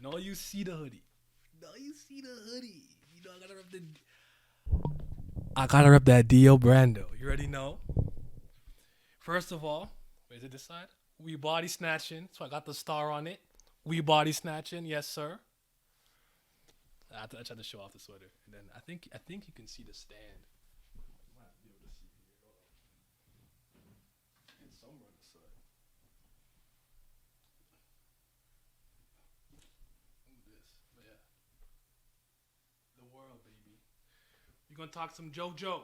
know you see the hoodie. No, you see the hoodie. You know I gotta rep that Dio Brando. You already know. First of all, where's it this side? We body snatching. So I got the star on it. We body snatching, yes sir. I tried to show off the sweater, and then I think you can see the stand. You might be able to see here. It's somewhere on the side. This, but yeah, the world, baby. You gonna talk some JoJo?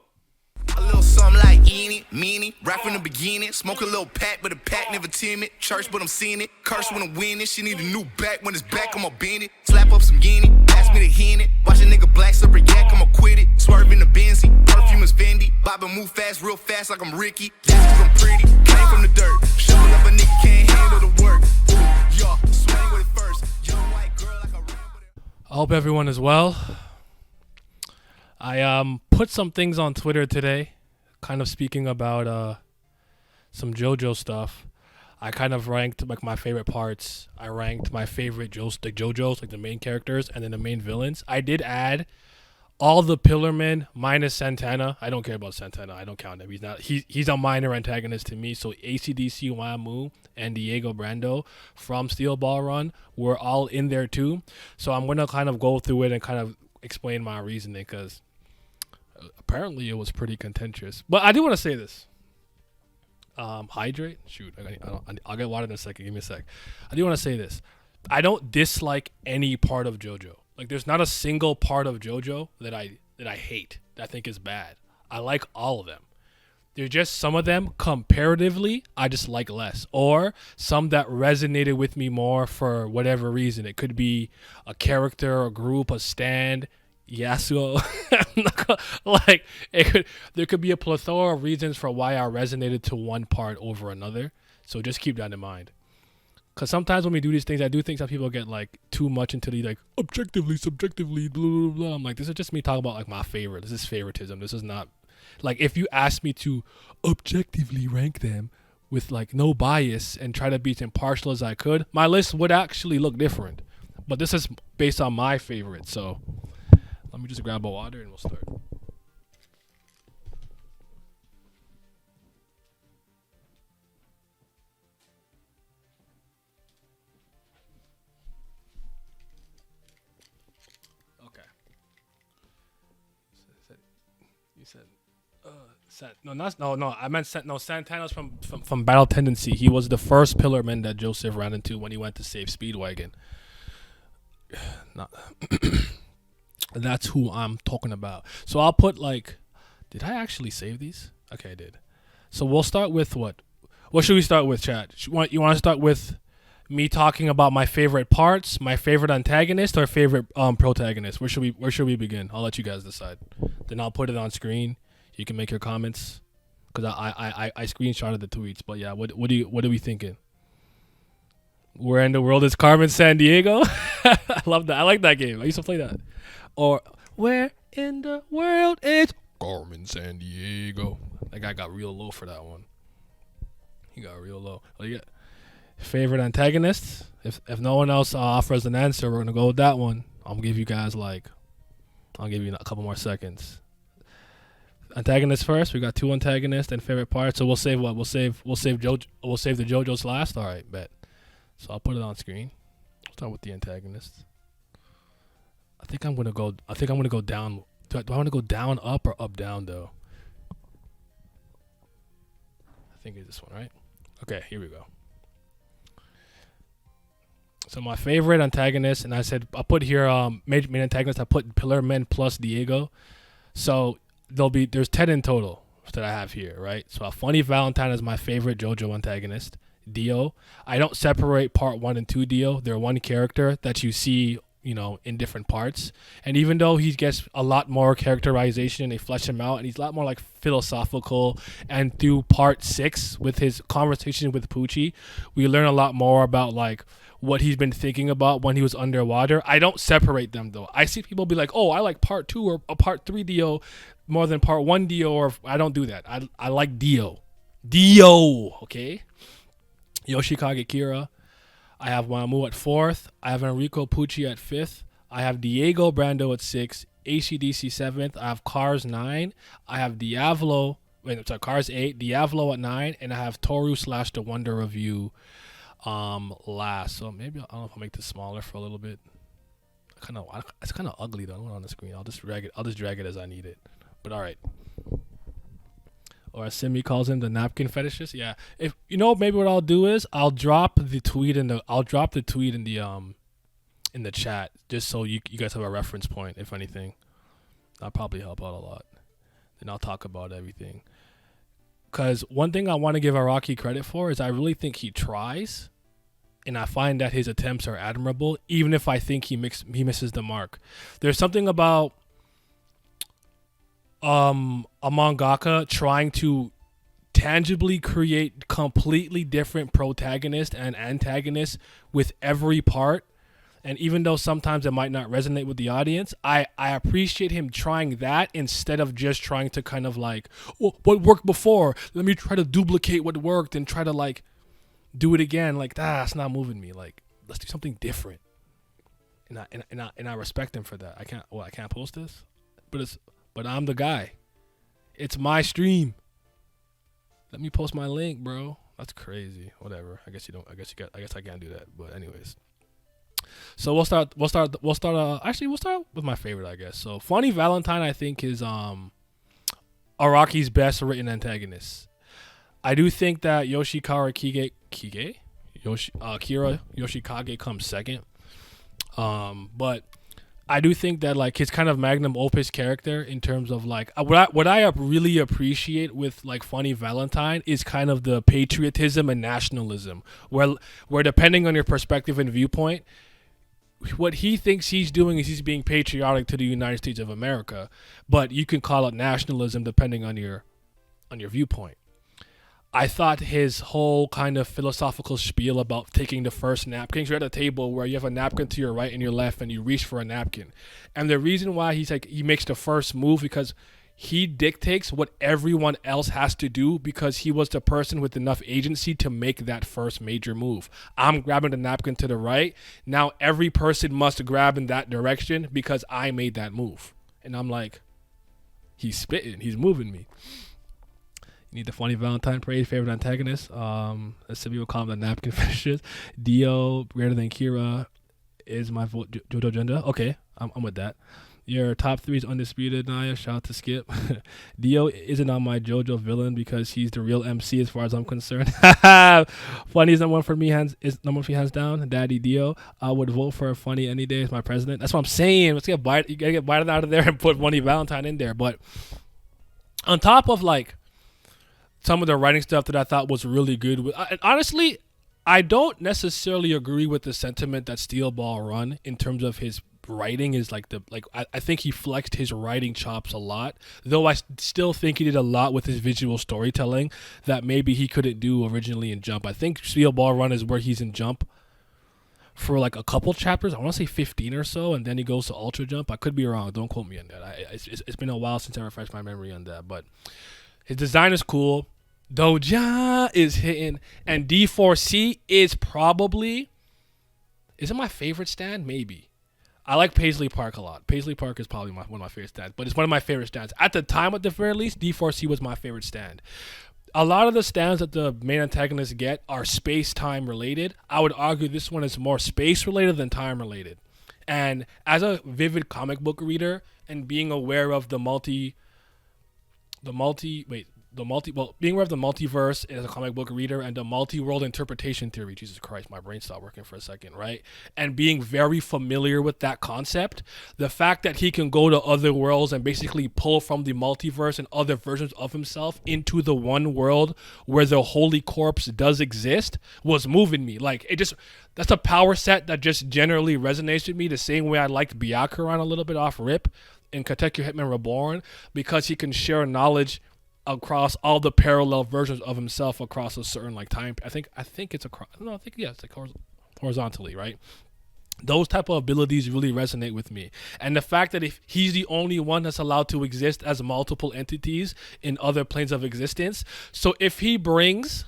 A little something like eeny, meeny, right from the beginning. Smoke a little pack, but the pack never timid. Church, but I'm seeing it. Curse when I'm winning. She need a new back. When it's back, I'ma bend it. Slap up some guinea. Ask me to hit it. Watch a nigga black slipper yak, I'ma quit it. Swerving the Benzie. Perfume is Fendi. Bobbin' move fast, real fast like I'm Ricky. Yeah, cause I'm pretty. Came from the dirt. Shovel up a nigga can't handle the work. Ooh, y'all, swing with it first. Young white girl like I remember that. I hope everyone is well. I put some things on Twitter today, kind of speaking about some JoJo stuff. I kind of ranked like my favorite parts. I ranked my favorite JoJos, like the main characters, and then the main villains. I did add all the Pillarmen minus Santana. I don't care about Santana. I don't count him. He's a minor antagonist to me. So ACDC Wamu and Diego Brando from Steel Ball Run were all in there too. So I'm gonna kind of go through it and kind of explain my reasoning because apparently it was pretty contentious. But I do want to say this. Hydrate? Shoot. I'll get water in a second. Give me a sec. I do want to say this. I don't dislike any part of JoJo. Like, there's not a single part of JoJo that I hate, that I think is bad. I like all of them. There's just some of them, comparatively, I just like less. Or some that resonated with me more for whatever reason. It could be a character, a group, a stand. Yasuo. Like, there could be a plethora of reasons for why I resonated to one part over another. So just keep that in mind. Because sometimes when we do these things, I do think some people get like too much into the like objectively, subjectively, blah, blah, blah. I'm like, this is just me talking about like my favorite. This is favoritism. This is not like if you ask me to objectively rank them with like no bias and try to be as impartial as I could, my list would actually look different. But this is based on my favorite. So let me just grab a water and we'll start. Okay. You said, I meant Santana's from Battle Tendency. He was the first Pillarman that Joseph ran into when he went to save Speedwagon. Not. That's who I'm talking about. So I'll put like, did I actually save these? Okay, I did. So we'll start with what? What should we start with, Chad? You want to start with me talking about my favorite parts, my favorite antagonist, or favorite protagonist? Where should we begin? I'll let you guys decide. Then I'll put it on screen. You can make your comments because I screenshotted the tweets. But yeah, what are we thinking? Where in the world is Carmen Sandiego? I love that. I like that game. I used to play that. Or where in the world is Carmen Sandiego? That guy got real low for that one. He got real low. Oh, you got favorite antagonists? If no one else offers an answer, we're gonna go with that one. I'll give you a couple more seconds. Antagonists first. We got two antagonists and favorite parts. So we'll save what? We'll save the JoJo's last. All right, bet. So I'll put it on screen. Start with the antagonists. I think I'm gonna go down. Do I want to go down, up, or up, down though? I think it's this one, right? Okay, here we go. So my favorite antagonist, and I said I put here main antagonist. I put Pillarmen plus Diego. So there's 10 in total that I have here, right? So Funny Valentine is my favorite JoJo antagonist. Dio. I don't separate part 1 and 2 Dio. They're one character that you see, in different parts. And even though he gets a lot more characterization, they flesh him out, and he's a lot more like philosophical. And through part 6, with his conversation with Pucci, we learn a lot more about like what he's been thinking about when he was underwater. I don't separate them though. I see people be like, oh, I like part 2 or part 3 Dio more than part 1 Dio, or I don't do that. I like Dio, okay? Yoshikage Kira. I have Mamu at 4th. I have Enrico Pucci at 5th. I have Diego Brando at 6th. ACDC 7th. I have Cars 9. I have Diavolo. Wait, sorry, Cars 8. Diavolo at 9. And I have Toru / The Wonder Review last. So maybe, I don't know if I'll make this smaller for a little bit. It's kind of ugly though. I don't want it on the screen. I'll just drag it as I need it. But all right. Or as Simi calls him, the napkin fetishist. Yeah. If you know, maybe what I'll do is I'll drop the tweet in the chat just so you guys have a reference point. If anything, that'll probably help out a lot. Then I'll talk about everything. Because one thing I want to give Araki credit for is I really think he tries, and I find that his attempts are admirable, even if I think he misses the mark. There's something about a mangaka trying to tangibly create completely different protagonists and antagonists with every part. And even though sometimes it might not resonate with the audience, I appreciate him trying that instead of just trying to kind of like, well, what worked before? Let me try to duplicate what worked and try to like do it again. Like, that's not moving me. Like, let's do something different. And I respect him for that. I can't post this, but I'm the guy. It's my stream. Let me post my link, bro. That's crazy. Whatever. I guess I can't do that. But anyways. So we'll start with my favorite, I guess. So Funny Valentine, I think, is Araki's best written antagonist. I do think that Kira Yoshikage comes second. But I do think that like his kind of magnum opus character in terms of like what I really appreciate with like Funny Valentine is kind of the patriotism and nationalism, where depending on your perspective and viewpoint, what he thinks he's doing is he's being patriotic to the United States of America, but you can call it nationalism depending on your viewpoint. I thought his whole kind of philosophical spiel about taking the first napkins, you're at a table where you have a napkin to your right and your left and you reach for a napkin. And the reason why he makes the first move because he dictates what everyone else has to do because he was the person with enough agency to make that first major move. I'm grabbing the napkin to the right. Now every person must grab in that direction because I made that move. And I'm like, he's spitting. He's moving me. You need the Funny Valentine Parade favorite antagonist. As some people call them the napkin finishers. Dio, greater than Kira, is my vote. Jojo Genda. Okay, I'm with that. Your top 3 is undisputed, Naya. Shout out to Skip. Dio isn't on my JoJo villain because he's the real MC as far as I'm concerned. Funny is number 1 for me, hands down. Daddy Dio. I would vote for Funny any day as my president. That's what I'm saying. You gotta get Biden out of there and put Funny Valentine in there. But on top of like some of the writing stuff that I thought was really good, honestly, I don't necessarily agree with the sentiment that Steel Ball Run in terms of his writing is I think he flexed his writing chops a lot, though I still think he did a lot with his visual storytelling that maybe he couldn't do originally in Jump. I think Steel Ball Run is where he's in Jump for like a couple chapters. I want to say 15 or so, and then he goes to Ultra Jump. I could be wrong. Don't quote me on that. It's been a while since I refreshed my memory on that, but his design is cool. Doja is hitting, and D4C is probably, is it my favorite stand? Maybe. I like Paisley Park a lot. Paisley Park is probably one of my favorite stands, but it's one of my favorite stands. At the time, at the very least, D4C was my favorite stand. A lot of the stands that the main antagonists get are space-time related. I would argue this one is more space-related than time-related. And as a vivid comic book reader and being aware of being aware of the multiverse as a comic book reader and the multi-world interpretation theory. Jesus Christ, my brain stopped working for a second, right? And being very familiar with that concept, the fact that he can go to other worlds and basically pull from the multiverse and other versions of himself into the one world where the Holy Corpse does exist was moving me. Like, that's a power set that just generally resonates with me the same way I liked Byakuran a little bit off rip in Katekyo Hitman Reborn, because he can share knowledge across all the parallel versions of himself across a certain like time. I think it's across. No, I think it's like horizontally, right? Those type of abilities really resonate with me, and the fact that if he's the only one that's allowed to exist as multiple entities in other planes of existence, so if he brings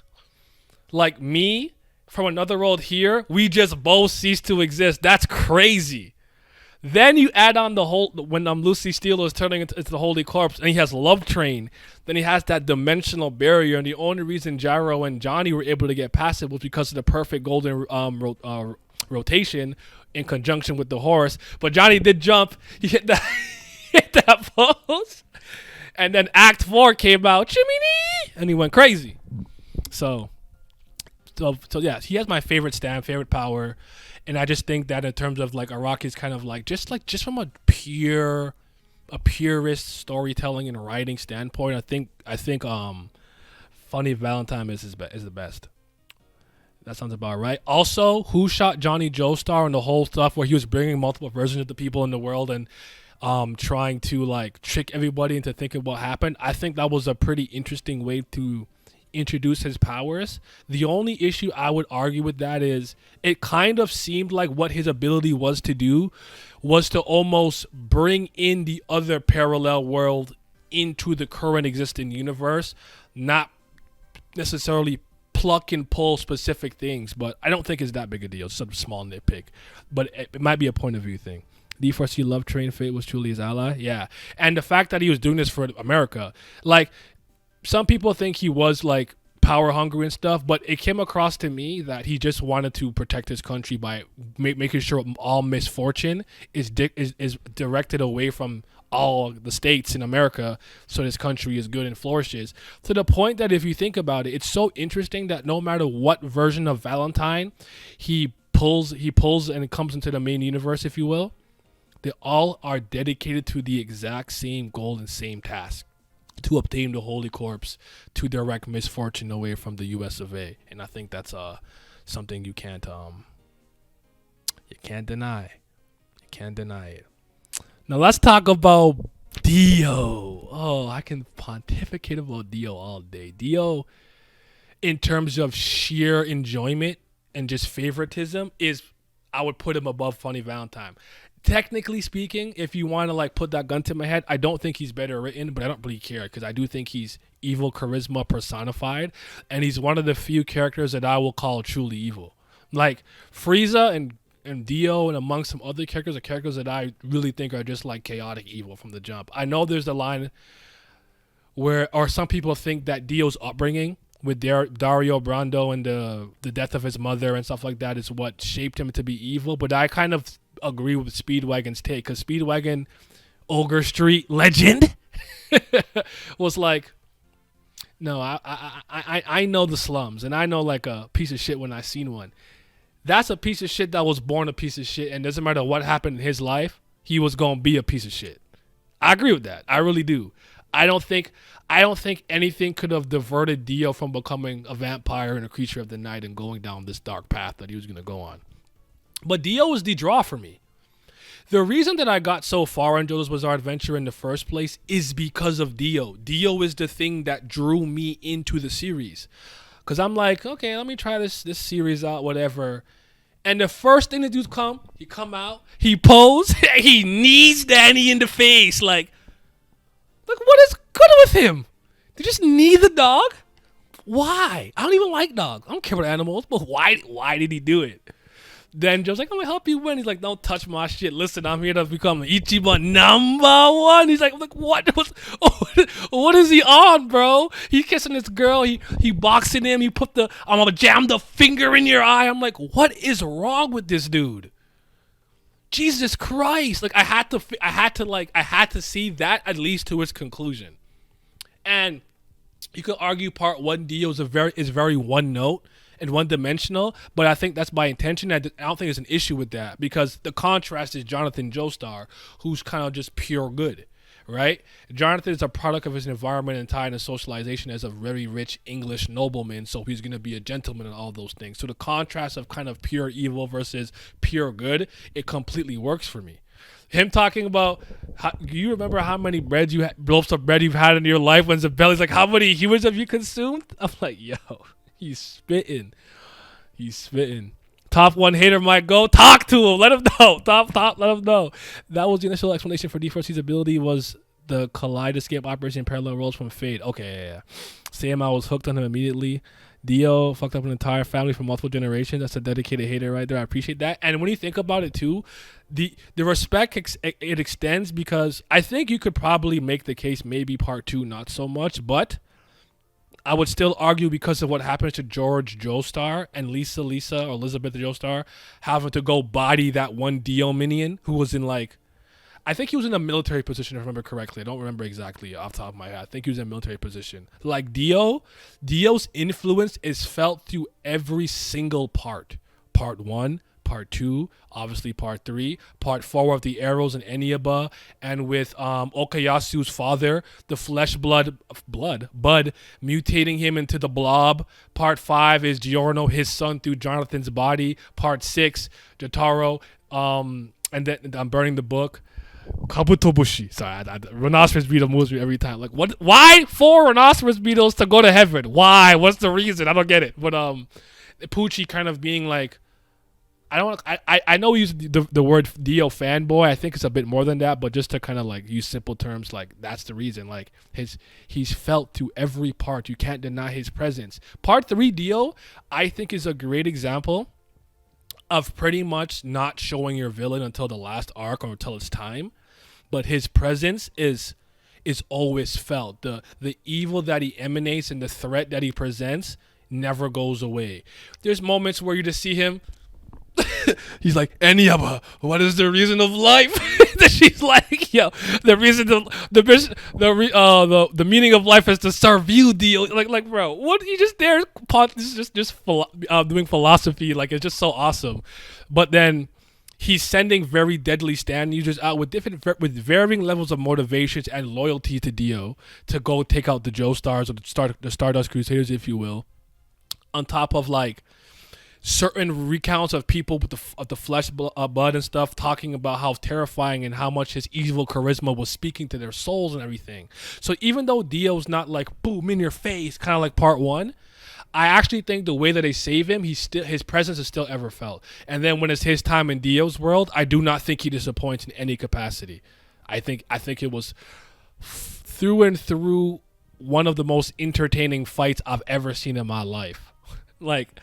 like me from another world here, we just both cease to exist. That's crazy. Then you add on the whole when Lucy Steele is turning into the Holy Corpse, and he has Love Train. Then he has that dimensional barrier, and the only reason Gyro and Johnny were able to get past it was because of the perfect golden rotation in conjunction with the horse. But Johnny did jump. He hit that hit that pose, and then Act 4 came out, Chimney, and he went crazy. So yeah, he has my favorite stand, favorite power. And I just think that in terms of like Araki's kind of just from a purist storytelling and writing standpoint, I think Funny Valentine is the best. That sounds about right. Also, Who Shot Johnny Joestar and the whole stuff where he was bringing multiple versions of the people in the world and trying to like trick everybody into thinking what happened. I think that was a pretty interesting way to introduce his powers. The only issue I would argue with that is it kind of seemed like what his ability was to do was to almost bring in the other parallel world into the current existing universe, not necessarily pluck and pull specific things, but I don't think it's that big a deal. It's some small nitpick, but it might be a point of view thing. D4C Love Train, Fate was truly his ally. Yeah. And the fact that he was doing this for America, like, some people think he was like power hungry and stuff, but it came across to me that he just wanted to protect his country by making sure all misfortune is directed away from all the states in America, so this country is good and flourishes. To the point that if you think about it, it's so interesting that no matter what version of Valentine he pulls and it comes into the main universe, if you will, they all are dedicated to the exact same goal and same task: to obtain the Holy Corpse, to direct misfortune away from the U.S. of A. And I think that's something you can't deny. You can't deny it. Now let's talk about Dio. Oh, I can pontificate about Dio all day. Dio, in terms of sheer enjoyment and just favoritism, I would put him above Funny Valentine. Technically speaking, if you want to like put that gun to my head, I don't think he's better written, but I don't really care because I do think he's evil charisma personified, and he's one of the few characters that I will call truly evil. Like Frieza and Dio and among some other characters are characters that I really think are just like chaotic evil from the jump. I know there's the line or some people think that Dio's upbringing with Dario Brando and the death of his mother and stuff like that is what shaped him to be evil, but I kind of agree with Speedwagon's take, because Speedwagon, Ogre Street legend, was like, no, I know the slums, and I know like a piece of shit when I seen one. That's a piece of shit that was born a piece of shit, and doesn't matter what happened in his life, he was gonna be a piece of shit. I agree with that. I really do. I don't think anything could have diverted Dio from becoming a vampire and a creature of the night and going down this dark path that he was gonna go on. But Dio was the draw for me. The reason that I got so far on JoJo's Bizarre Adventure in the first place is because of Dio. Dio is the thing that drew me into the series. Because I'm like, okay, let me try this series out, whatever. And the first thing the dudes he come out, he pose, he knees Danny in the face. Like, what is good with him? They just knee the dog? Why? I don't even like dogs. I don't care about animals, but why did he do it? Then Joe's like, I'm going to help you win. He's like, don't touch my shit. Listen, I'm here to become Ichiban #1. He's like, what is he on, bro? He's kissing this girl. He boxing him. I'm going to jam the finger in your eye. I'm like, what is wrong with this dude? Jesus Christ. Like, I had to see that at least to its conclusion. And you could argue part 1 Dio is very one note and one-dimensional, but I think that's by intention. I don't think there's an issue with that, because the contrast is Jonathan Joestar, who's kind of just pure good, right? Jonathan is a product of his environment and tied in socialization as a very rich English nobleman, so he's going to be a gentleman and all those things. So the contrast of kind of pure evil versus pure good, it completely works for me. Him talking about, do you remember how many loaves of bread you've had in your life? When Zabelli's like, how many humans have you consumed? I'm like, yo. He's spitting. Top 1 hater might go. Talk to him. Let him know. Let him know. That was the initial explanation for D4C's ability, was the Kaleidoscape operation parallel worlds from Fate. Okay, yeah. Sayama was hooked on him immediately. Dio fucked up an entire family for multiple generations. That's a dedicated hater right there. I appreciate that. And when you think about it too, the respect it extends because I think you could probably make the case maybe part 2 not so much, but I would still argue because of what happens to George Joestar and Lisa or Elizabeth Joestar having to go body that one Dio minion who was in like, I think he was in a military position if I remember correctly. I don't remember exactly off the top of my head. I think he was in a military position. Like Dio's influence is felt through every single part. Part 1, Part 2, obviously Part 3, Part 4 of the Arrows and Eniaba, and with Okayasu's father, the Bud mutating him into the Blob. Part 5 is Giorno, his son, through Jonathan's body. Part 6, Jotaro, and then I'm burning the book. Kabutobushi. Sorry, rhinoceros beetle moves me every time. Like, what? Why 4 rhinoceros beetles to go to heaven? Why? What's the reason? I don't get it. But Pucci kind of being like, I know we use the word Dio fanboy. I think it's a bit more than that, but just to kind of like use simple terms, like that's the reason. Like he's felt through every part. You can't deny his presence. Part 3 Dio, I think, is a great example of pretty much not showing your villain until the last arc or until it's time, but his presence is always felt. The evil that he emanates and the threat that he presents never goes away. There's moments where you just see him. He's like, Eniaba, what is the reason of life? She's like, yo, the meaning of life is to serve you, Dio. Like, bro, what? You just there? This is just doing philosophy. Like, it's just so awesome. But then he's sending very deadly stand users out with varying levels of motivations and loyalty to Dio to go take out the Joestars or the Stardust Crusaders, if you will. On top of like certain recounts of people with the flesh, blood and stuff talking about how terrifying and how much his evil charisma was speaking to their souls and everything. So even though Dio's not like boom in your face, kind of like part 1, I actually think the way that they save him, his presence is still ever felt. And then when it's his time in Dio's world, I do not think he disappoints in any capacity. I think it was through and through one of the most entertaining fights I've ever seen in my life. Like,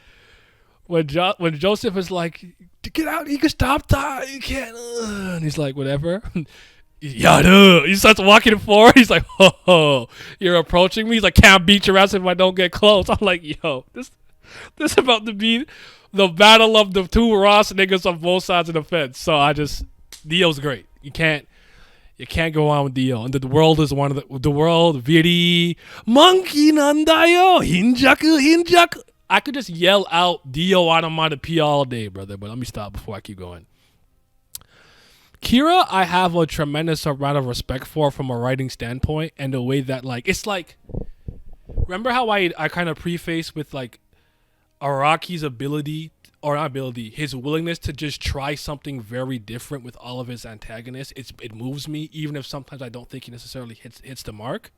when Joseph is like, get out, you can stop time, you can't, and he's like, whatever. Yada. He starts walking forward. He's like, oh, you're approaching me. He's like, can't beat your ass if I don't get close. I'm like, yo, this about to be the battle of the 2 Ross niggas on both sides of the fence. So Dio's great. You can't go on with Dio. And the world is one of the world. Viri monkey nandayo hinjaku. I could just yell out Dio onomatopoeia all day, brother, but let me stop before I keep going. Kira, I have a tremendous amount of respect for from a writing standpoint, and the way that, like, it's like, remember how I kind of preface with, like, Araki's his willingness to just try something very different with all of his antagonists. It moves me, even if sometimes I don't think he necessarily hits the mark.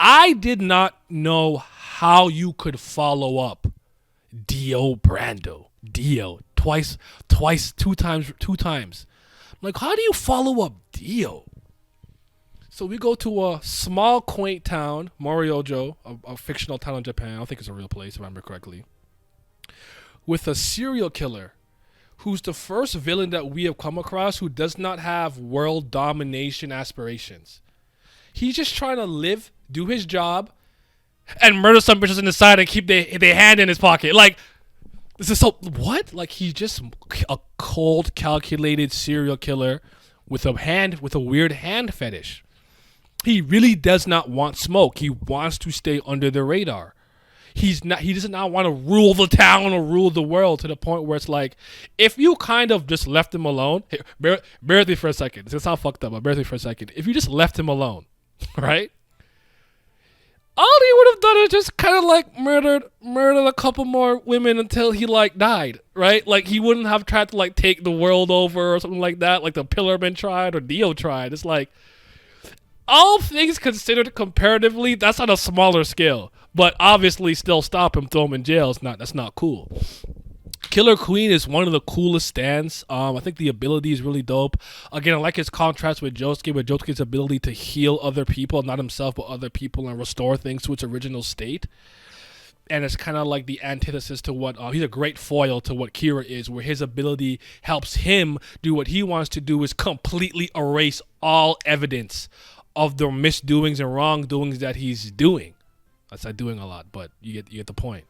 I did not know how you could follow up Dio Brando. Dio. Twice, 2 times. I'm like, how do you follow up Dio? So we go to a small, quaint town, Moriojo, a fictional town in Japan. I don't think it's a real place, if I remember correctly. With a serial killer who's the first villain that we have come across who does not have world domination aspirations. He's just trying to live, do his job, and murder some bitches in the side and keep their hand in his pocket. Like, this is so, what? Like, he's just a cold, calculated serial killer with a weird hand fetish. He really does not want smoke. He wants to stay under the radar. He does not want to rule the town or rule the world to the point where it's like, if you kind of just left him alone, hey, bear with me for a second. It's gonna sound fucked up, but bear with me for a second. If you just left him alone, right? All he would have done is just kind of like murdered a couple more women until he like died, right? Like, he wouldn't have tried to like take the world over or something like that, like the Pillarman tried or Dio tried. It's like, all things considered comparatively, that's on a smaller scale. But obviously still stop him, throw him in jail. That's not cool. Killer Queen is one of the coolest stands. I think the ability is really dope. Again, I like his contrast with Josuke's ability to heal other people, not himself, but other people, and restore things to its original state. and it's kind of like the antithesis to what he's a great foil to what Kira is, where his ability helps him do what he wants to do, is completely erase all evidence of the misdoings and wrongdoings that he's doing. That's not doing a lot, but you get the point.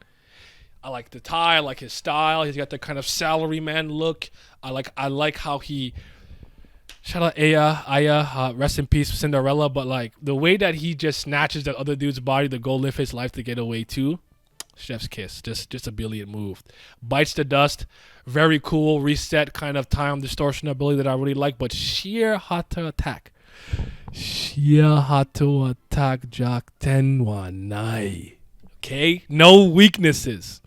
I like the tie. I like his style. He's got the kind of salaryman look. I like how he. Shout out Aya, rest in peace, Cinderella. But like the way that he just snatches that other dude's body to go live his life to get away too. Chef's kiss. Just a brilliant move. Bites the dust. Very cool. Reset kind of time distortion ability that I really like. But sheer hot to attack. Sheer hot to attack Jack Tenwanai. Okay? No weaknesses.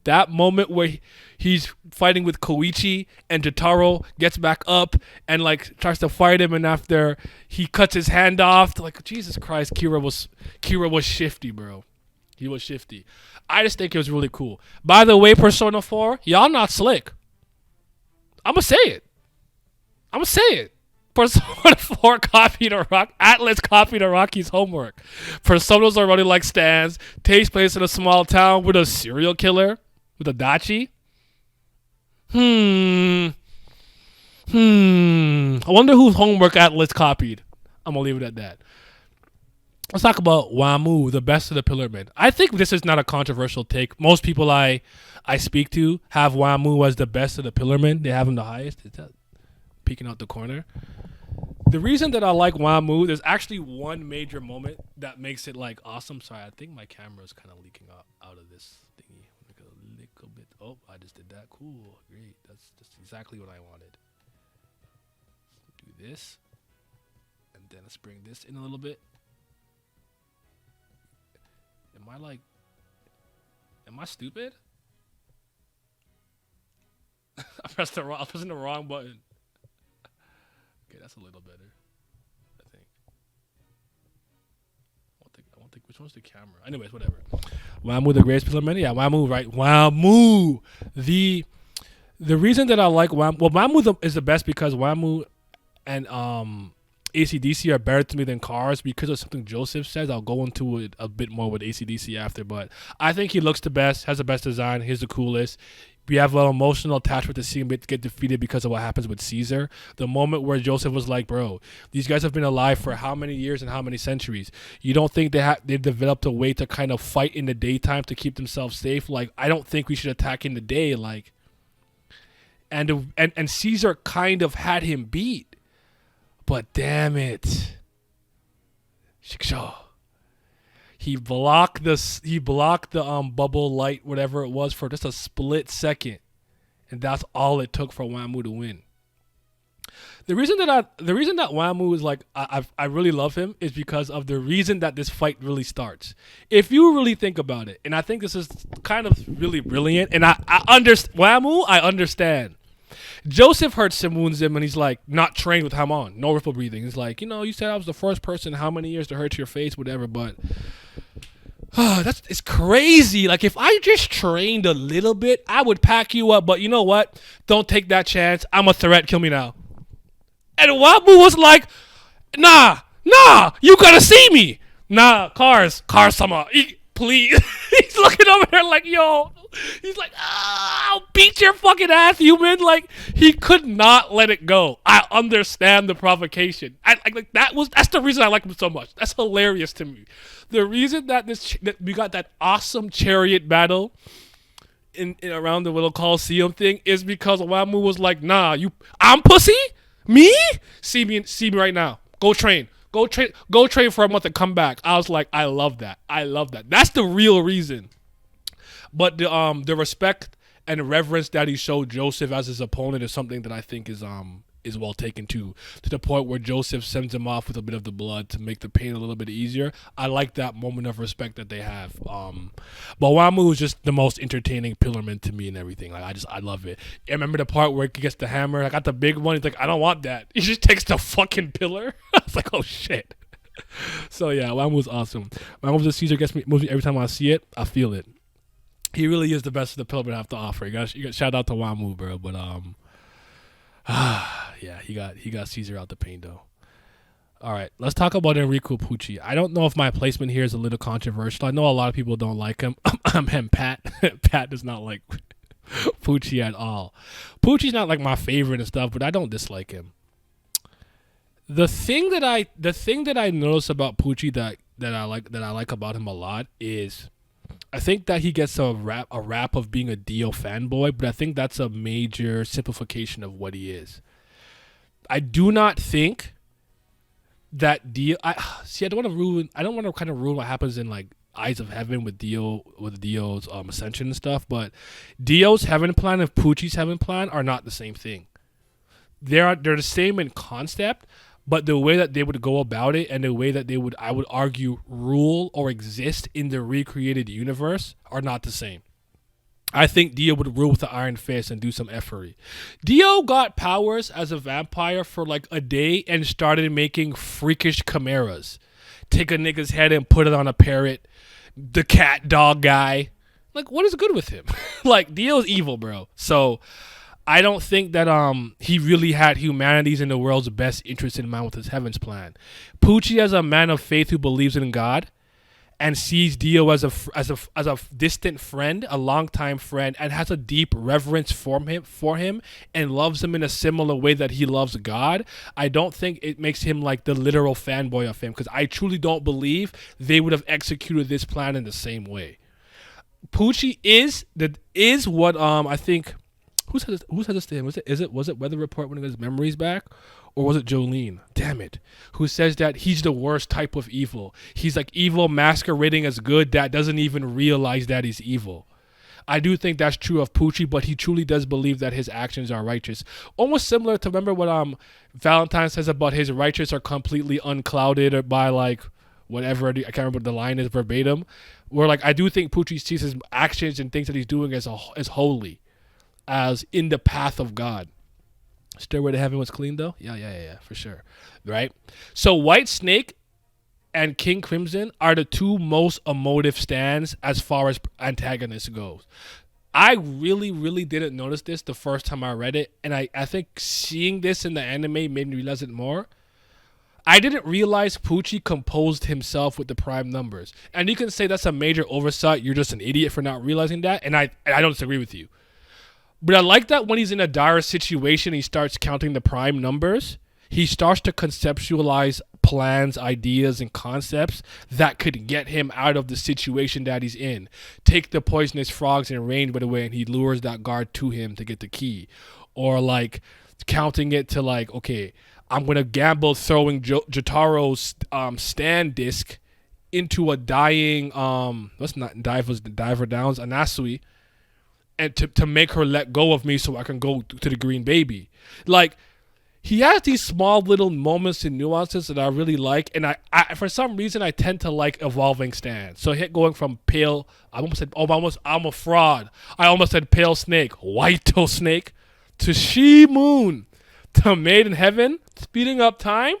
That moment where he's fighting with Koichi and Jotaro gets back up and like tries to fight him, and after he cuts his hand off, like Jesus Christ, Kira was shifty, bro. He was shifty. I just think it was really cool. By the way, Persona 4, y'all not slick. I'ma say it. Persona 4 copied Atlas copied Araki's homework. Personas are running like stands. Takes place in a small town with a serial killer. With a dachi? I wonder whose homework Atlas copied. I'm going to leave it at that. Let's talk about Wamu, the best of the Pillarmen. I think this is not a controversial take. Most people I speak to have Wamu as the best of the Pillarmen. They have him the highest. Is that peeking out the corner? The reason that I like Wamu, there's actually one major moment that makes it like awesome. Sorry, I think my camera is kind of leaking out of this thingy. Like a little bit. Oh, I just did that. Cool. Great. That's just exactly what I wanted. Do this. And then let's bring this in a little bit. Am I stupid? I'm pressing the wrong button. Okay, that's a little better, I think. I won't think which one's the camera. Anyways, whatever. Wamu, the greatest Pillarman? Yeah, Wamu, right? Wamu. The reason that I like Wamu, well, Wamu is the best because Wamu and AC/DC are better to me than Cars because of something Joseph says. I'll go into it a bit more with AC/DC after, but I think he looks the best, has the best design, he's the coolest. We have an emotional attachment to see him get defeated because of what happens with Caesar. The moment where Joseph was like, bro, these guys have been alive for how many years and how many centuries? You don't think they've developed a way to kind of fight in the daytime to keep themselves safe? Like, I don't think we should attack in the day. Like, and Caesar kind of had him beat. But damn it, Shikshaw. He blocked the bubble light, whatever it was, for just a split second, and that's all it took for Wamu to win. The reason that Wamu is like I really love him is because of the reason that this fight really starts. If you really think about it, and I think this is kind of really brilliant, and I understand Wamu, I understand. Joseph hurts him, wounds him, and he's like not trained with Hamon, no ripple breathing. He's like, you said I was the first person in how many years to hurt your face, whatever, but it's crazy. Like, if I just trained a little bit, I would pack you up, but you know what? Don't take that chance. I'm a threat. Kill me now. And Wabu was like, nah, you gotta see me. Nah, Cars sama, please. He's looking over there like, yo. He's like, I'll beat your fucking ass, human. Like, he could not let it go. I understand the provocation. That's the reason I like him so much. That's hilarious to me. The reason that we got that awesome chariot battle in around the little Coliseum thing is because Wamu was like, nah, I'm pussy? Me? See me right now. Go train for a month and come back. I was like, I love that. That's the real reason. But the respect and reverence that he showed Joseph as his opponent is something that I think is well taken to the point where Joseph sends him off with a bit of the blood to make the pain a little bit easier. I like that moment of respect that they have. But Wamu is just the most entertaining Pillarman to me and everything. Like, I love it. I remember the part where he gets the hammer. I got the big one. He's like, I don't want that. He just takes the fucking pillar. I was like, oh shit. So yeah, Wamu's awesome. Wamu's the Caesar moves me every time I see it. I feel it. He really is the best of the Pillarmen have to offer. You got shout out to Wamu, bro. But yeah, he got Caesar out the pain though. All right, let's talk about Enrique Pucci. I don't know if my placement here is a little controversial. I know a lot of people don't like him. And Pat, Pat does not like Pucci at all. Pucci's not like my favorite and stuff, but I don't dislike him. The thing that I notice about Pucci that I like about him a lot is I think that he gets a rap of being a Dio fanboy, but I think that's a major simplification of what he is. I do not think that Dio. I don't want to ruin. I don't want to kind of ruin what happens in like Eyes of Heaven with Dio's ascension and stuff. But Dio's heaven plan and Pucci's heaven plan are not the same thing. They're the same in concept, but the way that they would go about it and the way that they would, I would argue, rule or exist in the recreated universe are not the same. I think Dio would rule with the iron fist and do some effery. Dio got powers as a vampire for like a day and started making freakish chimeras. Take a nigga's head and put it on a parrot. The cat dog guy. Like, what is good with him? Like, Dio's evil, bro. So I don't think that he really had humanity's and the world's best interest in mind with his heavens plan. Pucci, as a man of faith who believes in God and sees Dio as a distant friend, a longtime friend, and has a deep reverence for him, and loves him in a similar way that he loves God, I don't think it makes him like the literal fanboy of him, because I truly don't believe they would have executed this plan in the same way. Pucci is what I think. Who said this to him? Was it Weather Report when he got his memories back? Or was it Jolene? Damn it. Who says that he's the worst type of evil. He's like evil masquerading as good that doesn't even realize that he's evil. I do think that's true of Pucci, but he truly does believe that his actions are righteous. Almost similar to, remember what Valentine says about his righteous are completely unclouded or by like whatever, I can't remember what the line is verbatim. Where like I do think Pucci sees his actions and things that he's doing as holy, as in the path of God. Stairway to Heaven was clean though? Yeah, for sure. Right? So White Snake and King Crimson are the two most emotive stands as far as antagonists goes. I really, really didn't notice this the first time I read it, and I think seeing this in the anime made me realize it more. I didn't realize Pucci composed himself with the prime numbers. And you can say that's a major oversight. You're just an idiot for not realizing that, and I don't disagree with you. But I like that when he's in a dire situation, he starts counting the prime numbers. He starts to conceptualize plans, ideas, and concepts that could get him out of the situation that he's in. Take the poisonous frogs and rain, by the way, and he lures that guard to him to get the key. Or like counting it to like, okay, I'm going to gamble throwing Jotaro's stand disc into a dying, let's not Diver Downs, Anasui, and to make her let go of me so I can go to the green baby. Like, he has these small little moments and nuances that I really like, and I for some reason I tend to like evolving stands. So going from pale, I'm a fraud. I almost said pale snake, white toe snake, to she moon, to Made in Heaven, speeding up time,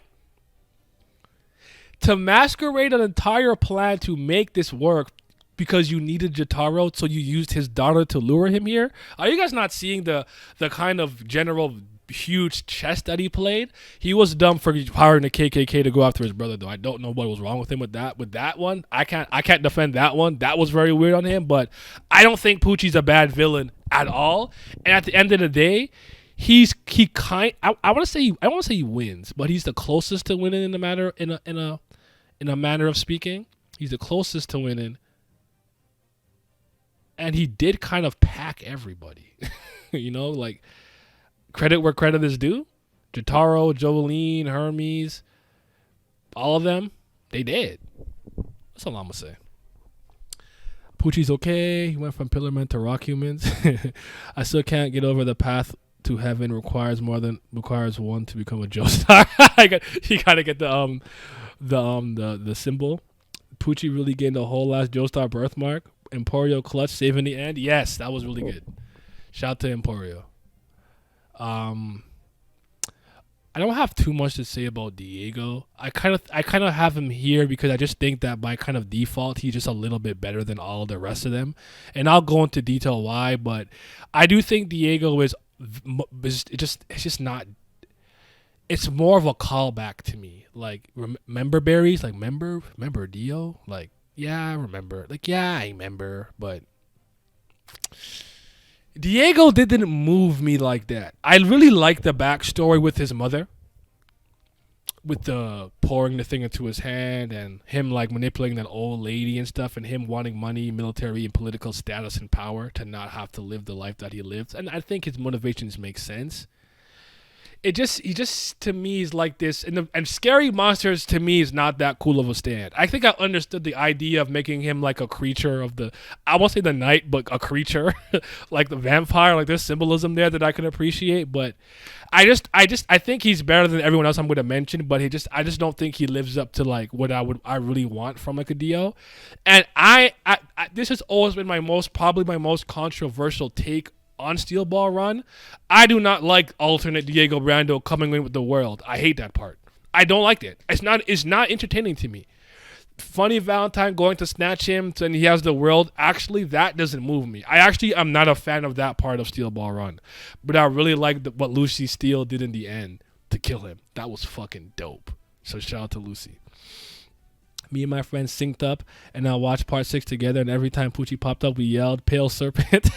to masquerade an entire plan to make this work. Because you needed Jotaro, so you used his daughter to lure him here. Are you guys not seeing the kind of general huge chess that he played? He was dumb for hiring the KKK to go after his brother, though. I don't know what was wrong with him with that. With that one, I can't defend that one. That was very weird on him. But I don't think Pucci's a bad villain at all. And at the end of the day, I want to say he wins, but he's the closest to winning in a manner of speaking. He's the closest to winning. And he did kind of pack everybody. Like, credit where credit is due. Jotaro, Jolene, Hermes, all of them, they did. That's all I'm going to say. Pucci's okay. He went from Pillarmen to Rock Humans. I still can't get over the path to heaven requires one to become a Joestar. You got to get the symbol. Pucci really gained a whole last Joestar birthmark. Emporio clutch saving the end. Yes, that was really good. Shout out to Emporio. I don't have too much to say about Diego. I kind of have him here because I just think that by kind of default he's just a little bit better than all the rest of them, and I'll go into detail why. But I do think Diego is just not. it's more of a callback to me. Like, remember berries? Like, remember Dio? Like, yeah, I remember. Like, yeah, I remember. But Diego didn't move me like that. I really like the backstory with his mother, with the pouring the thing into his hand and him like manipulating that old lady and stuff, and him wanting money, military and political status and power to not have to live the life that he lived. And I think his motivations make sense. He just to me is like this, and Scary Monsters to me is not that cool of a stand. I think I understood the idea of making him like a creature of the, I won't say the night, but a creature like the vampire. Like there's symbolism there that I can appreciate, but I think he's better than everyone else I'm going to mention. But I just don't think he lives up to like what I really want from like a Dio. And I this has always been probably my most controversial take on Steel Ball Run. I do not like alternate Diego Brando coming in with the world. I hate that part. I don't like it. It's not entertaining to me. Funny Valentine going to snatch him and he has the world. Actually, that doesn't move me. I'm not a fan of that part of Steel Ball Run. But I really like what Lucy Steele did in the end to kill him. That was fucking dope. So shout out to Lucy. Me and my friends synced up and I watched part 6 together, and every time Pucci popped up, we yelled, "Pale Serpent."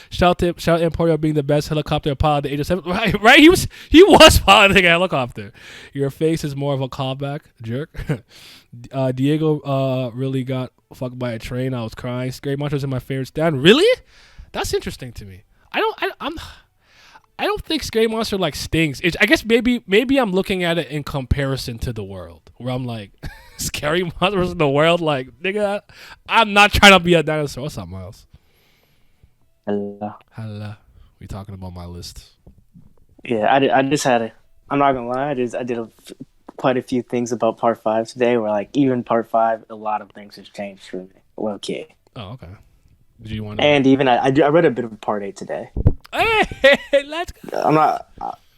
shout Emporio being the best helicopter pilot at the age of 7. Right? He was piloting a helicopter. Your face is more of a callback, jerk. Diego really got fucked by a train. I was crying. Scary Monsters in my favorite stand. Really? That's interesting to me. I don't think Scary Monster like stings. I guess maybe I'm looking at it in comparison to the world, where I'm like, Scary Monsters in the world, like, nigga, I'm not trying to be a dinosaur. What's up, Miles? Hello. We talking about my list? Yeah, I just had I'm not gonna lie, I did quite a few things about Part 5 today, where like even Part 5, a lot of things has changed for me. Well, okay. Oh, okay. Did you want? And even I read a bit of Part 8 today. Hey, let's go. I'm not.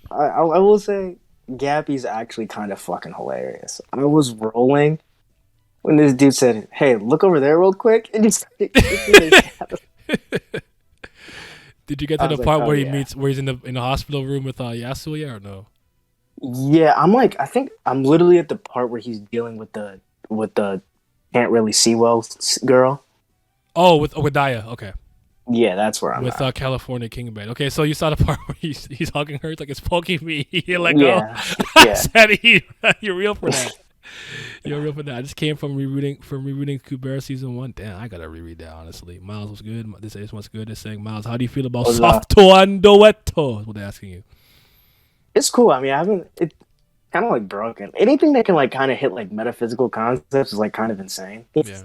I will say, Gappy's actually kind of fucking hilarious. I was rolling when this dude said, "Hey, look over there, real quick," and he started kicking his ass. Did you get to the part where he's in the hospital room with Yasuya or no? Yeah, I think I'm literally at the part where he's dealing with the can't really see well girl. Oh, with Daya. Okay. Yeah, that's where I'm with at. California King Bed. Okay, so you saw the part where he's hugging her. It's like, it's poking me. You're like, yeah. Oh, yeah. Said you're real for that. You're real for that. I just came from rereading Kubera season 1. Damn, I gotta reread that honestly. Miles was good. This one's good. They're saying, Miles, how do you feel about Softo and Duetto? Is what they're asking you. It's cool. I mean, it's kind of like broken. Anything that can like kind of hit like metaphysical concepts is like kind of insane. Yeah.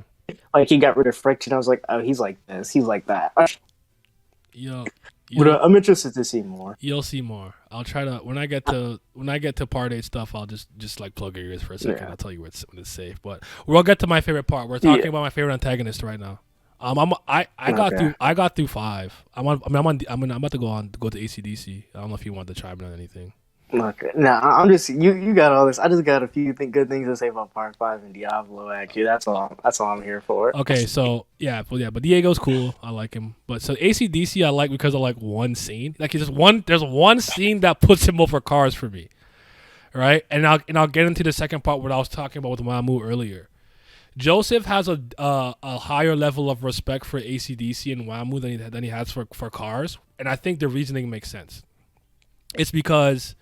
Like he got rid of friction. I was like, oh, he's like this. He's like that. But I'm interested to see more. You'll see more. I'll try to when I get to part 8 stuff. I'll just like plug your ears for a second. Yeah. I'll tell you when it's safe. But we'll get to my favorite part. We're talking about my favorite antagonist right now. I got through 5. I'm about to go to ACDC. I don't know if you want to chime in on anything. Okay. Nah, I'm just you got all this. I just got a few good things to say about Part 5 and Diablo. Actually, that's all I'm here for. Okay, so but Diego's cool. I like him. But so AC/DC I like because of like one scene. Like there's one scene that puts him over cars for me, right? And I'll get into the second part what I was talking about with Mamu earlier. Joseph has a higher level of respect for AC/DC and Wamu than he has for cars, and I think the reasoning makes sense. It's because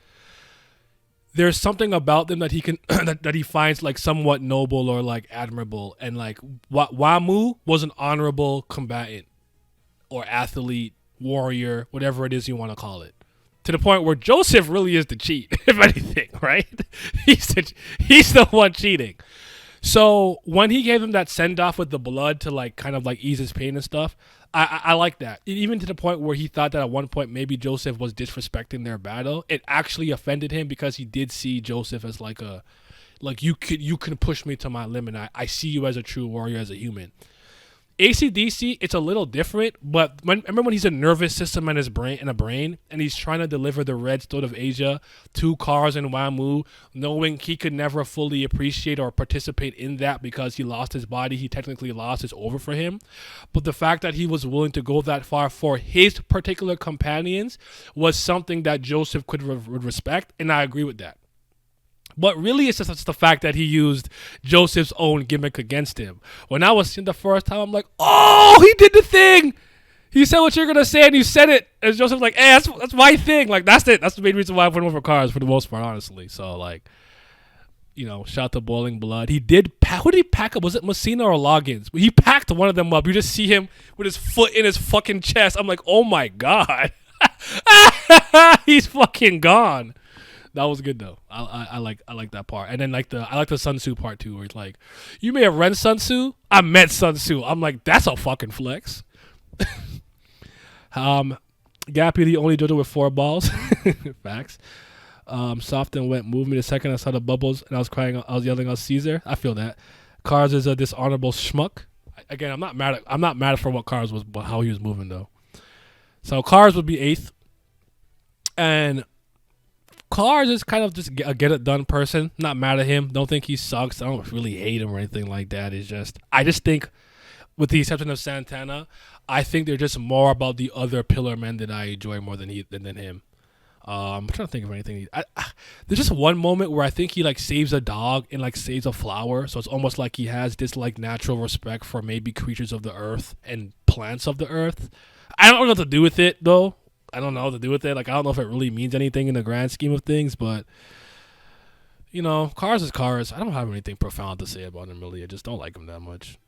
there's something about them that he can that he finds like somewhat noble or like admirable, and like Wamu was an honorable combatant or athlete, warrior, whatever it is you want to call it, to the point where Joseph really is the cheat, if anything, right? He's the one cheating. So when he gave him that send off with the blood to like kind of like ease his pain and stuff, I like that. Even to the point where he thought that at one point maybe Joseph was disrespecting their battle. It actually offended him because he did see Joseph as like you can push me to my limit. I see you as a true warrior, as a human. AC/DC, it's a little different, but remember when he's a nervous system in his brain, and he's trying to deliver the red stone of Asia to Cars and Wamu, knowing he could never fully appreciate or participate in that because he lost his body, he technically lost, it's over for him. But the fact that he was willing to go that far for his particular companions was something that Joseph would respect, and I agree with that. But really, it's just the fact that he used Joseph's own gimmick against him. When I was seeing the first time, I'm like, oh, he did the thing. He said what you're gonna say, and you said it. And Joseph's like, hey, that's my thing. Like that's it. That's the main reason why I put him over Cars for the most part, honestly. So like, shout out to Boiling Blood. He did. Who did he pack up? Was it Messina or Loggins? He packed one of them up. You just see him with his foot in his fucking chest. I'm like, oh my god, he's fucking gone. That was good though. I like that part. And then I like the Sun Tzu part too, where it's like, you may have read Sun Tzu. I met Sun Tzu. I'm like, that's a fucking flex. Gappy the only JoJo with 4 balls. Facts. Soft and wet moved me the second I saw the bubbles and I was yelling out Caesar. I feel that. Cars is a dishonorable schmuck. Again, I'm not mad for what Cars was, but how he was moving though. So Cars would be 8th. And Cars is kind of just a get it done person. Not mad at him. Don't think he sucks. I don't really hate him or anything like that. I just think, with the exception of Santana, I think they're just more about the other pillar men that I enjoy more than him. I'm trying to think of anything. There's just one moment where I think he like saves a dog and like saves a flower. So it's almost like he has this like natural respect for maybe creatures of the earth and plants of the earth. I don't know what to do with it though. I don't know what to do with it. Like I don't know if it really means anything in the grand scheme of things, but Cars is Cars. I don't have anything profound to say about him really. I just don't like him that much.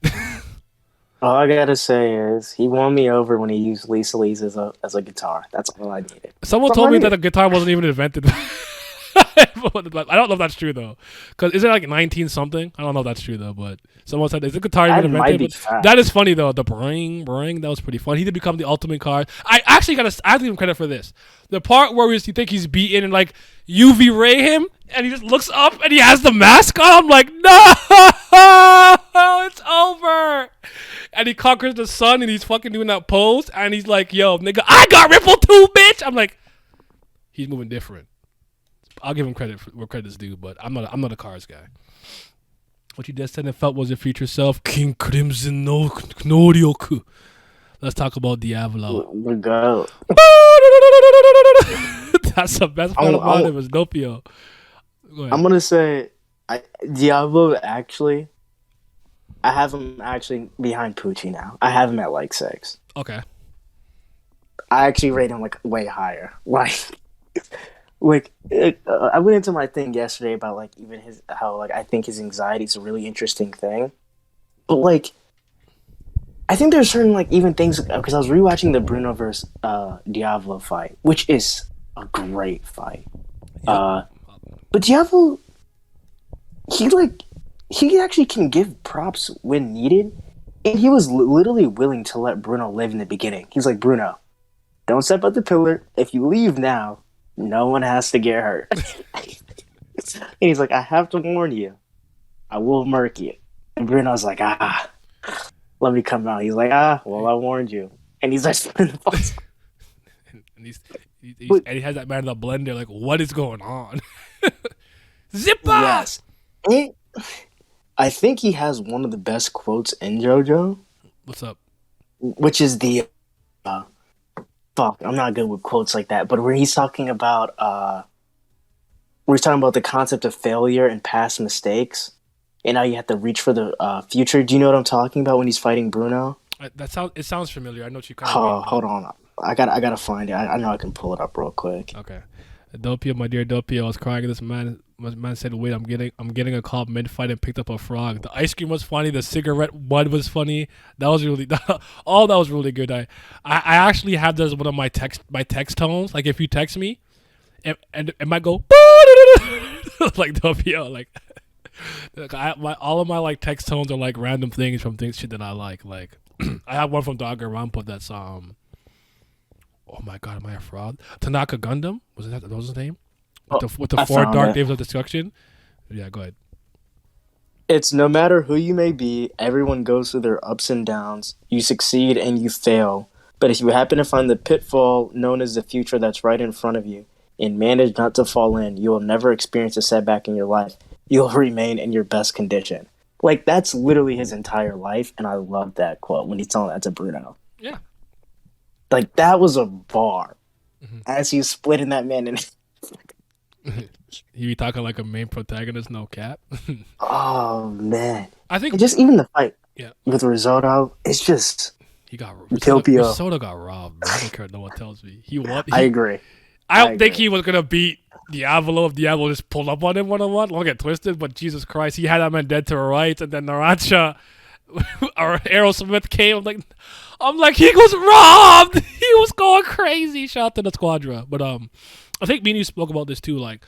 All I gotta say is he won me over when he used Lisa Lee's as a guitar. That's all I needed. Someone told me that a guitar wasn't even invented. I don't know if that's true though, because is it like 19 something? I don't know if that's true though, but someone said is the guitar even invented? That is funny though. The bring that was pretty fun. He did become the ultimate card. I have to give him credit for this. The part where you think he's beaten and like UV ray him, and he just looks up and he has the mask on. I'm like, no, it's over. And he conquers the sun and he's fucking doing that pose and he's like, yo, nigga, I got Ripple too, bitch. I'm like, he's moving different. I'll give him credit for where credit's due, but I'm not a Cars guy. What you just said and felt was your future self, King Crimson no Noryoku. Let's talk about Diablo. The goat. That's the best part about it was Doppio. Go ahead. I'm gonna say Diablo actually. I have him actually behind Pucci now. I have him at like 6. Okay. I actually rate him like way higher. I went into my thing yesterday about like even how I think his anxiety is a really interesting thing, but like I think there's certain like even things because I was rewatching the Bruno versus Diablo fight, which is a great fight. Yep. But Diablo, he actually can give props when needed, and he was literally willing to let Bruno live in the beginning. He's like, Bruno, don't step out the pillar. If you leave now, no one has to get hurt. And he's like, I have to warn you. I will murk you. And Bruno's like, let me come out. He's like, well, I warned you. And he's like, and he has that man in the blender, like, what is going on? Zipper! Yes. I think he has one of the best quotes in JoJo. What's up? Which is the fuck, I'm not good with quotes like that, but where he's talking about the concept of failure and past mistakes, and now you have to reach for the future. Do you know what I'm talking about when he's fighting Bruno? It sounds familiar. I know what you kind of. Oh, hold on, I gotta find it. I know I can pull it up real quick. Okay. Doppio, my dear Doppio, I was crying. This man said, "Wait, I'm getting a call mid-fight and picked up a frog." The ice cream was funny. The cigarette bud was funny. That was really all. That was really good. I actually have this as one of my text tones. Like if you text me, and it might go like Doppio. Like all of my like text tones are like random things from shit that I like. Like I have one from Danganronpa that's oh my god, am I a fraud? Tanaka Gundam? That was his name? With the 4 Dark Days of Destruction? Yeah, go ahead. It's no matter who you may be, everyone goes through their ups and downs. You succeed and you fail. But if you happen to find the pitfall known as the future that's right in front of you and manage not to fall in, you will never experience a setback in your life. You'll remain in your best condition. Like, that's literally his entire life, and I love that quote when he's telling that to Bruno. Yeah. Like, that was a bar. Mm-hmm. As he's splitting that man in. He be talking like a main protagonist, no cap. Oh man, I think and just even the fight yeah, with Risotto, it's just he got Utopia. Risotto got robbed, bro. I don't care. No one tells me he won. I agree. I don't think he was gonna beat Diavolo if Diavolo just pulled up on him 1-on-1. Don't get twisted, but Jesus Christ, he had that man dead to the right, and then Narancia or Aerosmith came. I'm like, he was robbed. He was going crazy. Shout out to the Squadra. But I think me and you spoke about this too. Like,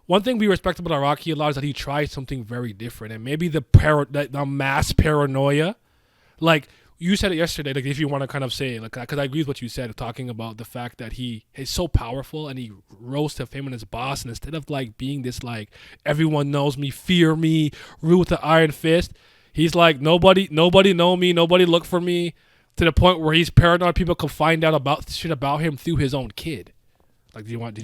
one thing we respect about Araki a lot is that he tried something very different, and maybe the mass paranoia, like you said it yesterday. Like, if you want to kind of say, like, because I agree with what you said, talking about the fact that he is so powerful and he rose to fame and his boss, and instead of like being this like everyone knows me, fear me, rule with the iron fist, he's like nobody know me, nobody look for me, to the point where he's paranoid people can find out about shit about him through his own kid. Like, did you want to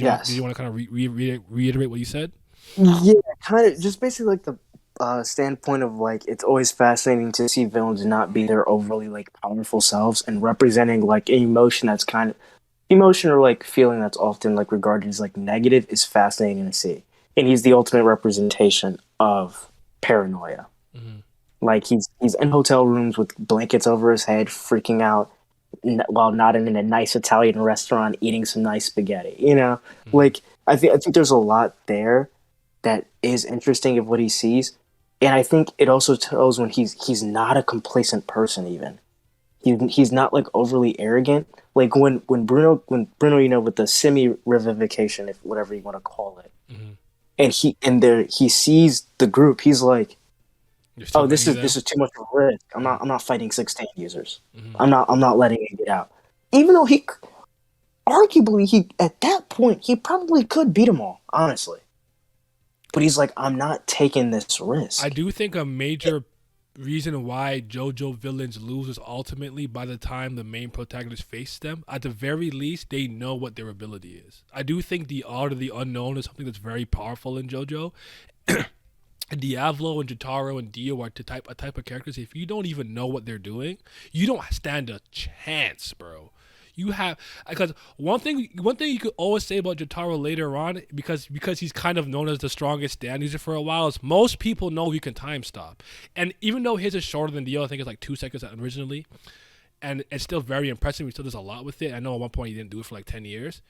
kind of reiterate what you said? Yeah, kind of. Just basically like the standpoint of like it's always fascinating to see villains not be their overly like powerful selves and representing like an emotion that's kind of emotion or like feeling that's often like regarded as like negative is fascinating to see. And he's the ultimate representation of paranoia. Mm-hmm. Like he's in hotel rooms with blankets over his head, freaking out while not in a nice Italian restaurant eating some nice spaghetti. You know, like I think there's a lot there that is interesting of what he sees, and I think it also tells when he's not a complacent person. Even he's not like overly arrogant. Like when Bruno, you know, with the semi revivification, if whatever you want to call it, and he sees the group, he's like, oh, this is too much of a risk. I'm not fighting 16 users. I'm not letting it get out. Even though he arguably at that point he probably could beat them all, honestly. But he's like, I'm not taking this risk. I do think a major reason why JoJo villains lose is ultimately by the time the main protagonist face them, at the very least, they know what their ability is. I do think the art of the unknown is something that's very powerful in JoJo. Diavolo and Jotaro and Dio are a type of characters. If you don't even know what they're doing, you don't stand a chance, bro. You have, because one thing you could always say about Jotaro later on, because he's kind of known as the strongest stand user for a while, is most people know he can time stop. And even though his is shorter than Dio, I think it's like 2 seconds originally, and it's still very impressive. He still does a lot with it. I know at one point he didn't do it for like 10 years.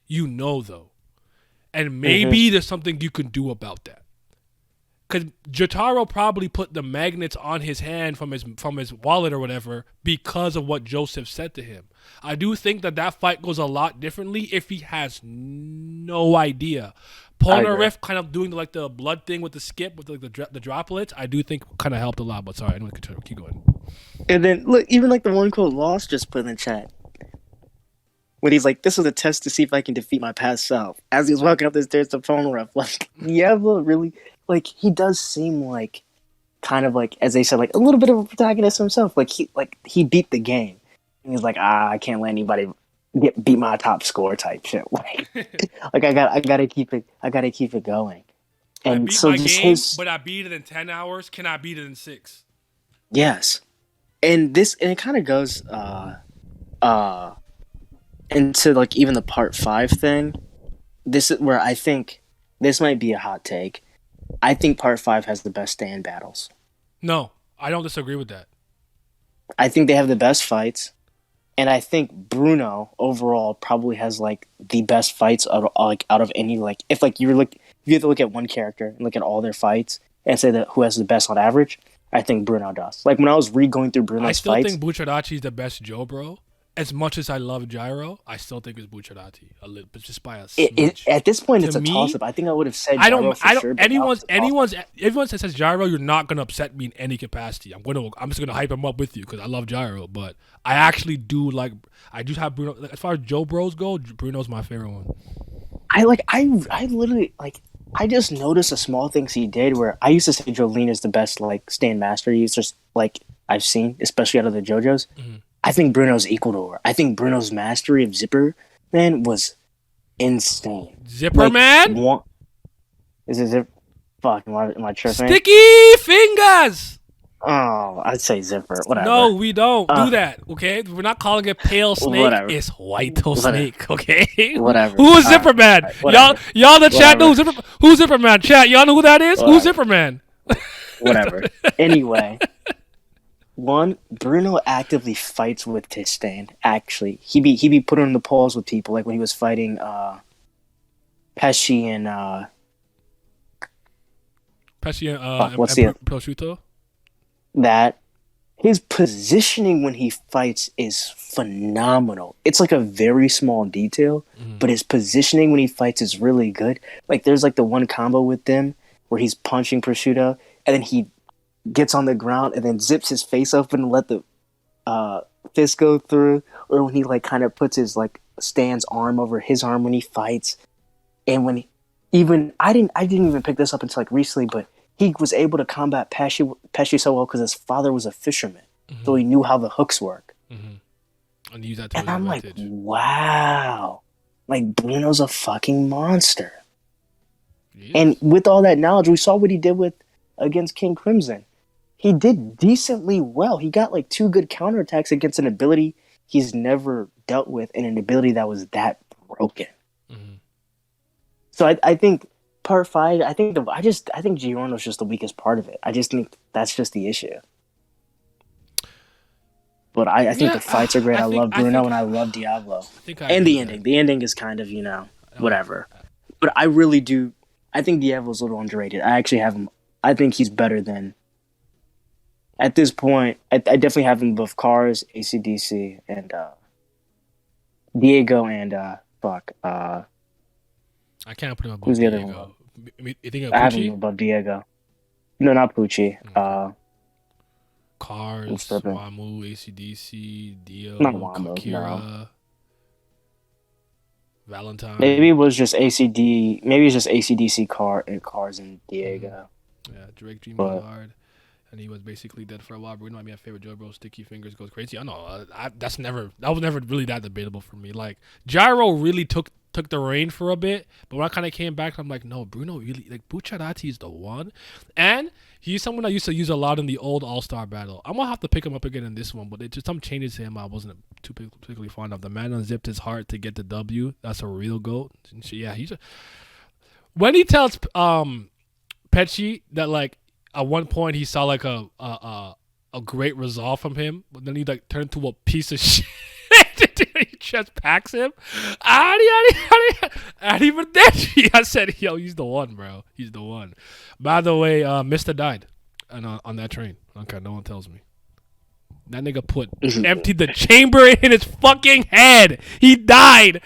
You know, though. And maybe there's something you can do about that. Because Jotaro probably put the magnets on his hand from his wallet or whatever because of what Joseph said to him. I do think that fight goes a lot differently if he has no idea. Polnareff kind of doing like the blood thing with the skip with like the droplets, I do think kind of helped a lot. But sorry, anyway, keep going. And then look, even like the one quote Lost just put in the chat when he's like, "This was a test to see if I can defeat my past self." As he was walking up the stairs to Polnareff, like, yeah, but really. Like, he does seem like, kind of like, as they said, like a little bit of a protagonist himself. Like he beat the game, and he's like, I can't let anybody beat my top score type shit. Like, I gotta keep it going. And I beat so my just game, but I beat it in 10 hours. Can I beat it in 6? Yes, and it kind of goes into like even the part 5 thing. This is where I think this might be a hot take. I think Part 5 has the best stand battles. No, I don't disagree with that. I think they have the best fights, and I think Bruno overall probably has like the best fights out of any like if you have to look at one character and look at all their fights and say that who has the best on average. I think Bruno does. Like when I was going through Bruno's fights, I still think Bucciarati is the best Joe, bro. As much as I love Gyro, I still think it's Bucciarati a little, but just by a smidge. At this point, it's a toss-up. I think I would have said Gyro for sure. Everyone that says Gyro, you're not gonna upset me in any capacity. I'm just gonna hype him up with you because I love Gyro, but I actually do like. I do have Bruno. As far as Joe Bros go, Bruno's my favorite one. I literally like. I just noticed the small things he did where I used to say Jolene is the best like stand master users like I've seen, especially out of the JoJos. Mm-hmm. I think Bruno's equal to her. I think Bruno's mastery of Zipper Man was insane. Zipper Man? Is it Zipper? Fuck, am I tripping? Sticky fingers! Oh, I'd say Zipper. Whatever. No, we don't do Uh, that. Okay, we're not calling it pale snake. whatever. It's white toe Whatever. snake. Okay, Whatever. who's All right. Zipper Man? All right. Whatever. Y'all in the chat know Whatever. who's Zipper Man? Chat, y'all know who that is? Who's Whatever. Zipper Man? Whatever. Anyway, Bruno actively fights with Tistain. Actually, he be put on the pause with people, like when he was fighting Pesci and Pesci what's and the Prosciutto. that. His positioning when he fights is phenomenal. It's like a very small detail, but his positioning when he fights is really good. Like there's like the one combo with them where he's punching Prosciutto and then he gets on the ground and then zips his face open and let the fist go through, or when he like kind of puts his like Stan's arm over his arm when he fights. And when even I didn't even pick this up until like recently, but he was able to combat Pesci so well because his father was a fisherman, so he knew how the hooks work. And use that to And his I'm advantage. like, wow, like Bruno's a fucking monster. He And is. with all that knowledge, we saw what he did against King Crimson. He did decently well. He got like 2 good counterattacks against an ability he's never dealt with and an ability that was that broken. So I think part 5, I think Giorno's just the weakest part of it. I just think that's just the issue. But I think Yeah, the fights are great. I love Bruno think- and I love Diablo. I think I And agree the with ending. The ending is kind of, whatever. But I really do. I think Diablo's a little underrated. I actually have him. I think he's better than. At this point, I definitely have him above Cars, AC/DC, and Diego and I can't put him above Who's the other Diego. You think of I have him Pucci? above Diego. No, not Pucci. Cars, What's the other? Wamu, ACDC, Dio, Not Wamu, Kira, Valentine. Maybe it was just ACD. Maybe it's just ACDC Cars and Diego. Yeah, Drake dreamed But- hard, and he was basically dead for a while. Bruno might be my favorite Joe Bro. Sticky Fingers goes crazy. I know that was never really that debatable for me. Like Gyro really took the reign for a bit, but when I kind of came back, I'm like, no, Bruno really like Bucciarati is the one, and he's someone I used to use a lot in the old All Star battle. I'm gonna have to pick him up again in this one, but it just some changes to him I wasn't too particularly fond of. The man unzipped his heart to get the W. That's a real goat. Yeah, when he tells Pesci that like at one point he saw like a great resolve from him, but then he like turned into a piece of shit. He just packs him. And even then, I said, "Yo, he's the one, bro. He's the one." By the way, Mister died, and on that train. Okay, no one tells me. That nigga emptied the chamber in his fucking head. He died.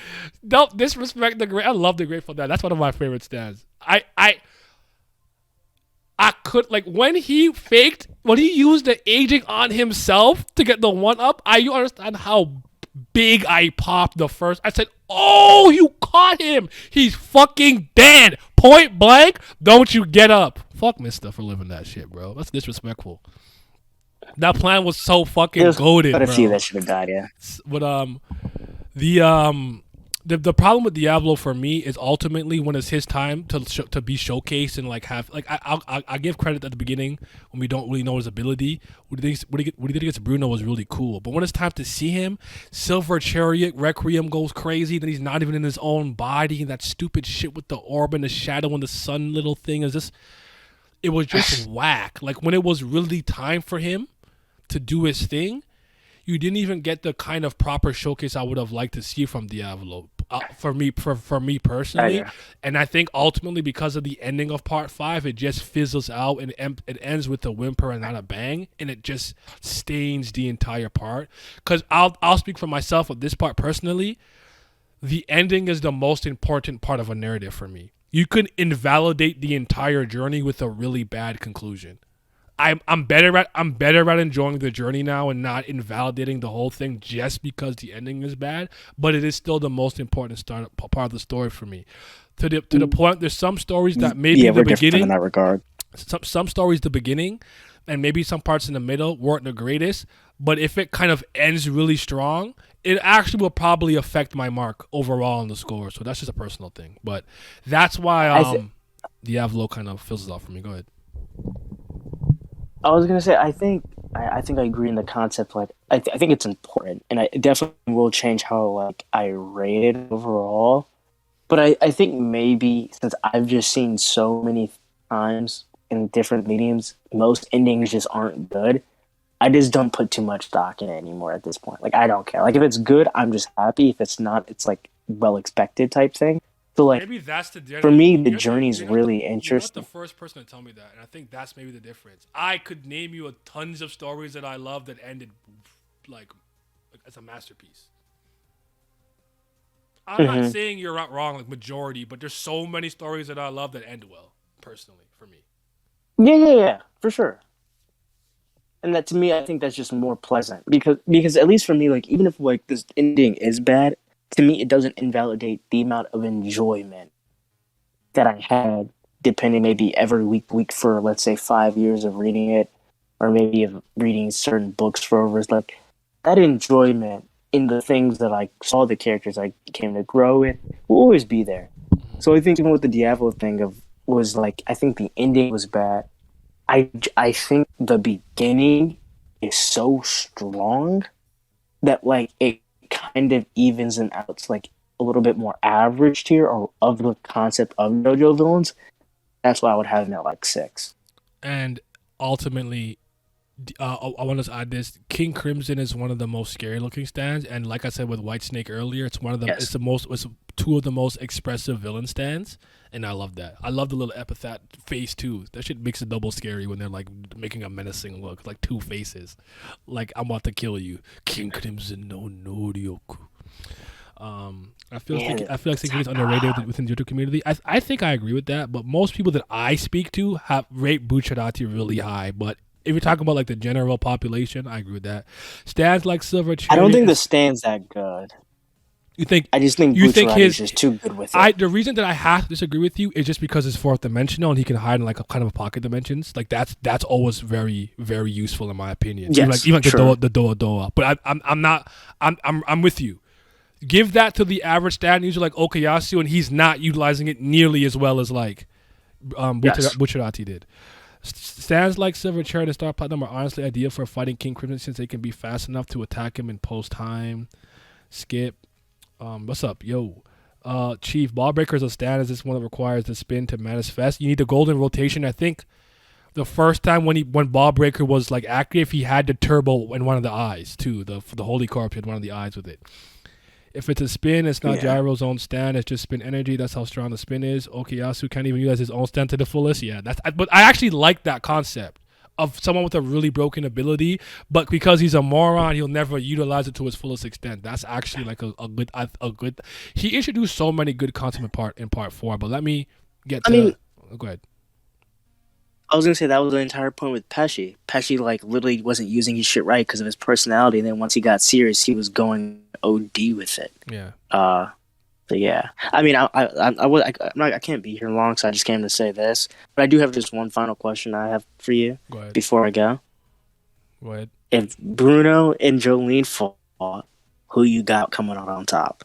Don't disrespect the great. I love the Grateful Dead. That's one of my favorite stands. I could like when he used the aging on himself to get the 1-up. You understand how big I popped the first. I said, "Oh, you caught him. He's fucking dead. Point blank. Don't you get up." Fuck Mister for living that shit, bro. That's disrespectful. That plan was so fucking goated, But a bro. few that should have died, yeah. But the problem with Diablo for me is ultimately when it's his time to be showcased and like have like I give credit at the beginning when we don't really know his ability. What he did against Bruno was really cool, but when it's time to see him, Silver Chariot Requiem goes crazy. Then he's not even in his own body. That stupid shit with the orb and the shadow and the sun little thing is just. It was just whack. Like when it was really time for him to do his thing, you didn't even get the kind of proper showcase I would have liked to see from Diablo. For me personally, and I think ultimately because of the ending of Part 5, it just fizzles out and it ends with a whimper and not a bang, and it just stains the entire part. Because I'll speak for myself with this part personally. The ending is the most important part of a narrative for me. You can invalidate the entire journey with a really bad conclusion. I'm better at enjoying the journey now and not invalidating the whole thing just because the ending is bad. But it is still the most important part of the story for me. To the point, there's some stories that maybe the beginning in that regard. Some stories the beginning, and maybe some parts in the middle weren't the greatest. But if it kind of ends really strong, it actually will probably affect my mark overall on the score. So that's just a personal thing. But that's why Diablo kind of fizzles off for me. Go ahead. I was gonna say, I think I agree in the concept. Like, I think it's important, and it definitely will change how like I rate it overall. But I think maybe since I've just seen so many times in different mediums, most endings just aren't good. I just don't put too much stock in it anymore at this point. Like, I don't care. Like, if it's good, I'm just happy. If it's not, it's like well expected type thing. So like, Maybe that's the for me, the you're journey is really you're not the interesting. first person to tell me that, and I think that's maybe the difference. I could name you a tons of stories that I love that ended like as a masterpiece. I'm not Hmm. saying you're not wrong, like majority, but there's so many stories that I love that end well, personally, for me. Yeah, for sure. And that to me, I think that's just more pleasant because at least for me, like even if like this ending is bad, to me it doesn't invalidate the amount of enjoyment that I had, depending maybe every week for let's say 5 years of reading it, or maybe of reading certain books for over like that enjoyment in the things that I saw the characters I came to grow with will always be there. So I think even with the Diablo thing of was like I think the ending was bad. I think the beginning is so strong that like it kind of evens and outs like a little bit more average tier or of the concept of JoJo villains. That's why I would have him at like 6. And ultimately, I want to add this: King Crimson is one of the most scary looking stands, and like I said with White Snake earlier, it's one of the Yes. it's two of the most expressive villain stands, and I love that. I love the little epithet face too. That shit makes it double scary when they're like making a menacing look, like two faces, like I'm about to kill you, King Crimson no Norioku. Yeah, I feel like King is underrated within the JoJo community. I think I agree with that, but most people that I speak to have rate Bucciarati really high, but if you're talking about like the general population, I agree with that. Stands like Silver I don't Cherry. think the stand's that good. You think I just think you think Bucciarati's his just too good with it. the reason that I have to disagree with you is just because it's fourth dimensional and he can hide in like a kind of a pocket dimensions. Like that's always very very useful in my opinion. Yes, Even like sure. the Doa. But I'm not I'm with you. Give that to the average stand user like Okayasu, and he's not utilizing it nearly as well as like Yes. Bucciarati did. Stands like Silver Chair and Star Platinum are honestly ideal for fighting King Crimson since they can be fast enough to attack him in post time. Skip. What's up, yo? Chief, Ball Breaker is a stand as this one that requires the spin to manifest. You need the golden rotation. I think the first time when Ball Breaker was like active, he had the turbo in one of the eyes too. The Holy Corpse had one of the eyes with it. If it's a spin, it's not Gyro's own stand. It's just spin energy. That's how strong the spin is. Okuyasu can't even utilize his own stand to the fullest. Yeah, but I actually like that concept of someone with a really broken ability, but because he's a moron, he'll never utilize it to its fullest extent. That's actually like a good. He introduced so many good concepts in part 4. But let me get to. I mean, Go ahead. I was gonna say that was the entire point with Pesci. Pesci like literally wasn't using his shit right because of his personality. And then once he got serious, he was going OD with it. Yeah. But yeah, I mean, I can't be here long, so I just came to say this. But I do have just one final question I have for you Go ahead. before I go. Go ahead. If Bruno and Jolene fought, who you got coming out on top?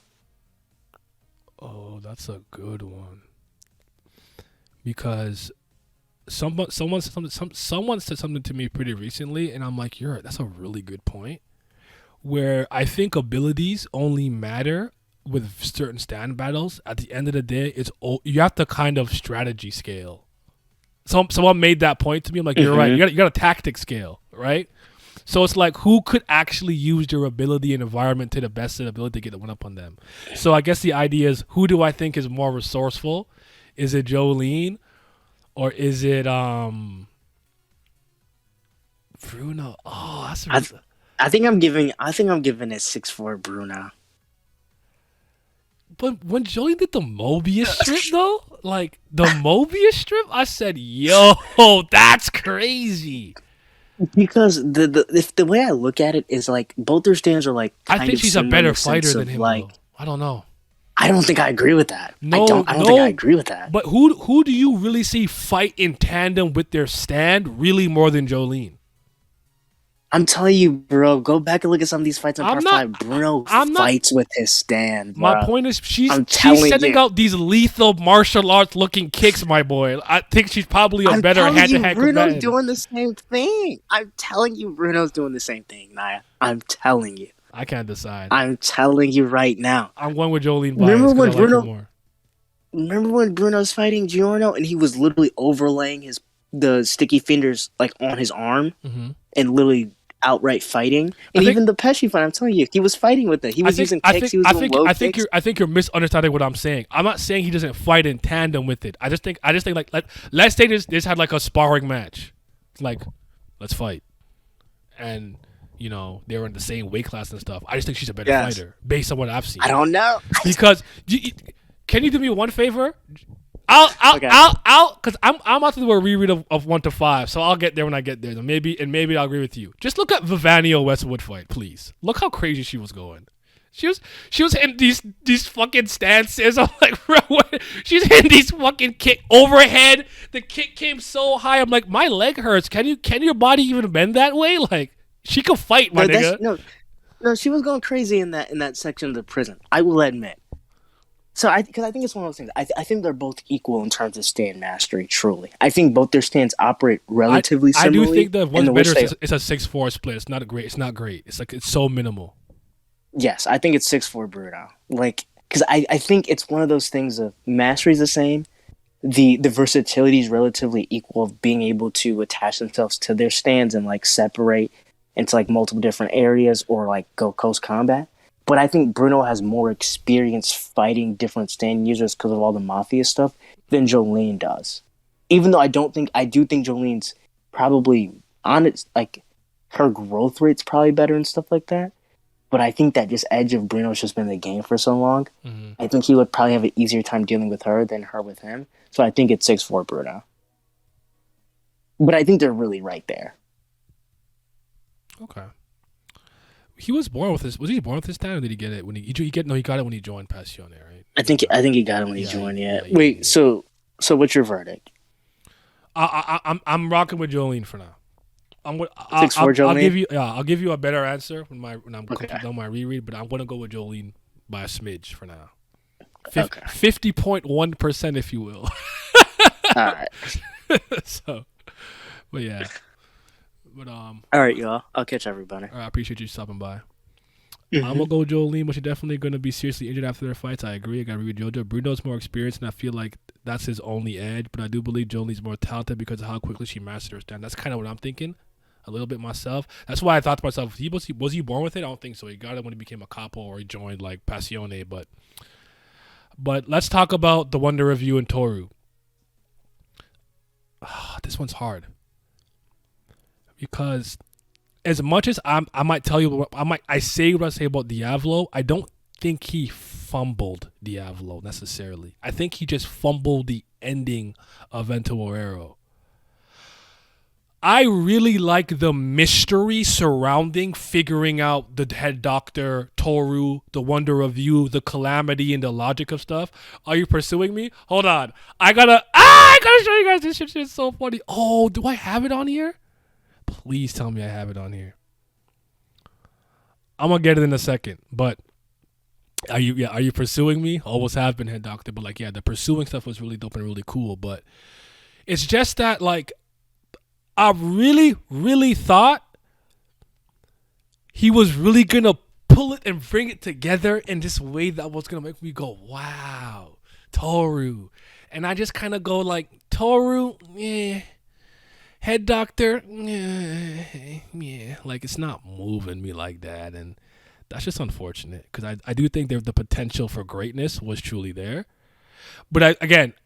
Oh, that's a good one. Because someone said something to me pretty recently, and I'm like, that's a really good point. Where I think abilities only matter with certain stand battles. At the end of the day, you have to kind of strategy scale. Someone made that point to me. I'm like, you're right. You got a tactic scale, right? So it's like who could actually use their ability and environment to the best of their ability to get the one up on them. So I guess the idea is, who do I think is more resourceful? Is it Jolene or is it Bruno? Oh, that's I think I'm giving it 6-4 Bruno. But when Jolene did the Mobius strip, though, like the Mobius strip, I said, "Yo, that's crazy." Because the way I look at it is like both their stands are like. I think she's a better fighter than him. Like, though. I don't know. I don't think I agree with that. No, I don't think I agree with that. But who do you really see fight in tandem with their stand really more than Jolene? I'm telling you, bro. Go back and look at some of these fights on I'm Part not. 5. Bruno I'm not. fights with his stand, My bro. point is, she's I'm she's telling sending you. out these lethal martial arts looking kicks, my boy. I think she's probably a I'm better telling you, hand-to-hand Bruno's combatant. doing the same thing. I'm telling you, Bruno's doing the same thing, Naya. I'm telling you. I can't decide. I'm telling you right now. I'm going with Jolene Remember bias because I when like her Bruno? more. Remember when Bruno's fighting Giorno and he was literally overlaying the sticky fingers like on his arm and literally outright fighting. And even the Pesci fight, I'm telling you, he was fighting with it. He was using kicks. He was doing low kicks. I think you're misunderstanding what I'm saying. I'm not saying he doesn't fight in tandem with it. I just think like let's say this had like a sparring match, like let's fight, and you know they were in the same weight class and stuff. I just think she's a better fighter based on what I've seen. I don't know because can you do me one favor? Because I'm about to do a reread of 1 to 5, so I'll get there when I get there. Maybe I'll agree with you. Just look at Vivanio Westwood fight, please. Look how crazy she was going. She was hitting these fucking stances. I'm like, bro, what? She's hitting these fucking kick overhead. The kick came so high. I'm like, my leg hurts. Can your body even bend that way? Like, she could fight, my nigga. No, she was going crazy in that section of the prison. I will admit. So, because I think it's one of those things. I think they're both equal in terms of stand mastery. Truly, I think both their stands operate relatively similarly. I do think that one's better. It's a 6-4 split. It's not great. It's not great. It's like it's so minimal. Yes, I think it's 6-4 Bruno. Like, because I think it's one of those things of mastery is the same. The versatility is relatively equal of being able to attach themselves to their stands and like separate into like multiple different areas or like go close combat. But I think Bruno has more experience fighting different stand users because of all the mafia stuff than Jolene does. Even though I do think Jolene's probably on it, like her growth rate's probably better and stuff like that. But I think that just edge of Bruno's just been in the game for so long. Mm-hmm. I think he would probably have an easier time dealing with her than her with him. So I think it's 6-4 Bruno. But I think they're really right there. Okay. He was born with this. Was he born with this stand, or did he get it when he got it when he joined Passione, right? I think he got it when he joined. Yeah. Wait. So what's your verdict? I'm rocking with Jolene for now. Jolene? I'll give you a better answer when I'm done my reread, but I'm gonna go with Jolene by a smidge for now. 50.1%, if you will. All right. So, but yeah. But all right, y'all. I'll catch everybody. I appreciate you stopping by. Mm-hmm. I'm gonna go with Jolene, but she's definitely gonna be seriously injured after their fights. I agree. I gotta agree with JoJo. Bruno's more experienced, and I feel like that's his only edge. But I do believe Jolene's more talented because of how quickly she mastered her stand. That's kind of what I'm thinking, a little bit myself. That's why I thought to myself, was he born with it? I don't think so. He got it when he became a capo or he joined like Passione. But let's talk about the Wonder Review and Toru. This one's hard. Because as much as I might tell you, I say what I say about Diavolo, I don't think he fumbled Diavolo necessarily. I think he just fumbled the ending of Vento Orero. I really like the mystery surrounding figuring out the head doctor, Toru, the Wonder Review, the calamity, and the logic of stuff. Are you pursuing me? Hold on. I gotta show you guys this shit. It's so funny. Oh, do I have it on here? Please tell me I have it on here. I'm gonna get it in a second, but are you pursuing me? Always have been, head doctor, but like the pursuing stuff was really dope and really cool, but it's just that like I really, really thought he was really gonna pull it and bring it together in this way that was gonna make me go, wow, Toru. And I just kind of go like, Toru, yeah. Head doctor, yeah, like it's not moving me like that, and that's just unfortunate because I do think the potential for greatness was truly there, but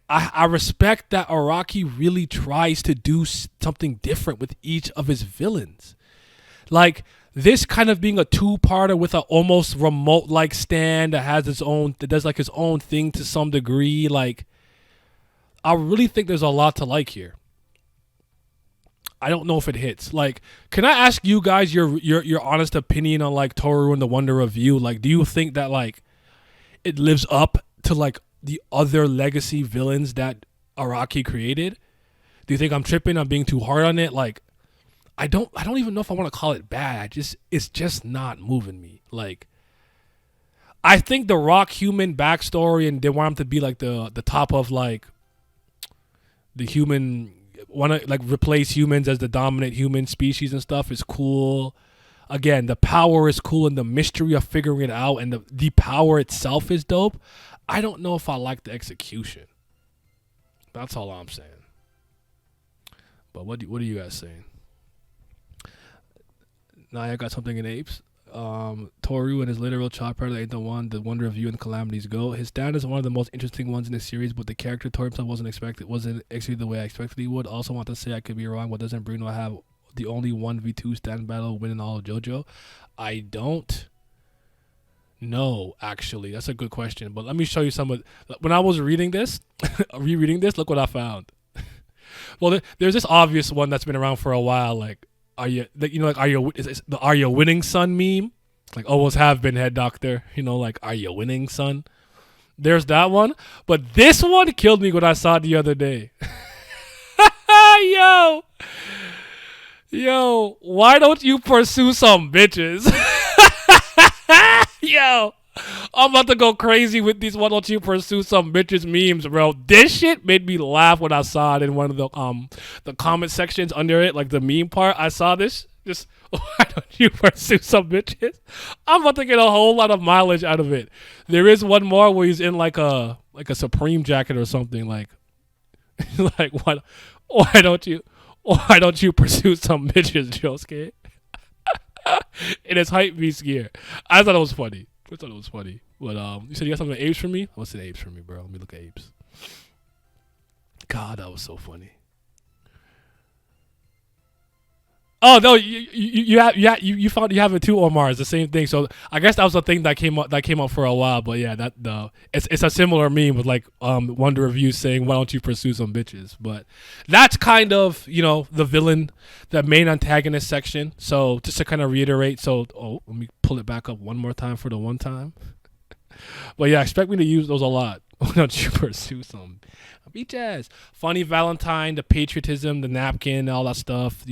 I respect that Araki really tries to do something different with each of his villains, like this kind of being a two-parter with an almost remote-like stand that does like his own thing to some degree. Like I really think there's a lot to like here. I don't know if it hits. Like, can I ask you guys your honest opinion on like Toru and the Wonder Review? Like, do you think that like it lives up to like the other legacy villains that Araki created? Do you think I'm tripping? I'm being too hard on it? Like, I don't even know if I want to call it bad. It's just not moving me. Like, I think the Rock human backstory and they want him to be like the top of like the human, want to like replace humans as the dominant human species and stuff is cool. Again, the power is cool and the mystery of figuring it out and the power itself is dope. I don't know if I like the execution. That's all I'm saying. But what are you guys saying? Now I got something in apes. Toru and his literal child predator ain't the one. The Wonder of You and Calamity's go. His stand is one of the most interesting ones in the series, but the character Toru himself wasn't executed the way I expected he would. Also want to say I could be wrong, but doesn't Bruno have the only 1v2 stand battle winning all of JoJo? I don't know, actually. That's a good question. But let me show you some of when I was reading this, rereading this, look what I found. Well, there's this obvious one that's been around for a while, like are you the are you winning son meme? Like always have been head doctor, like are you winning son? There's that one, but this one killed me when I saw it the other day. Yo, why don't you pursue some bitches? Yo, I'm about to go crazy with these why don't you pursue some bitches memes, bro. This shit made me laugh when I saw it in one of the comment sections under it, like the meme part. I saw this. Just why don't you pursue some bitches? I'm about to get a whole lot of mileage out of it. There is one more where he's in like a Supreme jacket or something, like like why don't you pursue some bitches, Josuke? In his hype beast gear. I thought it was funny. But you said you got something apes for me? What's an apes for me, bro? Let me look at apes. God, that was so funny. Oh no, you found you have it too, Omar. It's the same thing. So I guess that was the thing that came up for a while. But yeah, it's a similar meme with like Wonder of You saying, "Why don't you pursue some bitches?" But that's kind of the villain, the main antagonist section. So just to kind of reiterate, let me pull it back up one more time for the one time. But yeah, expect me to use those a lot. Why don't you pursue some bitches? Funny Valentine, the patriotism, the napkin, all that stuff,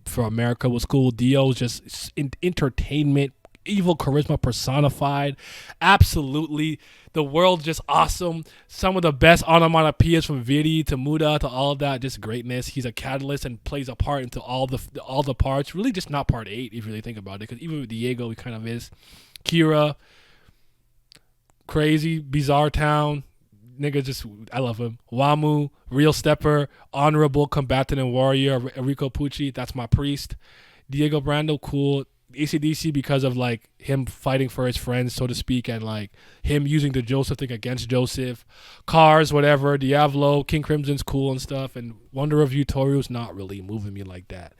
for America was cool. Dio's just entertainment, evil charisma personified. Absolutely. The world just awesome. Some of the best onomatopoeias from Viri to Muda to all of that, just greatness. He's a catalyst and plays a part into all the parts. Really just not part 8 if you really think about it, because even with Diego, he kind of is. Kira, crazy, bizarre town. Nigga, I love him. Wamu, real stepper, honorable combatant and warrior. Enrique Pucci, that's my priest. Diego Brando, cool. ACDC because of like him fighting for his friends, so to speak, and like him using the Joseph thing against Joseph. Cars, whatever. Diablo, King Crimson's cool and stuff. And Wonder of You, Toru's not really moving me like that.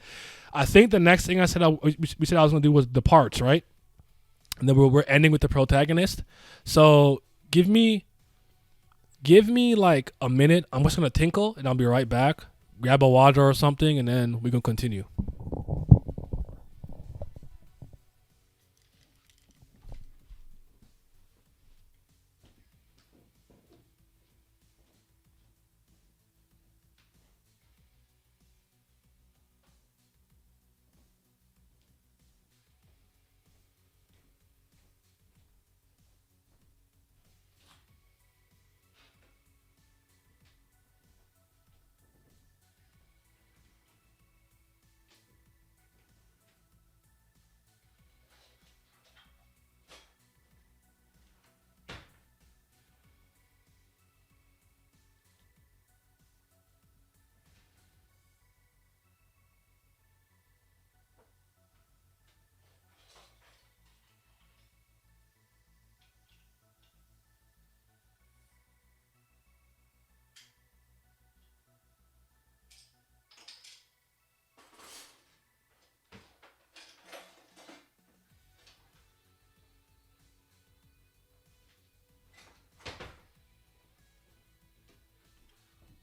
I think the next thing we said I was gonna do was the parts, right? And then we're ending with the protagonist. So give me like a minute. I'm just gonna tinkle and I'll be right back. Grab a water or something, and then we can continue.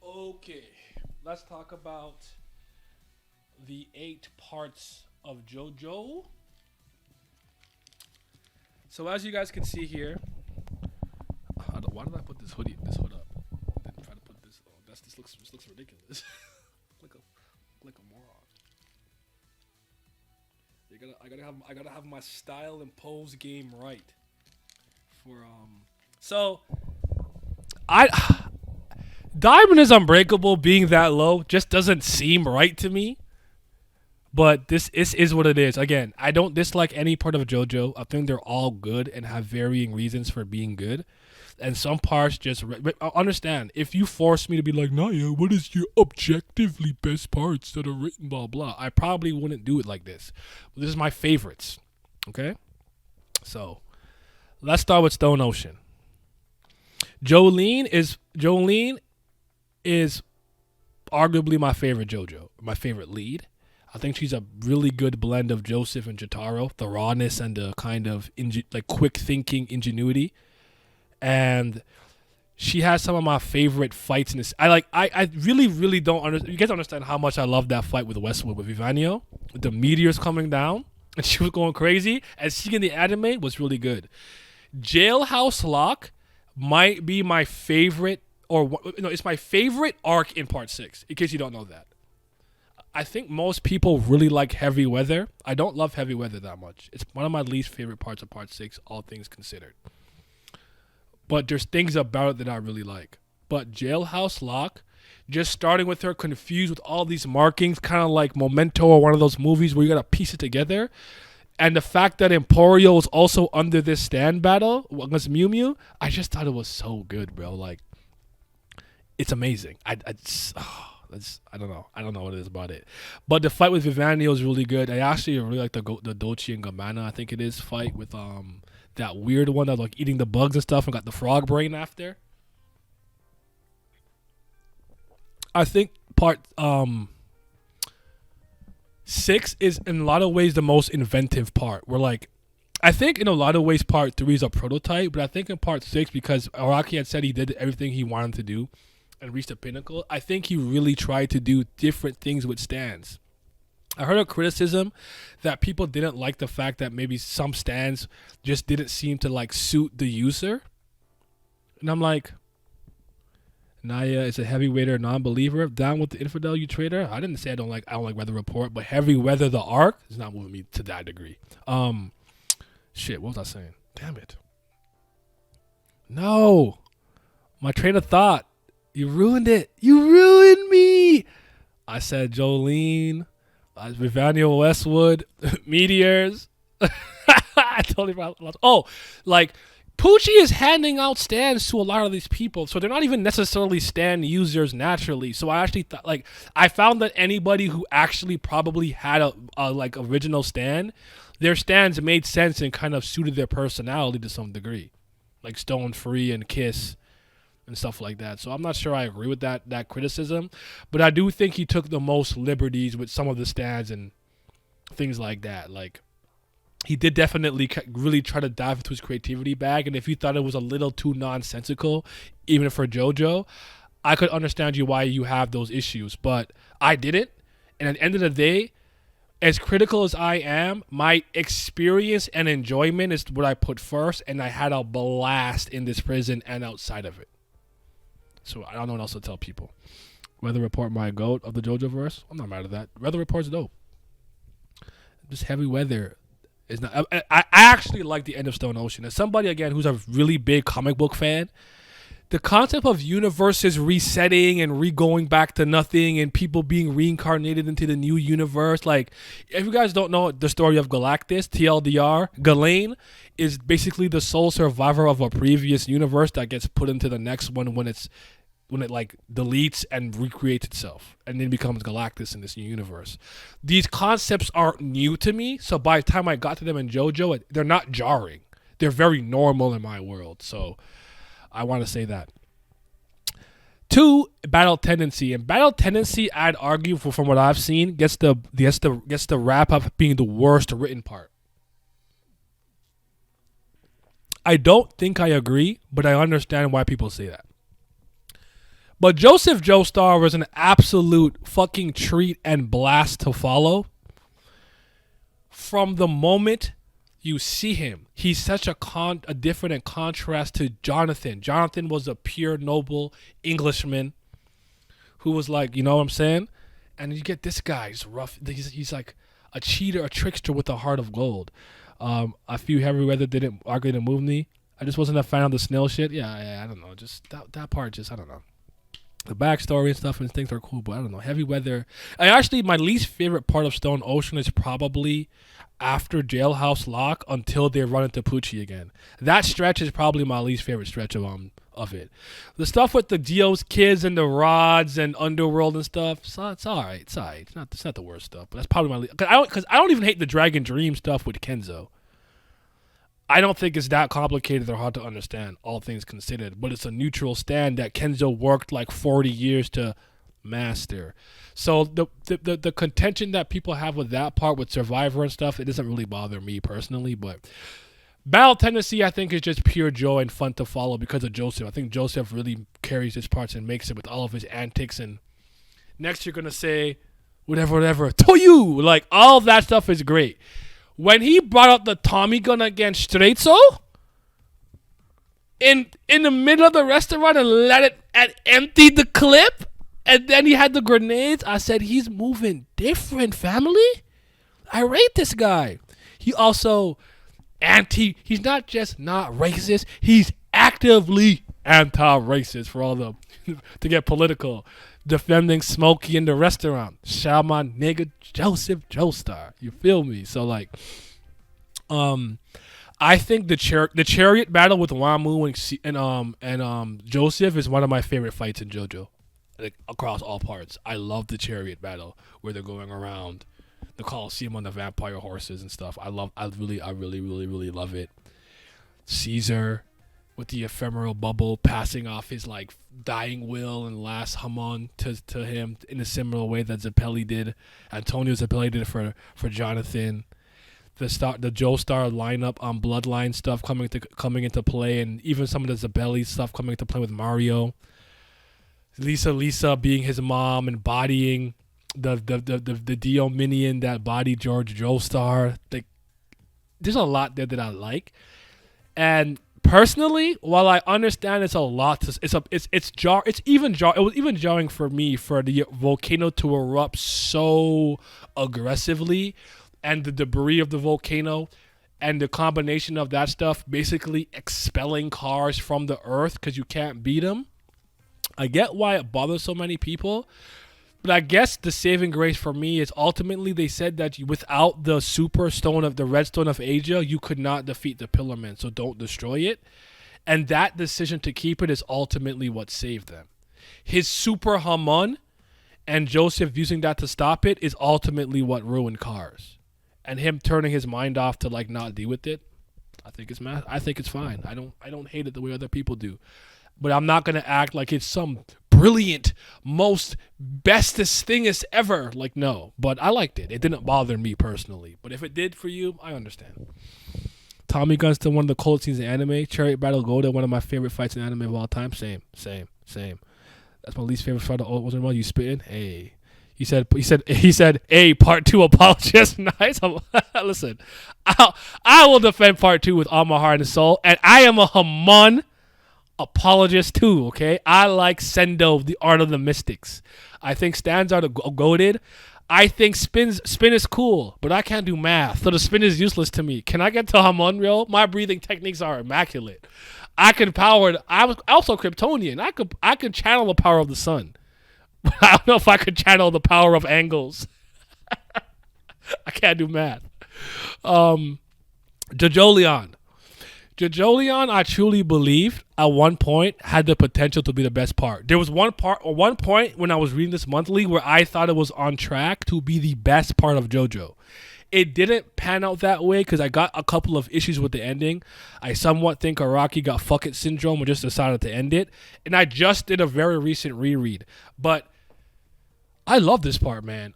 Okay, let's talk about the 8 parts of JoJo. So as you guys can see here, why did I put this hood up? I didn't try to put this. Oh, this looks ridiculous. like a moron. I gotta have my style and pose game right. For so I Diamond is Unbreakable being that low just doesn't seem right to me. But this is what it is. Again, I don't dislike any part of JoJo. I think they're all good and have varying reasons for being good. And some parts just but understand. If you force me to be like, Naya, what is your objectively best parts that are written, blah blah, I probably wouldn't do it like this. This is my favorites. Okay, so let's start with Stone Ocean. Jolene is arguably my favorite JoJo, my favorite lead. I think she's a really good blend of Joseph and Jotaro, the rawness and the kind of quick thinking ingenuity. And she has some of my favorite fights in this. I really don't understand. You guys understand how much I love that fight with Westwood with Vivanio, with the meteors coming down, and she was going crazy. And seeing in the anime was really good. Jailhouse Lock might be my favorite, it's my favorite arc in Part 6. In case you don't know that, I think most people really like Heavy Weather. I don't love Heavy Weather that much. It's one of my least favorite parts of Part 6, all things considered. But there's things about it that I really like. But Jailhouse Lock, just starting with her confused with all these markings, kind of like Memento or one of those movies where you got to piece it together. And the fact that Emporio is also under this stand battle against Mew Mew, I just thought it was so good, bro. Like, it's amazing. I don't know. I don't know what it is about it. But the fight with Vivanio is really good. I actually really like the Dochi and Gamana, I think it is, fight with that weird one that was like eating the bugs and stuff and got the frog brain after. I think part 6 is in a lot of ways the most inventive part. I think in a lot of ways part 3 is a prototype, but I think in part 6, because Araki had said he did everything he wanted to do and reached the pinnacle, I think he really tried to do different things with stands. I heard a criticism that people didn't like the fact that maybe some stands just didn't seem to suit the user. And I'm like, Naya is a heavyweighter non-believer. Down with the infidel, you traitor. I didn't say I don't like Weather Report, but Heavy Weather the arc is not moving me to that degree. Shit, what was I saying? Damn it. No. My train of thought. You ruined it. You ruined me. I said Jolene, Vivanio Westwood, Meteors. I totally forgot. Pucci is handing out stands to a lot of these people, so they're not even necessarily stand users naturally. So I actually thought, I found that anybody who actually probably had a original stand, their stands made sense and kind of suited their personality to some degree, like Stone Free and Kiss and stuff like that. So I'm not sure I agree with that criticism, but I do think he took the most liberties with some of the stands and things like that. He did definitely really try to dive into his creativity bag, and if you thought it was a little too nonsensical, even for JoJo, I could understand why you have those issues, but I didn't. And at the end of the day, as critical as I am, my experience and enjoyment is what I put first, and I had a blast in this prison and outside of it. So I don't know what else to tell people. Weather Report, my GOAT of the JoJo verse. I'm not mad at that. Weather Report's dope. Just Heavy Weather is not. I actually like the end of Stone Ocean. As somebody again who's a really big comic book fan, the concept of universes resetting and re-going back to nothing and people being reincarnated into the new universe. If you guys don't know the story of Galactus, TLDR, Ghislaine is basically the sole survivor of a previous universe that gets put into the next one when it deletes and recreates itself and then becomes Galactus in this new universe. These concepts aren't new to me, so by the time I got to them in JoJo, they're not jarring. They're very normal in my world, so I want to say that. 2, Battle Tendency. And Battle Tendency, I'd argue, from what I've seen, gets the wrap up being the worst written part. I don't think I agree, but I understand why people say that. But Joseph Joestar was an absolute fucking treat and blast to follow. From the moment you see him, he's such a different in contrast to Jonathan. Jonathan was a pure, noble Englishman who was you know what I'm saying? And you get this guy, he's rough. He's like a cheater, a trickster with a heart of gold. I feel heavy weather didn't move me. I just wasn't a fan of the snail shit. Yeah, I don't know. Just that part, just I don't know. The backstory and stuff and things are cool, but I don't know. Heavy weather. My least favorite part of Stone Ocean is probably after Jailhouse Lock until they run into Pucci again. That stretch is probably my least favorite stretch of it. The stuff with the Dio's kids and the rods and Underworld and stuff, it's all right. It's all right. It's not the worst stuff, but that's probably my least. Because I don't even hate the Dragon Dream stuff with Kenzo. I don't think it's that complicated or hard to understand, all things considered. But it's a neutral stand that Kenzo worked like 40 years to master. So the contention that people have with that part with Survivor and stuff, it doesn't really bother me personally. But Battle Tendency, I think, is just pure joy and fun to follow because of Joseph. I think Joseph really carries his parts and makes it with all of his antics. And next you're going to say, whatever, to you. Like, all that stuff is great. When he brought out the Tommy gun against Straizo in the middle of the restaurant and let it and emptied the clip, and then he had the grenades, I said, he's moving different, family. I rate this guy. He also he's not just not racist, he's actively anti-racist for all the to get political. Defending Smokey in the restaurant. Shout my nigga Joseph Joestar. You feel me? So like, I think the chariot battle with Wamu and Joseph is one of my favorite fights in JoJo, like across all parts. I love the chariot battle where they're going around the Coliseum on the vampire horses and stuff. I really love it. Caesar with the ephemeral bubble passing off his like dying will and last Hamon to him in a similar way that Zappelli did. Antonio Zappelli did it for Jonathan. The Joestar lineup on Bloodline stuff coming into play, and even some of the Zappelli stuff coming into play with Mario. Lisa being his mom, embodying the Dio minion that bodied George Joestar. There's a lot there that I like, and personally, while I understand it's a lot, it was even jarring for me for the volcano to erupt so aggressively, and the debris of the volcano, and the combination of that stuff basically expelling cars from the earth because you can't beat them. I get why it bothers so many people, but I guess the saving grace for me is ultimately they said that without the super stone of the red stone of Asia, you could not defeat the Pillarmen, so don't destroy it. And that decision to keep it is ultimately what saved them. His super Hamon and Joseph using that to stop it is ultimately what ruined cars. And him turning his mind off to like not deal with it, I think it's fine. I don't hate it the way other people do. But I'm not gonna act like it's some brilliant, most bestest thingest ever. Like, no. But I liked it. It didn't bother me personally. But if it did for you, I understand. Tommy Gun's still one of the coolest scenes in anime. Chariot Battle Golden, one of my favorite fights in anime of all time. Same. That's my least favorite fight. Wasn't one you spitting? Hey. He said, hey, part 2 apologist. Nice. Listen, I will defend part 2 with all my heart and soul. And I am a Hamon apologist too, okay? I like Sendo, the art of the mystics. I think stands are goated. I think spin is cool, but I can't do math, so the spin is useless to me. Can I get to Hamon, real? My breathing techniques are immaculate. I can power. I'm also Kryptonian. I could channel the power of the sun. But I don't know if I could channel the power of angles. I can't do math. Jojolion, I truly believe at one point had the potential to be the best part. There was one point when I was reading this monthly where I thought it was on track to be the best part of JoJo. It didn't pan out that way because I got a couple of issues with the ending. I somewhat think Araki got fuck it syndrome and just decided to end it. And I just did a very recent reread. But I love this part, man.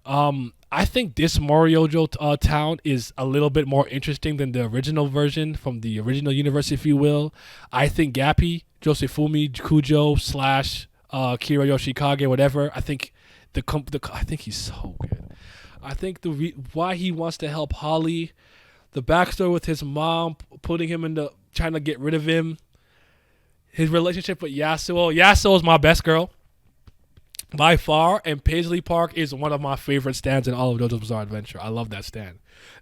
I think this Moriojo town is a little bit more interesting than the original version from the original universe, if you will. I think Gappy, Josefumi Kujo / Kira Yoshikage, whatever. I think I think he's so good. I think why he wants to help Holly, the backstory with his mom putting him trying to get rid of him, his relationship with Yasuo. Yasuo is my best girl. by far, and Paisley Park is one of my favorite stands in all of JoJo's Bizarre Adventure. I love that stand.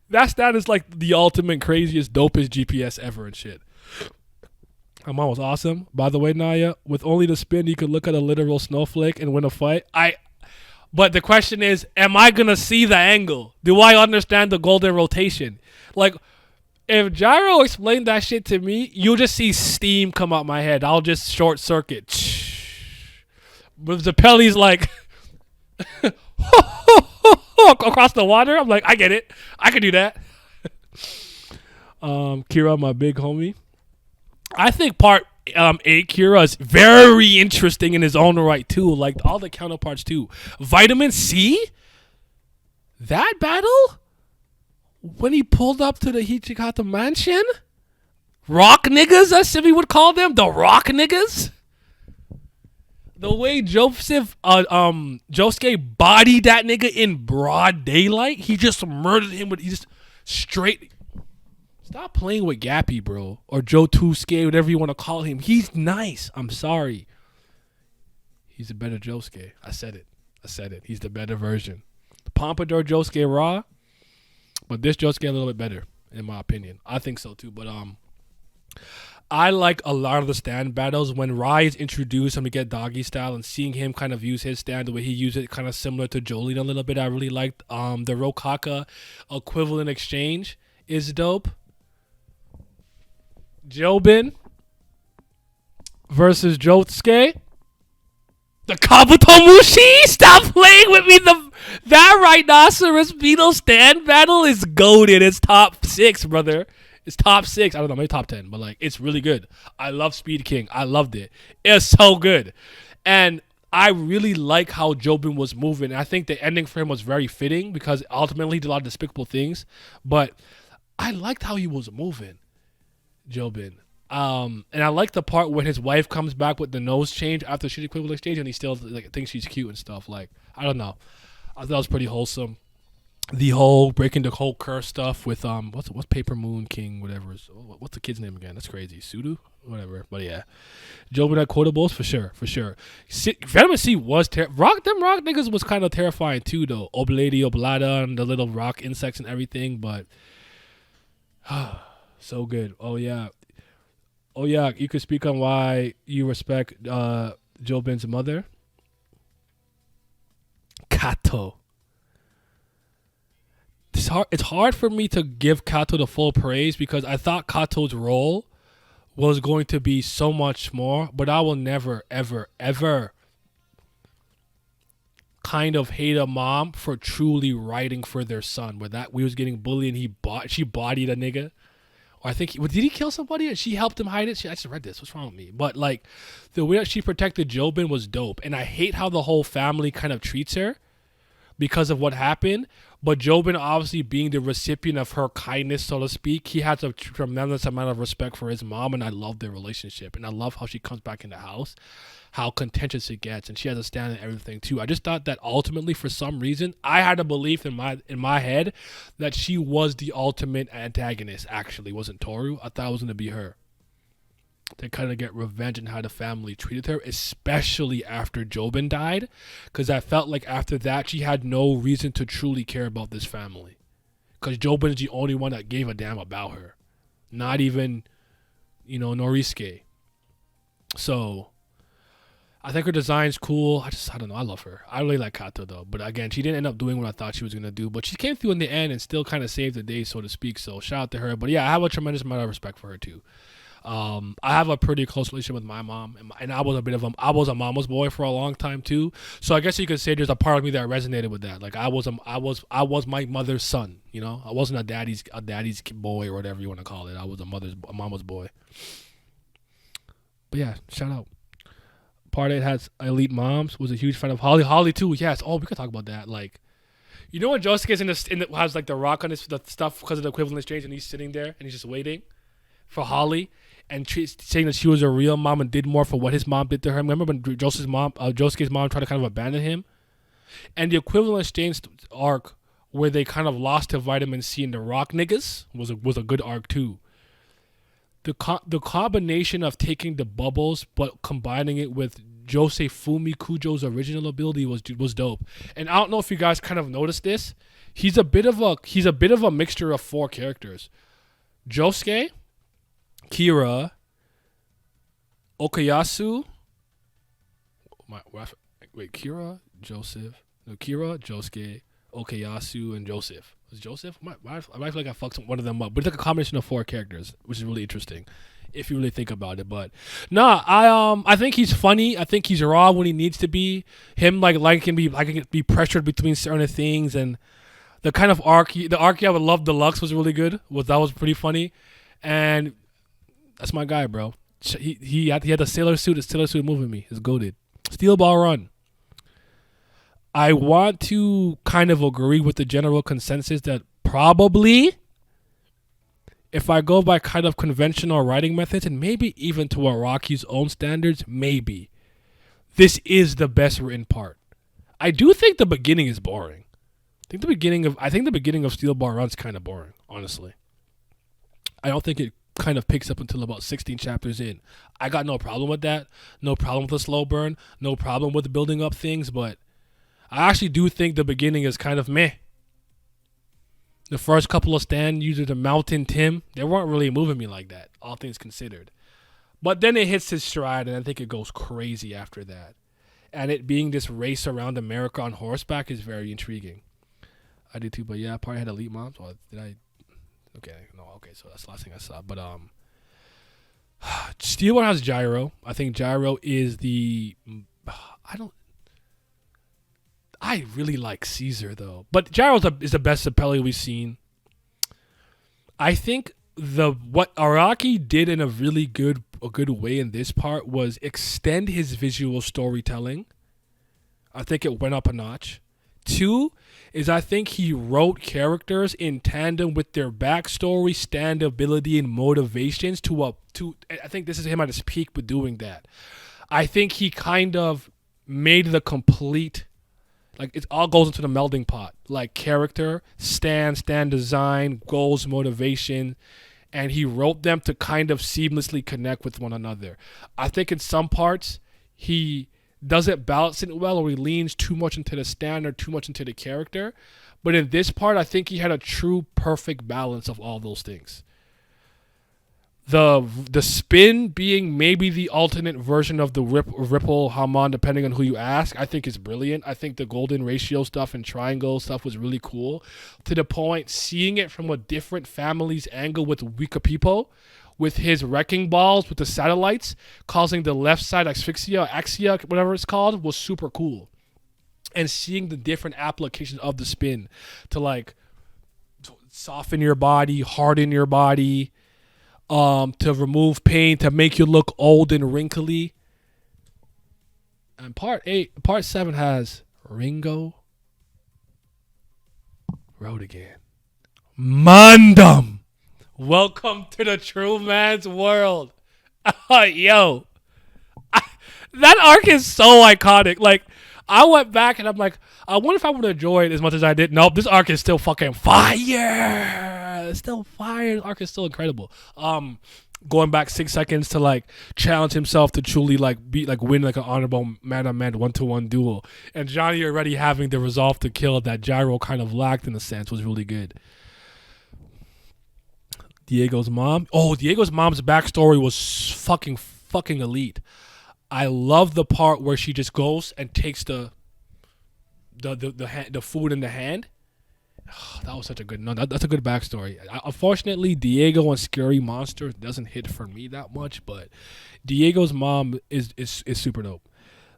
That stand is like the ultimate, craziest, dopest GPS ever and shit. My mom was awesome. By the way, Naya, with only the spin, you could look at a literal snowflake and win a fight. But the question is, am I gonna see the angle? Do I understand the golden rotation? Like, if Gyro explained that shit to me, you'll just see steam come out my head. I'll just short circuit. But Zappelli's like across the water. I'm like, I get it. I can do that. Kira, my big homie. I think part 8 Kira is very interesting in his own right too. Like all the counterparts too. Vitamin C? That battle? When he pulled up to the Hichikata mansion? Rock niggas, as Simi would call them? The rock niggas? The way Josuke bodied that nigga in broad daylight, he just murdered him with, he just straight. Stop playing with Gappy, bro. Or Joe Tusuke, whatever you want to call him. He's nice. I'm sorry. He's a better Josuke. I said it. He's the better version. The Pompadour Josuke raw, but this Josuke a little bit better, in my opinion. I think so too. But I like a lot of the stand battles when Rai is introduced him to get doggy style and seeing him kind of use his stand the way he used it, kind of similar to Jolene a little bit. I really liked the Rokaka equivalent exchange is dope. Jobin versus Josuke. The Kabutomushi? Stop playing with me. That rhinoceros beetle stand battle is goated. It's top 6, brother. It's top 6. I don't know, maybe top 10, but like it's really good. I love Speed King. I loved it. It's so good. And I really like how Jobin was moving. I think the ending for him was very fitting because ultimately he did a lot of despicable things. But I liked how he was moving, Jobin. And I like the part when his wife comes back with the nose change after she's equivalent exchange and he still like thinks she's cute and stuff. Like, I don't know. I thought it was pretty wholesome. The whole breaking the whole curse stuff with what's Paper Moon King, whatever. What's the kid's name again? That's crazy. Sudu? Whatever. But yeah. Jobin had quotables for sure. Vitamin C was rock niggas was kind of terrifying too though. Oblady, Oblada, and the little rock insects and everything, but so good. Oh yeah, you could speak on why you respect Jobin's mother. Kato. It's hard for me to give Kato the full praise because I thought Kato's role was going to be so much more, but I will never, ever, ever kind of hate a mom for truly writing for their son. Where that we was getting bullied and she bodied a nigga. Or I think did he kill somebody and she helped him hide it? I just read this. What's wrong with me? But like the way that she protected Jobin was dope, and I hate how the whole family kind of treats her because of what happened. But Jobin, obviously being the recipient of her kindness, so to speak, he has a tremendous amount of respect for his mom, and I love their relationship. And I love how she comes back in the house, how contentious it gets, and she has a stand in everything too. I just thought that ultimately, for some reason, I had a belief in my head that she was the ultimate antagonist. Actually, wasn't Toru. I thought it was going to be her. To kind of get revenge on how the family treated her, especially after Jobin died, because I felt like after that she had no reason to truly care about this family, because Jobin is the only one that gave a damn about her, not even Norisuke. So I think her design's cool. I don't know, I love her. I really like Kato though, but again, she didn't end up doing what I thought she was gonna do, but she came through in the end and still kind of saved the day, so to speak. So shout out to her. But yeah, I have a tremendous amount of respect for her too. I have a pretty close relationship with my mom, and I was a mama's boy for a long time too. So I guess you could say there's a part of me that resonated with that. Like I was my mother's son. I wasn't a daddy's boy or whatever you want to call it. I was a mama's boy. But yeah, shout out. Part 8 has elite moms. Was a huge fan of Holly. Holly too. Yes. Oh, we could talk about that. Like, when Josuke is has like the rock on the stuff because of the equivalent exchange, and he's sitting there and he's just waiting for Holly. And saying that she was a real mom and did more for what his mom did to her. Remember when Josuke's mom tried to kind of abandon him? And the equivalent exchange arc where they kind of lost to Vitamin C and the rock niggas was a good arc too. The combination of taking the bubbles but combining it with Jose Fumi Kujo's original ability was dope. And I don't know if you guys kind of noticed this. He's a bit of a mixture of 4 characters: Josuke, Kira, Okayasu. Kira, Josuke, Okayasu, and Joseph. Was it Joseph? I feel like I fucked one of them up. But it's like a combination of 4 characters, which is really interesting if you really think about it. But nah, I think he's funny. I think he's raw when he needs to be. Him can be pressured between certain things, and the kind of arc I would love Deluxe was really good. That was pretty funny, and that's my guy, bro. He had the sailor suit. His sailor suit moving me. It's goated. Steel Ball Run. I want to kind of agree with the general consensus that probably, if I go by kind of conventional writing methods, and maybe even to Araki's own standards, maybe this is the best written part. I do think the beginning is boring. I think the beginning of Steel Ball Run's kind of boring, honestly. I don't think it kind of picks up until about 16 chapters in. I got no problem with that. No problem with the slow burn. No problem with building up things, but I actually do think the beginning is kind of meh. The first couple of stand users, the Mountain Tim, they weren't really moving me like that, all things considered. But then it hits his stride, and I think it goes crazy after that. And it being this race around America on horseback is very intriguing. I did too, but yeah, I probably had Elite Moms. Or did I? Okay, so that's the last thing I saw. But Steel One has Gyro. I think Gyro is I really like Caesar though, but Gyro is the best Sapelli we've seen. I think what Araki did in a really good way in this part was extend his visual storytelling. I think it went up a notch. 2 is I think he wrote characters in tandem with their backstory, standability, and motivations I think this is him at his peak with doing that. I think he kind of made the complete, it all goes into the melding pot, like character, stand design, goals, motivation, and he wrote them to kind of seamlessly connect with one another. I think in some parts he doesn't balance it well, or he leans too much into the stand or too much into the character. But in this part, I think he had a true perfect balance of all those things. The spin being maybe the alternate version of the Ripple Haman, depending on who you ask, I think is brilliant. I think the golden ratio stuff and triangle stuff was really cool. To the point, seeing it from a different family's angle with Wika People, with his wrecking balls, with the satellites, causing the left side axia, whatever it's called, was super cool. And seeing the different applications of the spin to soften your body, harden your body, to remove pain, to make you look old and wrinkly. And part 7 has Ringo Road again. Mandam. Welcome to the true man's world. Yo. That arc is so iconic. I went back and I'm like, I wonder if I would have enjoyed it as much as I did. Nope, this arc is still fucking fire. It's still fire. This arc is still incredible. Going back 6 seconds to challenge himself to truly win an honorable man-on-man 1-to-1 duel. And Johnny already having the resolve to kill that Gyro kind of lacked in a sense was really good. Diego's mom. Oh, Diego's mom's backstory was fucking elite. I love the part where she just goes and takes the food in the hand. Oh, that was such a good. No, that's a good backstory. Unfortunately, Diego and Scary Monster doesn't hit for me that much, but Diego's mom is super dope.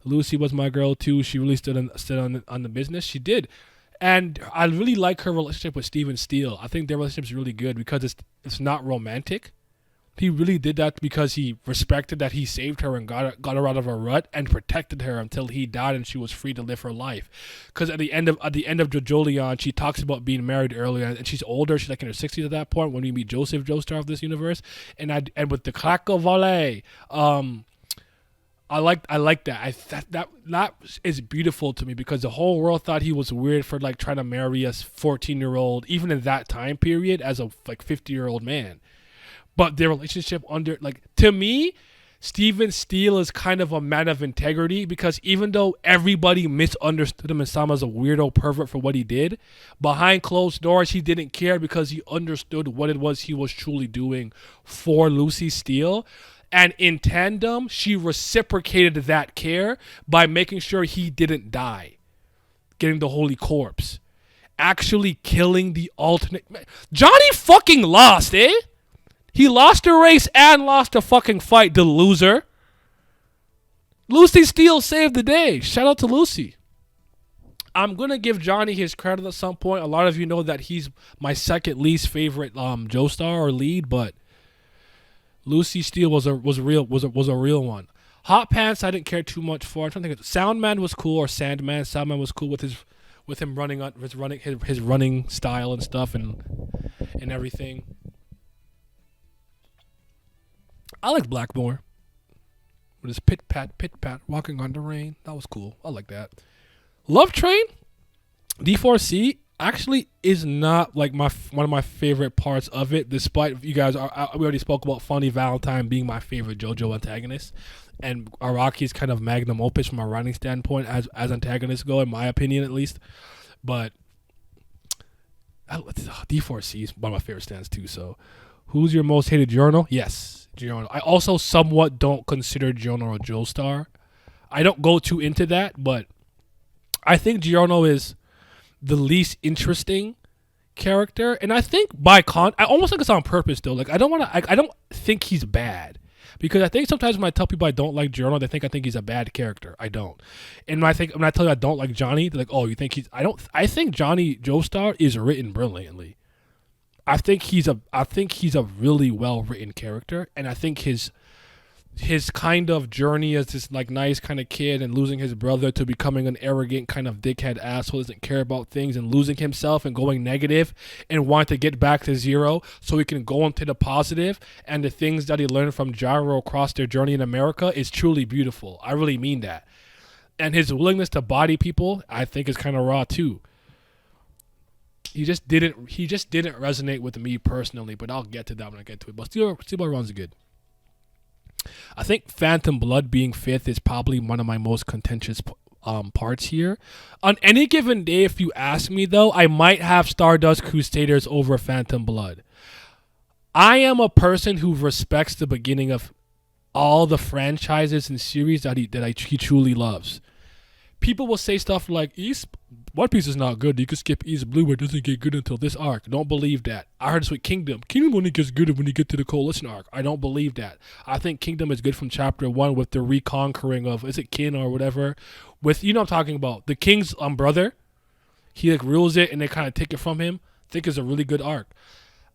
Lucy was my girl too. She really stood on the business. She did. And I really like her relationship with Steven Steele. I think their relationship is really good because it's not romantic. He really did that because he respected that he saved her and got her out of a rut and protected her until he died and she was free to live her life. Because at the end of Jojolion, she talks about being married earlier, and she's older. She's in her 60s at that point when we meet Joseph Joestar of this universe. And with the Krakow Valet, I like that. That is beautiful to me because the whole world thought he was weird for trying to marry a 14-year-old, even in that time period, as a 50-year-old man. But their relationship to me, Steven Steele is kind of a man of integrity because even though everybody misunderstood him and saw him as a weirdo pervert for what he did, behind closed doors he didn't care because he understood what it was he was truly doing for Lucy Steele. And in tandem, she reciprocated that care by making sure he didn't die, getting the holy corpse, actually killing the alternate. Johnny fucking lost, eh? He lost the race and lost the fucking fight, the loser. Lucy Steele saved the day. Shout out to Lucy. I'm going to give Johnny his credit at some point. A lot of you know that he's my second least favorite Joestar or lead, but Lucy Steele was a real one. Hot Pants I didn't care too much for. I'm trying to think of Soundman was cool, or Sandman. Soundman was cool with him running on his running style and stuff and everything. I like Blackmore with his pit pat, walking on the rain. That was cool. I like that. Love Train, D4C actually is not like one of my favorite parts of it. Despite you guys, we already spoke about Funny Valentine being my favorite JoJo antagonist, and Araki's kind of magnum opus from a writing standpoint as antagonists go, in my opinion at least. But D4C is one of my favorite stands too. So, who's your most hated Giorno? Yes, Giorno. I also somewhat don't consider Giorno a Joestar. I don't go too into that, but I think Giorno is the least interesting character, and I think I almost think it's on purpose though. Like I don't think he's bad, because I think sometimes when I tell people I don't like Giorno, they think I think he's a bad character. I don't. And when I tell you I don't like Johnny, they're like, oh, you think he's? I think Johnny Joestar is written brilliantly. I think he's a really well written character, and I think his kind of journey as this like nice kind of kid and losing his brother to becoming an arrogant kind of dickhead asshole, doesn't care about things, and losing himself and going negative and wanting to get back to zero so he can go into the positive, and the things that he learned from Gyro across their journey in America is truly beautiful. I really mean that. And his willingness to body people, I think, is kind of raw too. He just didn't resonate with me personally, but I'll get to that when I get to it. But Steel Run's good. I think Phantom Blood being fifth is probably one of my most contentious parts here. On any given day, if you ask me though, I might have Stardust Crusaders over Phantom Blood. I am a person who respects the beginning of all the franchises and series that he truly loves. People will say stuff like One Piece is not good. You can skip East Blue, it doesn't get good until this arc. Don't believe that. I heard this with Kingdom. Kingdom only gets good when you get to the Coalition arc. I don't believe that. I think Kingdom is good from chapter 1 with the reconquering of, is it Kin or whatever? With, you know what I'm talking about. The King's brother. He like rules it and they kind of take it from him. I think it's a really good arc.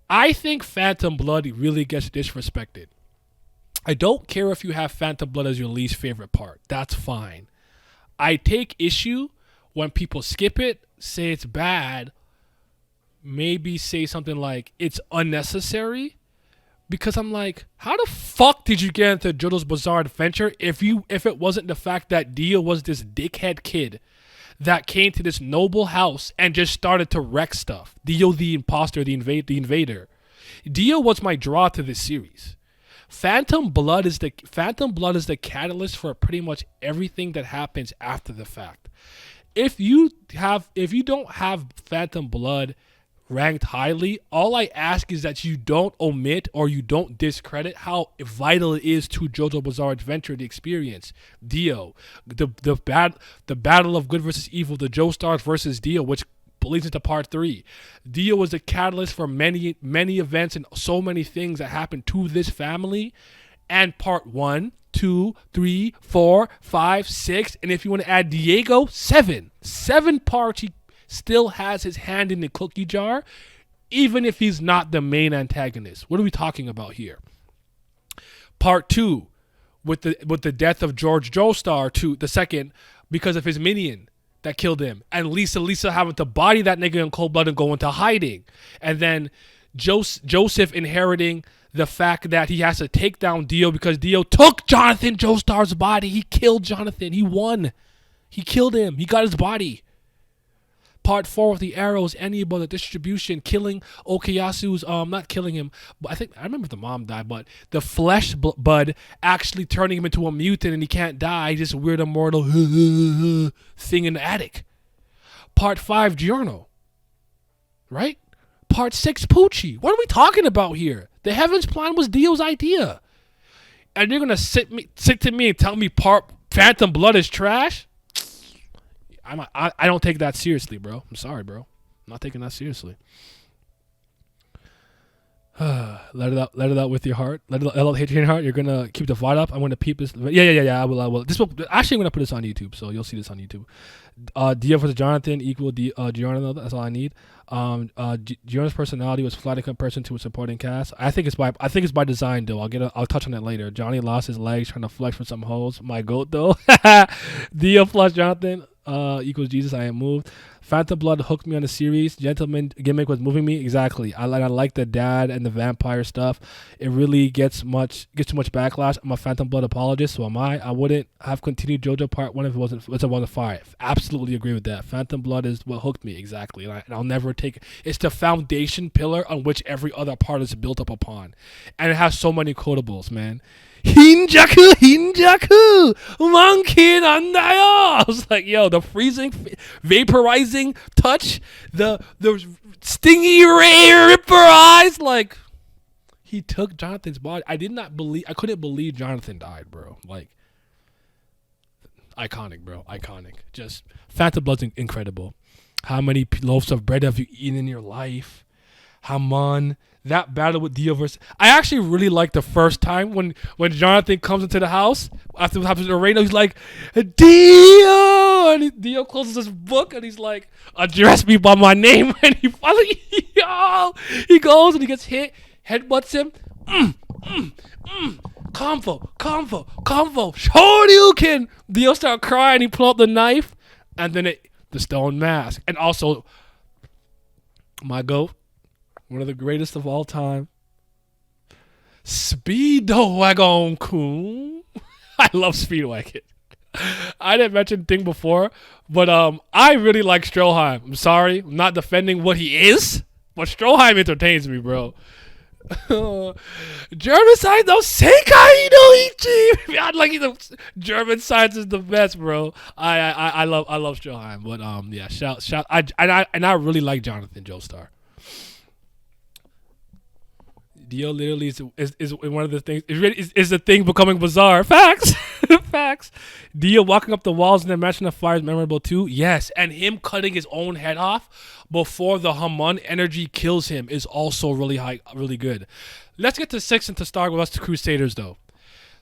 I think Phantom Blood really gets disrespected. I don't care if you have Phantom Blood as your least favorite part. That's fine. I take issue when people skip it, say it's bad, maybe say something like it's unnecessary, because I'm like, how the fuck did you get into JoJo's Bizarre Adventure if it wasn't the fact that Dio was this dickhead kid that came to this noble house and just started to wreck stuff? Dio the imposter, the invader. Dio was my draw to this series. Phantom Blood is the catalyst for pretty much everything that happens after the fact. If you don't have Phantom Blood ranked highly, all I ask is that you don't omit or you don't discredit how vital it is to JoJo Bizarre Adventure, the experience. Dio, the battle of good versus evil, the Joestars versus Dio, which leads into part 3. Dio was the catalyst for many events and so many things that happened to this family. And part 1, 2, 3, 4, 5, 6, and if you want to add Diego, 7 parts. He still has his hand in the cookie jar, even if he's not the main antagonist. What are we talking about here? Part 2, with the death of George Joestar, the second, because of his minion that killed him, and Lisa having to body that nigga in cold blood and go into hiding, and then Joseph inheriting the fact that he has to take down Dio because Dio took Jonathan Joestar's body. He killed Jonathan. He won. He killed him. He got his body. Part 4 with the arrows, Enibo, the distribution, killing Okuyasu's, not killing him, but I remember the mom died, but the flesh bud actually turning him into a mutant and he can't die, just weird immortal thing in the attic. Part 5, Giorno. Right? Part 6, Pucci. What are we talking about here? The Heavens Plan was Dio's idea. And you're going to sit to me and tell me part Phantom Blood is trash? I don't take that seriously, bro. I'm sorry, bro. I'm not taking that seriously. Let it out with your heart. Let it out hate your heart. You're gonna keep the vibe up. I'm gonna peep this. Yeah. I will. Actually, I'm gonna put this on YouTube, so you'll see this on YouTube. Dio versus Jonathan equal Giorno. That's all I need. Giorno's personality was flat in comparison to a supporting cast. I think it's by design though. I'll touch on that later. Johnny lost his legs trying to flex for some hoes. My goat though. Dio plus Jonathan equals Jesus. I am moved. Phantom Blood hooked me on the series. Gentleman gimmick was moving me. Exactly. I like the dad and the vampire stuff. It really gets too much backlash. I'm a Phantom Blood apologist, so am I. I wouldn't have continued JoJo Part 1 if it wasn't 5. Absolutely agree with that. Phantom Blood is what hooked me, exactly. And I'll never take it. It's the foundation pillar on which every other part is built up upon. And it has so many quotables, man. Hinjaku, monkey 난다요. I was like, yo, the freezing, vaporizing touch, the stingy ray ripper eyes, like he took Jonathan's body. I couldn't believe Jonathan died, bro. Like, iconic, bro, iconic. Just Phantom Blood's incredible. How many loaves of bread have you eaten in your life? Hamon. That battle with Dio versus... I actually really like the first time when Jonathan comes into the house after what happens to Reino. He's like, Dio! And Dio closes his book and he's like, address me by my name. And he finally... he goes and he gets hit, headbutts him. Convo. Shoryuken! Dio start crying. He pull out the knife. And then the stone mask. And also, my goat, one of the greatest of all time, Speedwagon-kun. I love Speedwagon. I didn't mention Thing before, but I really like Stroheim. I'm sorry, I'm not defending what he is, but Stroheim entertains me, bro. German side though, Sekai no Ichi. I like the German sides is the best, bro. I love Stroheim, but yeah, shout. I really like Jonathan Joestar. Dio literally is one of the things. Is the thing becoming bizarre? Facts. Dio walking up the walls in the Mansion of Fire is memorable too. Yes, and him cutting his own head off before the Hamon energy kills him is also really good. Let's get to 6 and to Stardust Crusaders though.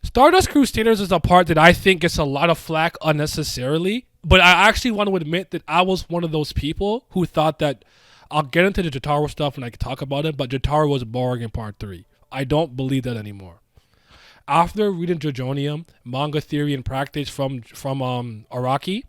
Stardust Crusaders is a part that I think gets a lot of flack unnecessarily, but I actually want to admit that I was one of those people who thought that. I'll get into the Jotaro stuff when I can talk about it, but Jotaro was boring in part 3. I don't believe that anymore. After reading Jojonium, manga theory and practice from Araki,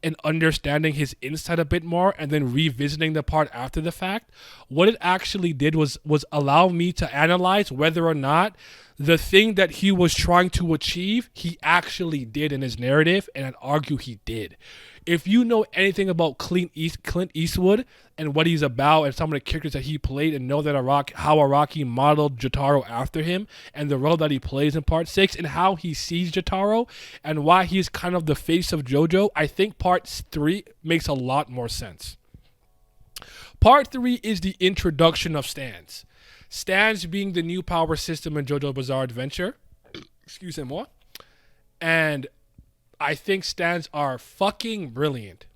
and understanding his insight a bit more, and then revisiting the part after the fact, what it actually did was allow me to analyze whether or not the thing that he was trying to achieve, he actually did in his narrative, and I'd argue he did. If you know anything about Clint Eastwood and what he's about and some of the characters that he played and know that how Araki modeled Jotaro after him and the role that he plays in part 6 and how he sees Jotaro and why he's kind of the face of JoJo, I think part 3 makes a lot more sense. Part 3 is the introduction of stands. Stands being the new power system in JoJo Bizarre Adventure. Excuse me, more. And I think stands are fucking brilliant.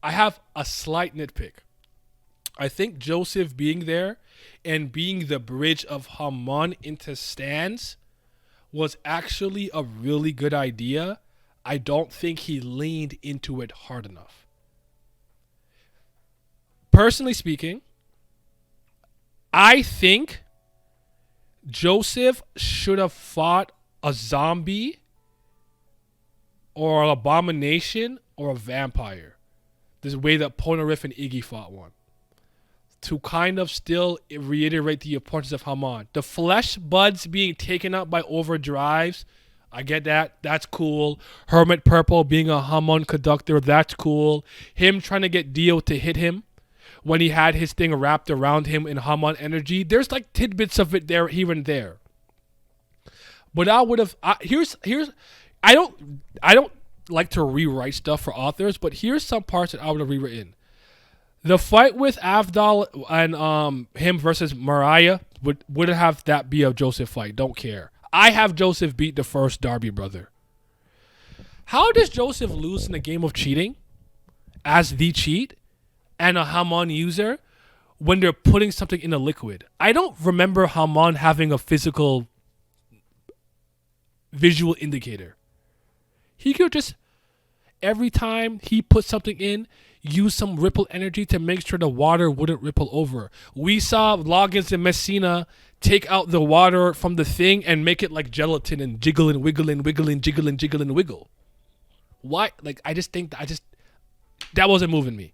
I have a slight nitpick. I think Joseph being there and being the bridge of Hamon into stands was actually a really good idea. I don't think he leaned into it hard enough. Personally speaking, I think Joseph should have fought a zombie or an abomination or a vampire. This way that Polnareff and Iggy fought one. To kind of still reiterate the importance of Hamon. The flesh buds being taken up by overdrives, I get that. That's cool. Hermit Purple being a Hamon conductor, that's cool. Him trying to get Dio to hit him when he had his thing wrapped around him in Hamon energy. There's like tidbits of it there, here and there. But I would have. Here's. I don't like to rewrite stuff for authors, but here's some parts that I would have rewritten. The fight with Avdol and him versus Mariah would have that be a Joseph fight. Don't care. I have Joseph beat the first Darby brother. How does Joseph lose in a game of cheating as the cheat and a Hamon user when they're putting something in a liquid? I don't remember Hamon having a physical visual indicator. He could just, every time he put something in, use some ripple energy to make sure the water wouldn't ripple over. We saw Loggins and Messina take out the water from the thing and make it like gelatin and jiggle and wiggle and wiggle and jiggle and jiggle and wiggle. Why? Like, I just think that wasn't moving me.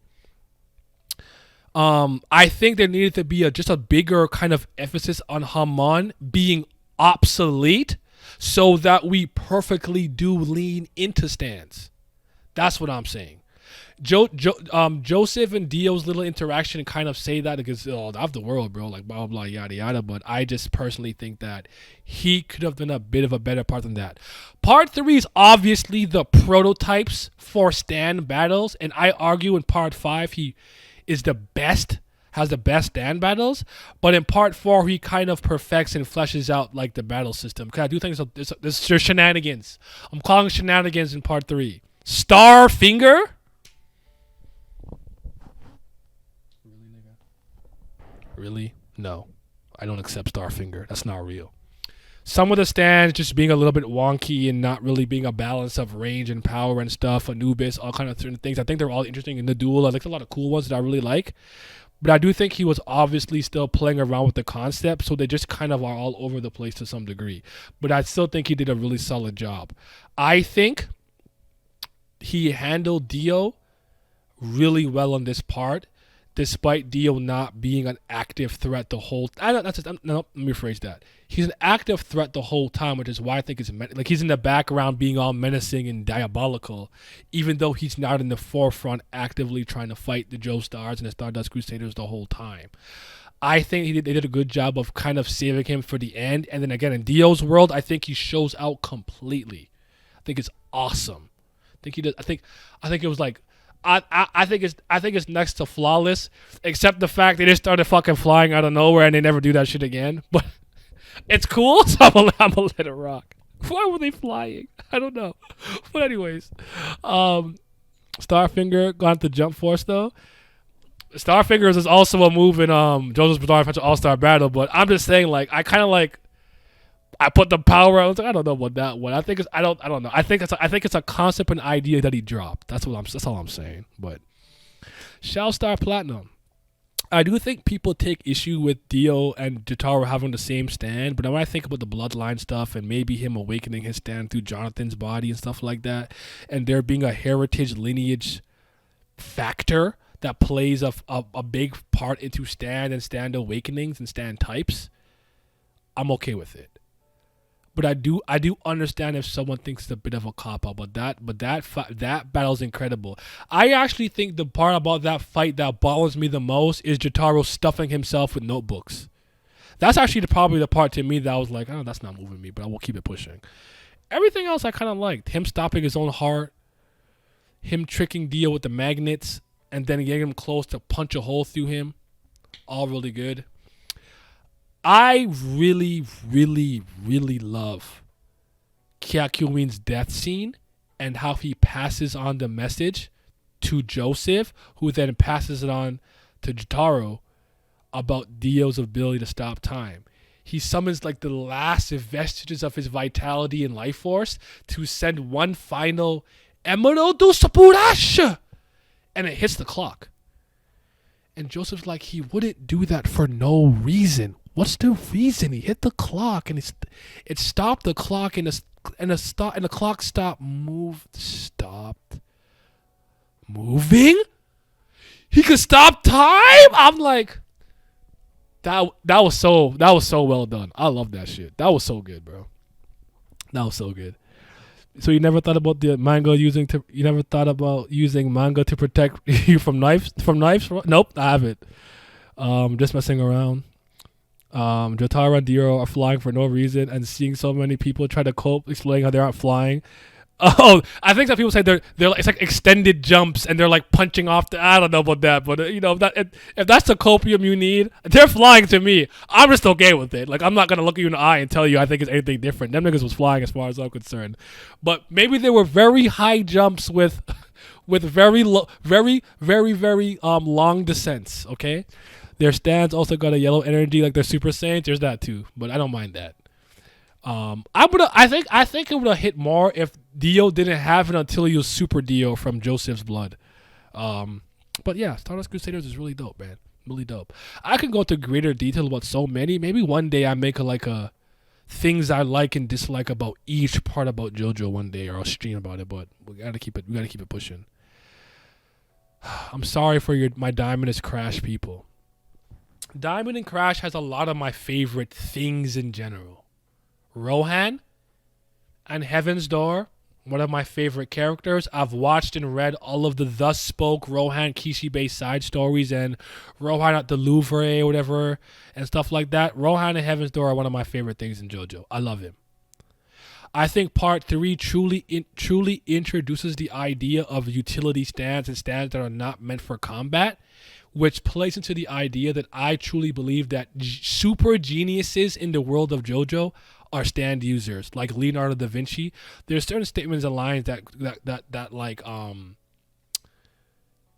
I think there needed to be just a bigger kind of emphasis on Hamon being obsolete so that we perfectly do lean into stands. That's what I'm saying. Joseph and Dio's little interaction kind of say that because of the world, bro, like blah blah blah yada yada. But I just personally think that he could have done a bit of a better part than that. Part 3 is obviously the prototypes for stand battles, and I argue in part 5 he is the best, has the best stand battles. But in part 4 he kind of perfects and fleshes out like the battle system. Because I do think there's shenanigans. I'm calling shenanigans in part 3. Starfinger. Really? No. I don't accept Starfinger. That's not real. Some of the stands just being a little bit wonky and not really being a balance of range and power and stuff. Anubis, all kind of certain things. I think they're all interesting in the duel. I like a lot of cool ones that I really like. But I do think he was obviously still playing around with the concept, so they just kind of are all over the place to some degree. But I still think he did a really solid job. I think he handled Dio really well on this part, despite Dio not being an active threat the whole let me rephrase that. He's an active threat the whole time, which is why I think it's like he's in the background being all menacing and diabolical, even though he's not in the forefront actively trying to fight the Joestars and the Stardust Crusaders the whole time. I think they did a good job of kind of saving him for the end. And then again, in Dio's world, I think he shows out completely. I think it's awesome. I think he does. I think it was like, I think it's next to flawless, except the fact they just started fucking flying out of nowhere and they never do that shit again. But it's cool, so I'm gonna let it rock. Why were they flying? I don't know. But anyways, Starfinger gone to Jump Force though. Starfinger is also a move in JoJo's Bizarre Adventure All-Star Battle, but I'm just saying, like, I kind of like, I put the power. I was like, I don't know about that one. I think it's I don't know. I think it's a concept and idea that he dropped. That's all I'm saying. But Shell Star Platinum. I do think people take issue with Dio and Jotaro having the same stand, but when I think about the bloodline stuff and maybe him awakening his stand through Jonathan's body and stuff like that, and there being a heritage lineage factor that plays a big part into stand and stand awakenings and stand types, I'm okay with it. But I do understand if someone thinks it's a bit of a cop out. But that battle's incredible. I actually think the part about that fight that bothers me the most is Jotaro stuffing himself with notebooks. That's actually probably the part to me that I was like, oh, that's not moving me, but I will keep it pushing. Everything else I kind of liked. Him stopping his own heart, him tricking Dio with the magnets, and then getting him close to punch a hole through him. All really good. I really, really, really love Kyakuin's death scene and how he passes on the message to Joseph, who then passes it on to Jotaro about Dio's ability to stop time. He summons like the last vestiges of his vitality and life force to send one final Emerald Sapurash, and it hits the clock. And Joseph's like, he wouldn't do that for no reason. What's the reason? He hit the clock and it stopped the clock and the clock stopped moving. He could stop time. I'm like, that was so well done. I love that shit. That was so good, bro. That was so good. So you never thought about the manga using to? You never thought about using manga to protect you from knives? From knives? Nope, I haven't. Just messing around. Jotaro and Dio are flying for no reason, and seeing so many people try to cope, explaining how they aren't flying. Oh, I think some people say they're like, it's like extended jumps, and they're like punching off the. I don't know about that, but if that's the copium you need, they're flying to me. I'm just okay with it. Like I'm not gonna look you in the eye and tell you I think it's anything different. Them niggas was flying as far as I'm concerned, but maybe there were very high jumps with very low, very long descents. Okay, their stands also got a yellow energy like their Super Saiyans. There's that too, but I don't mind that. I think it would have hit more if Dio didn't have it until he was Super Dio from Joseph's blood. But yeah, Stardust Crusaders is really dope, man. Really dope. I can go into greater detail about so many. Maybe one day I make a things I like and dislike about each part about JoJo one day, or I'll stream about it. But we gotta keep it pushing. I'm sorry for my Diamond is Crash people. Diamond and Crash has a lot of my favorite things in general. Rohan and Heaven's Door, one of my favorite characters. I've watched and read all of the Thus Spoke Rohan Kishi-based side stories and Rohan at the Louvre or whatever and stuff like that. Rohan and Heaven's Door are one of my favorite things in JoJo. I love him. I think Part 3 truly introduces the idea of utility stands and stands that are not meant for combat, which plays into the idea that I truly believe that super geniuses in the world of JoJo are stand users, like Leonardo da Vinci. There's certain statements and lines that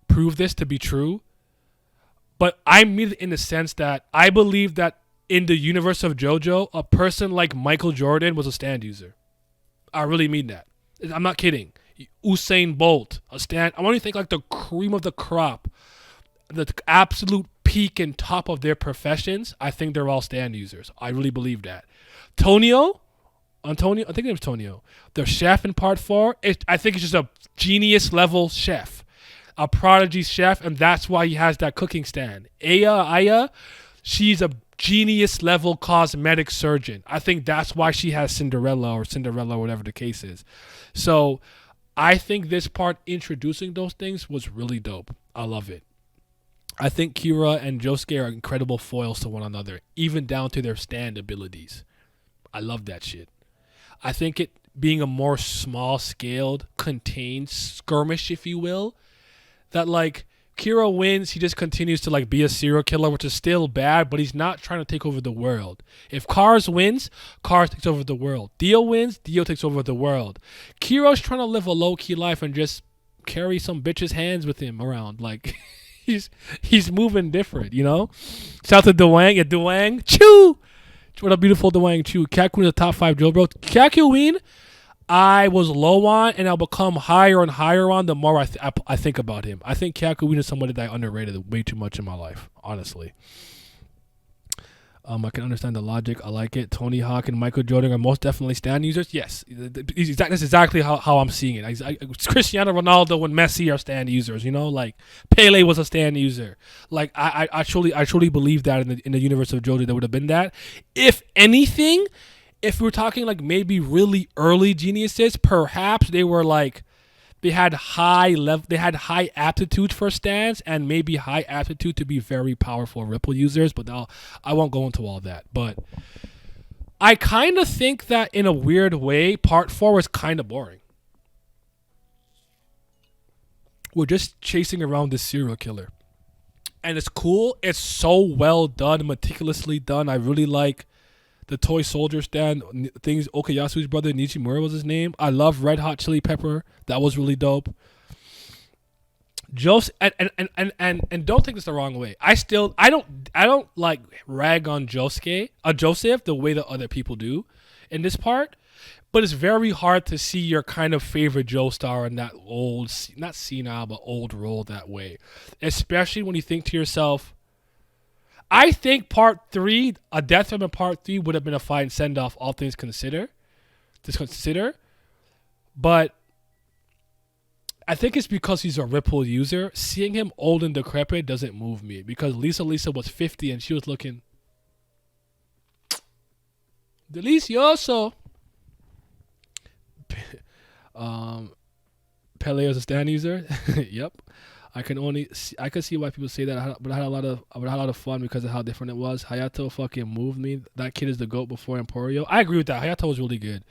prove this to be true. But I mean it in the sense that I believe that in the universe of JoJo, a person like Michael Jordan was a stand user. I really mean that. I'm not kidding. Usain Bolt, a stand. I want you to think like the cream of the crop, the absolute peak and top of their professions. I think they're all stand users. I really believe that. Antonio, I think his name's Tonio, the chef in Part 4, I think it's just a genius level chef, a prodigy chef, and that's why he has that cooking stand. Aya, she's a genius level cosmetic surgeon. I think that's why she has Cinderella, whatever the case is. So I think this part introducing those things was really dope. I love it. I think Kira and Josuke are incredible foils to one another, even down to their stand abilities. I love that shit. I think it being a more small-scaled, contained skirmish, if you will, that like Kira wins, he just continues to like be a serial killer, which is still bad, but he's not trying to take over the world. If Cars wins, Cars takes over the world. Dio wins, Dio takes over the world. Kira's trying to live a low-key life and just carry some bitch's hands with him around, like. He's moving different, you know. Shout out to Dwang. Yeah, Dwang. Chew. What a beautiful Dwang Chew. Kakuin is the top 5 Joe bro. Kakuin, I was low on, and I'll become higher and higher on the more I think about him. I think Kakuin is somebody that I underrated way too much in my life, honestly. I can understand the logic. I like it. Tony Hawk and Michael Jordan are most definitely stand users. Yes, that's exactly how I'm seeing it. Cristiano Ronaldo and Messi are stand users. You know, like Pele was a stand user. Like I truly believe that in the universe of JoJo there would have been that. If anything, if we're talking like maybe really early geniuses, perhaps they were like. They had high aptitude for stands and maybe high aptitude to be very powerful Ripple users, but I won't go into all that. But I kind of think that in a weird way, Part 4 was kind of boring. We're just chasing around this serial killer. And it's cool. It's so well done, meticulously done. I really like the toy soldier stand things. Okayasu's brother Nishimura was his name. I love Red Hot Chili Pepper. That was really dope. Joseph and don't take this the wrong way. I don't like rag on Joseph the way that other people do in this part. But it's very hard to see your kind of favorite Joestar in that old, not senile, but old role that way. Especially when you think to yourself, I think Part 3, a death from in Part 3 would have been a fine send-off, all things consider. But I think it's because he's a Ripple user. Seeing him old and decrepit doesn't move me. Because Lisa was 50 and she was looking delicioso. Pele is a stand user. Yep. I could see why people say that, but I had a lot of fun because of how different it was. Hayato fucking moved me. That kid is the GOAT before Emporio. I agree with that. Hayato was really good.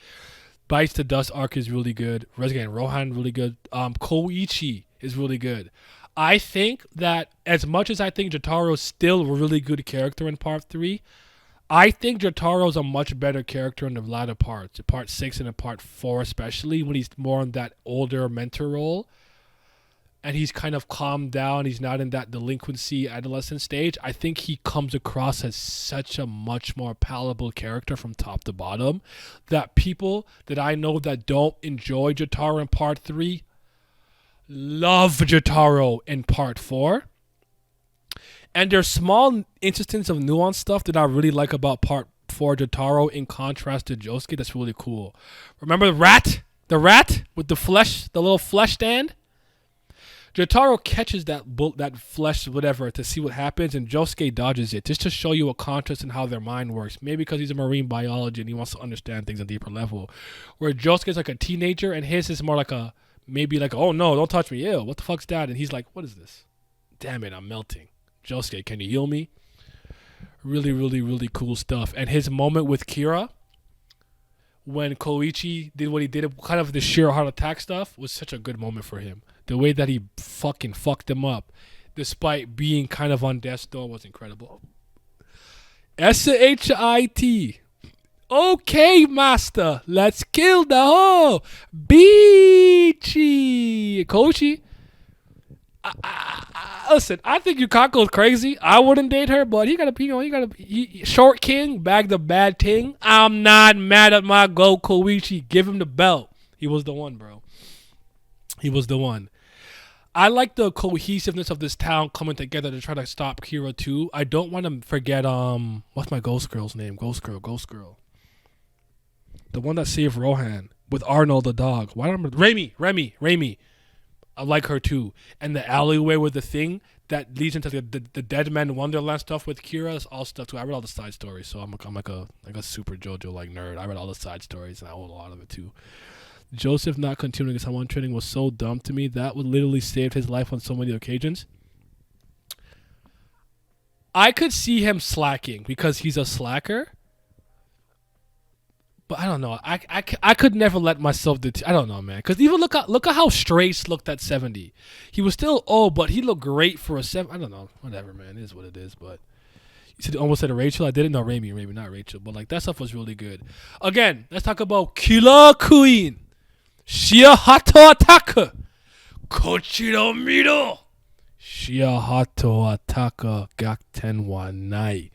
Bites to Dust arc is really good. Resident Rohan really good. Koichi is really good. I think that as much as I think Jotaro's still a really good character in part 3, I think Jotaro's a much better character in the latter parts, part 6 and in part 4 especially, when he's more in that older mentor role and he's kind of calmed down. He's not in that delinquency adolescent stage. I think he comes across as such a much more palatable character from top to bottom that people that I know that don't enjoy Jotaro in part 3 love Jotaro in part 4. And there's small instances of nuanced stuff that I really like about part 4 Jotaro in contrast to Josuke. That's really cool. Remember the rat? The rat with the flesh, the little flesh stand? Jotaro catches that flesh, whatever, to see what happens, and Josuke dodges it, just to show you a contrast in how their mind works. Maybe because he's a marine biologist and he wants to understand things on a deeper level. Where Josuke's like a teenager, and his is more like oh no, don't touch me, ew, what the fuck's that? And he's like, what is this? Damn it, I'm melting. Josuke, can you heal me? Really, really, really cool stuff. And his moment with Kira, when Koichi did what he did, kind of the sheer heart attack stuff, was such a good moment for him. The way that he fucking fucked him up, despite being kind of on death's door, was incredible. S-H-I-T. Okay, master. Let's kill the hoe. Beachy. Koichi. Listen, I think Yukako's crazy. I wouldn't date her, but he got short king, bag the bad ting. I'm not mad at my go Koichi. Give him the belt. He was the one, bro. He was the one. I like the cohesiveness of this town coming together to try to stop Kira too. I don't want to forget what's my ghost girl's name? Ghost girl. The one that saved Rohan with Arnold the dog. Why don't I remember? Remy. I like her too. And the alleyway with the thing that leads into the Dead Man Wonderland stuff with Kira is all stuff too. I read all the side stories, so I'm like a super JoJo like nerd. I read all the side stories and I own a lot of it too. Joseph not continuing his Hawaiian training was so dumb to me. That would literally saved his life on so many occasions. I could see him slacking because he's a slacker. But I don't know. I could never let myself I don't know, man. Because even look at how Strace looked at 70. He was still old, but he looked great for a 7. I don't know. Whatever, man. It is what it is. But you almost said Rachel. I didn't know Remy, not Rachel. But like that stuff was really good. Again, let's talk about Killer Queen. Shia Hato Ataka. Kochiro Miro. Shia Hato Ataka Gakten Wanai.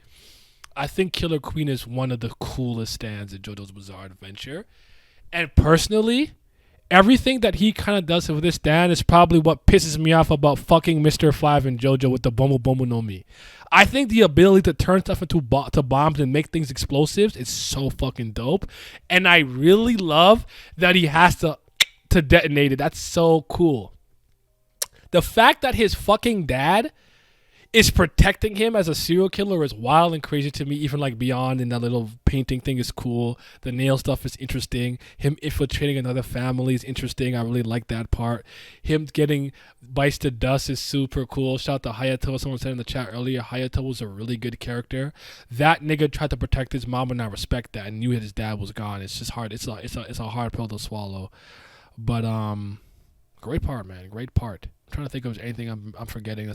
I think Killer Queen is one of the coolest stands in JoJo's Bizarre Adventure. And personally, everything that he kind of does with this stand is probably what pisses me off about fucking Mr. 5 and JoJo with the Bomu Bomu no Mi. I think the ability to turn stuff into to bombs and make things explosives is so fucking dope. And I really love that he has to detonate it. That's so cool. The fact that his fucking dad is protecting him as a serial killer is wild and crazy to me. Even like beyond and that little painting thing is cool. The nail stuff is interesting. Him infiltrating another family is interesting. I really like that part. Him getting Bites to Dust is super cool. Shout out to Hayato. Someone said in the chat earlier, Hayato was a really good character. That nigga tried to protect his mom, and I respect that. And knew his dad was gone. It's just hard. It's a hard pill to swallow. But great part, man. Great part. I'm trying to think of anything I'm forgetting.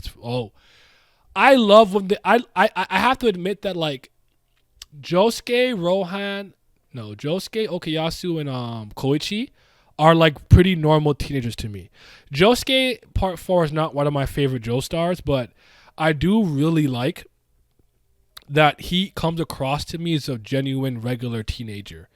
I love when I have to admit that like Josuke, Okuyasu, and Koichi are like pretty normal teenagers to me. Josuke part 4 is not one of my favorite Joestars, but I do really like that he comes across to me as a genuine regular teenager.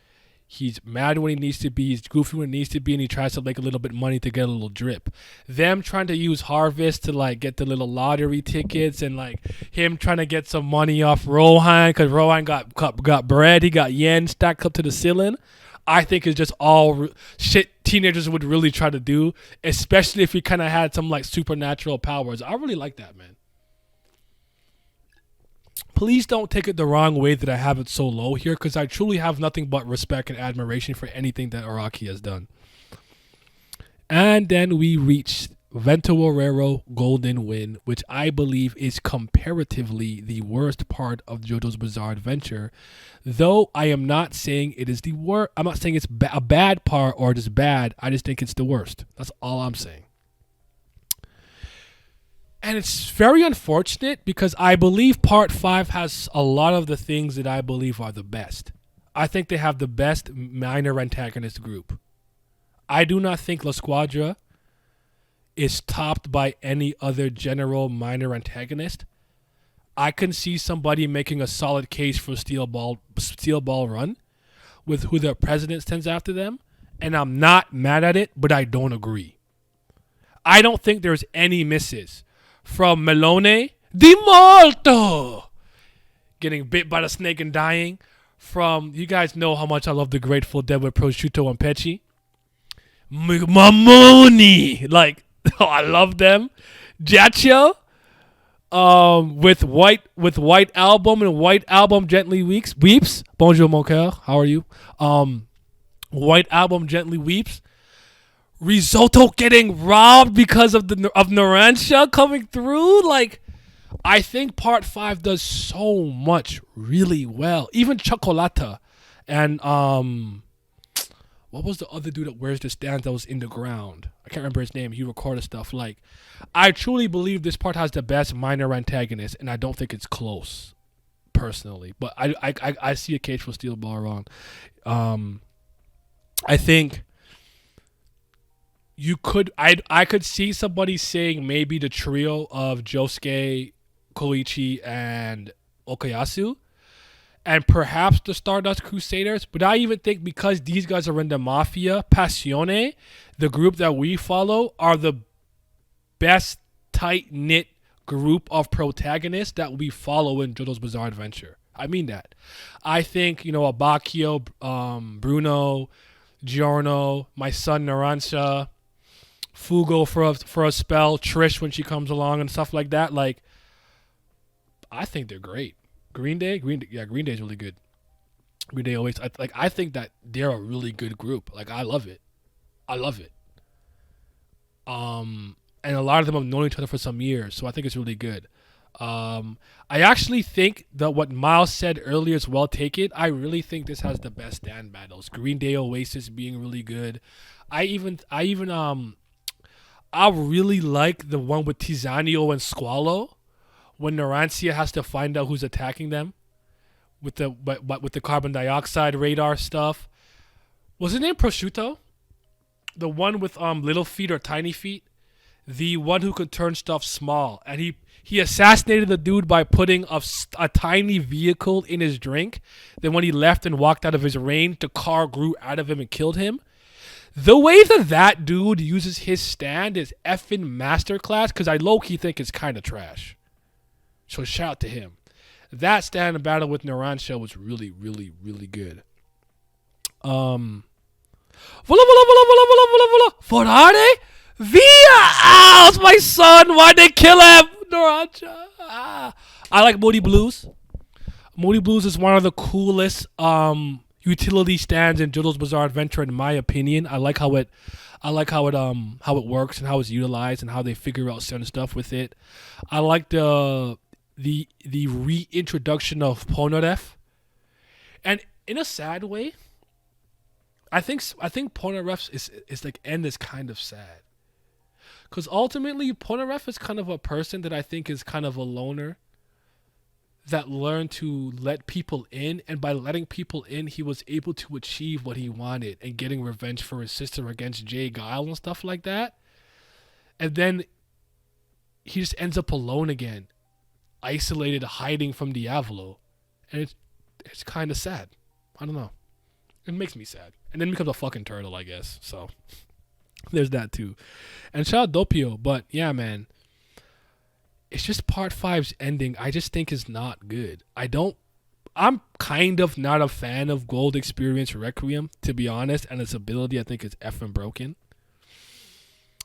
He's mad when he needs to be, he's goofy when he needs to be, and he tries to make a little bit of money to get a little drip. Them trying to use Harvest to like get the little lottery tickets, and like him trying to get some money off Rohan because Rohan got bread, he got yen stacked up to the ceiling. I think is just all shit teenagers would really try to do, especially if he kind of had some like supernatural powers. I really like that, man. Please don't take it the wrong way that I have it so low here, because I truly have nothing but respect and admiration for anything that Araki has done. And then we reached Vento Guerrero Golden Wind, which I believe is comparatively the worst part of JoJo's Bizarre Adventure. Though I am not saying it is the worst. I'm not saying it's a bad part or just bad. I just think it's the worst. That's all I'm saying. And it's very unfortunate because I believe Part 5 has a lot of the things that I believe are the best. I think they have the best minor antagonist group. I do not think La Squadra is topped by any other general minor antagonist. I can see somebody making a solid case for Steel Ball Run with who their president sends after them, and I'm not mad at it, but I don't agree. I don't think there's any misses from Melone Di Molto getting bit by the snake and dying. From, you guys know how much I love the Grateful Dead with Prosciutto and Pecci. Mamoni, like, oh, I love them. Giacchio, with White Album and White Album Gently Weeps. Bonjour mon coeur, how are you? White Album Gently Weeps. Risotto getting robbed because of Narancia coming through. Like, I think Part 5 does so much really well. Even Chocolata and what was the other dude that wears the stands that was in the ground? I can't remember his name. He recorded stuff. Like, I truly believe this part has the best minor antagonist, and I don't think it's close, personally. But I see a case for Steel Ball Run. I think I could see somebody saying maybe the trio of Josuke, Koichi, and Okayasu, and perhaps the Stardust Crusaders. But I even think because these guys are in the Mafia, Passione, the group that we follow, are the best tight-knit group of protagonists that we follow in JoJo's Bizarre Adventure. I mean that. I think, Abacchio, Bruno, Giorno, my son Narancia, Fugo for a spell, Trish when she comes along and stuff like that. Like, I think they're great. Green Day is really good. Green Day always, I think that they're a really good group. Like, I love it. And a lot of them have known each other for some years, so I think it's really good. I actually think that what Miles said earlier is well taken. I really think this has the best stand battles. Green Day Oasis being really good. I really like the one with Tizanio and Squalo, when Narancia has to find out who's attacking them with the carbon dioxide radar stuff. Was his name Prosciutto? The one with little feet or tiny feet? The one who could turn stuff small. And he assassinated the dude by putting a tiny vehicle in his drink. Then when he left and walked out of his range, the car grew out of him and killed him. The way that dude uses his stand is effing masterclass, because I low-key think it's kind of trash. So shout out to him. That stand and battle with Narancia was really, really, really good. Forare? Via! Ah, it's my son. Why'd they kill him? Narancia. Ah. I like Moody Blues. Moody Blues is one of the coolest utility stands in JoJo's Bizarre Adventure, in my opinion. I like how it works and how it's utilized and how they figure out certain stuff with it. I like the reintroduction of Polnareff, and in a sad way, I think Polnareff's is like end is kind of sad, because ultimately Polnareff is kind of a person that I think is kind of a loner that learned to let people in, and by letting people in, he was able to achieve what he wanted and getting revenge for his sister against Jay Guile and stuff like that. And then he just ends up alone again, isolated, hiding from Diavolo, and it's kind of sad. I don't know. It makes me sad. And then becomes a fucking turtle, I guess. So there's that too. And shout out Doppio, but yeah, man. It's just Part 5's ending, I just think is not good. I'm kind of not a fan of Gold Experience Requiem, to be honest, and its ability I think is effing broken.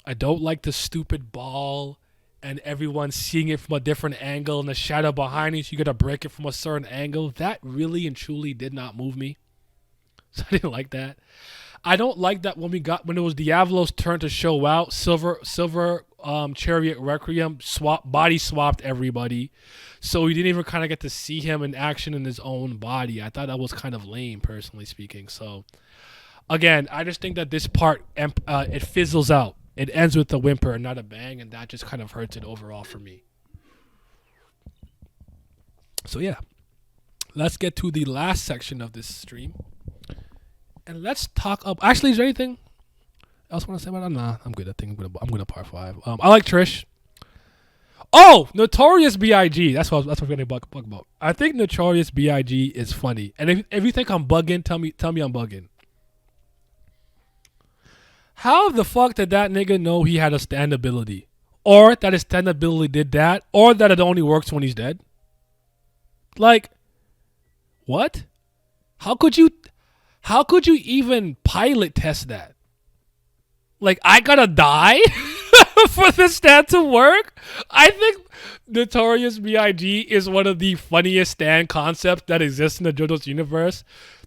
I don't like the stupid ball and everyone seeing it from a different angle and the shadow behind you, so you gotta break it from a certain angle. That really and truly did not move me. So I didn't like that. I don't like that when it was Diablo's turn to show out. Silver Chariot Requiem body swapped everybody, so we didn't even kind of get to see him in action in his own body. I thought that was kind of lame, personally speaking. So again, I just think that this part it fizzles out. It ends with a whimper and not a bang, and that just kind of hurts it overall for me. So yeah, let's get to the last section of this stream. And let's talk up. Actually, is there anything else I want to say about that? Nah, I'm good. I think I'm gonna part 5. I like Trish. Oh, Notorious B.I.G. That's what we're gonna bug about. I think Notorious B.I.G. is funny. And if you think I'm bugging, tell me I'm bugging. How the fuck did that nigga know he had a stand ability, or that his stand ability did that, or that it only works when he's dead? Like, what? How could you even pilot test that? Like, I gotta die for this stand to work? I think Notorious B.I.G. is one of the funniest stand concepts that exists in the JoJo's universe,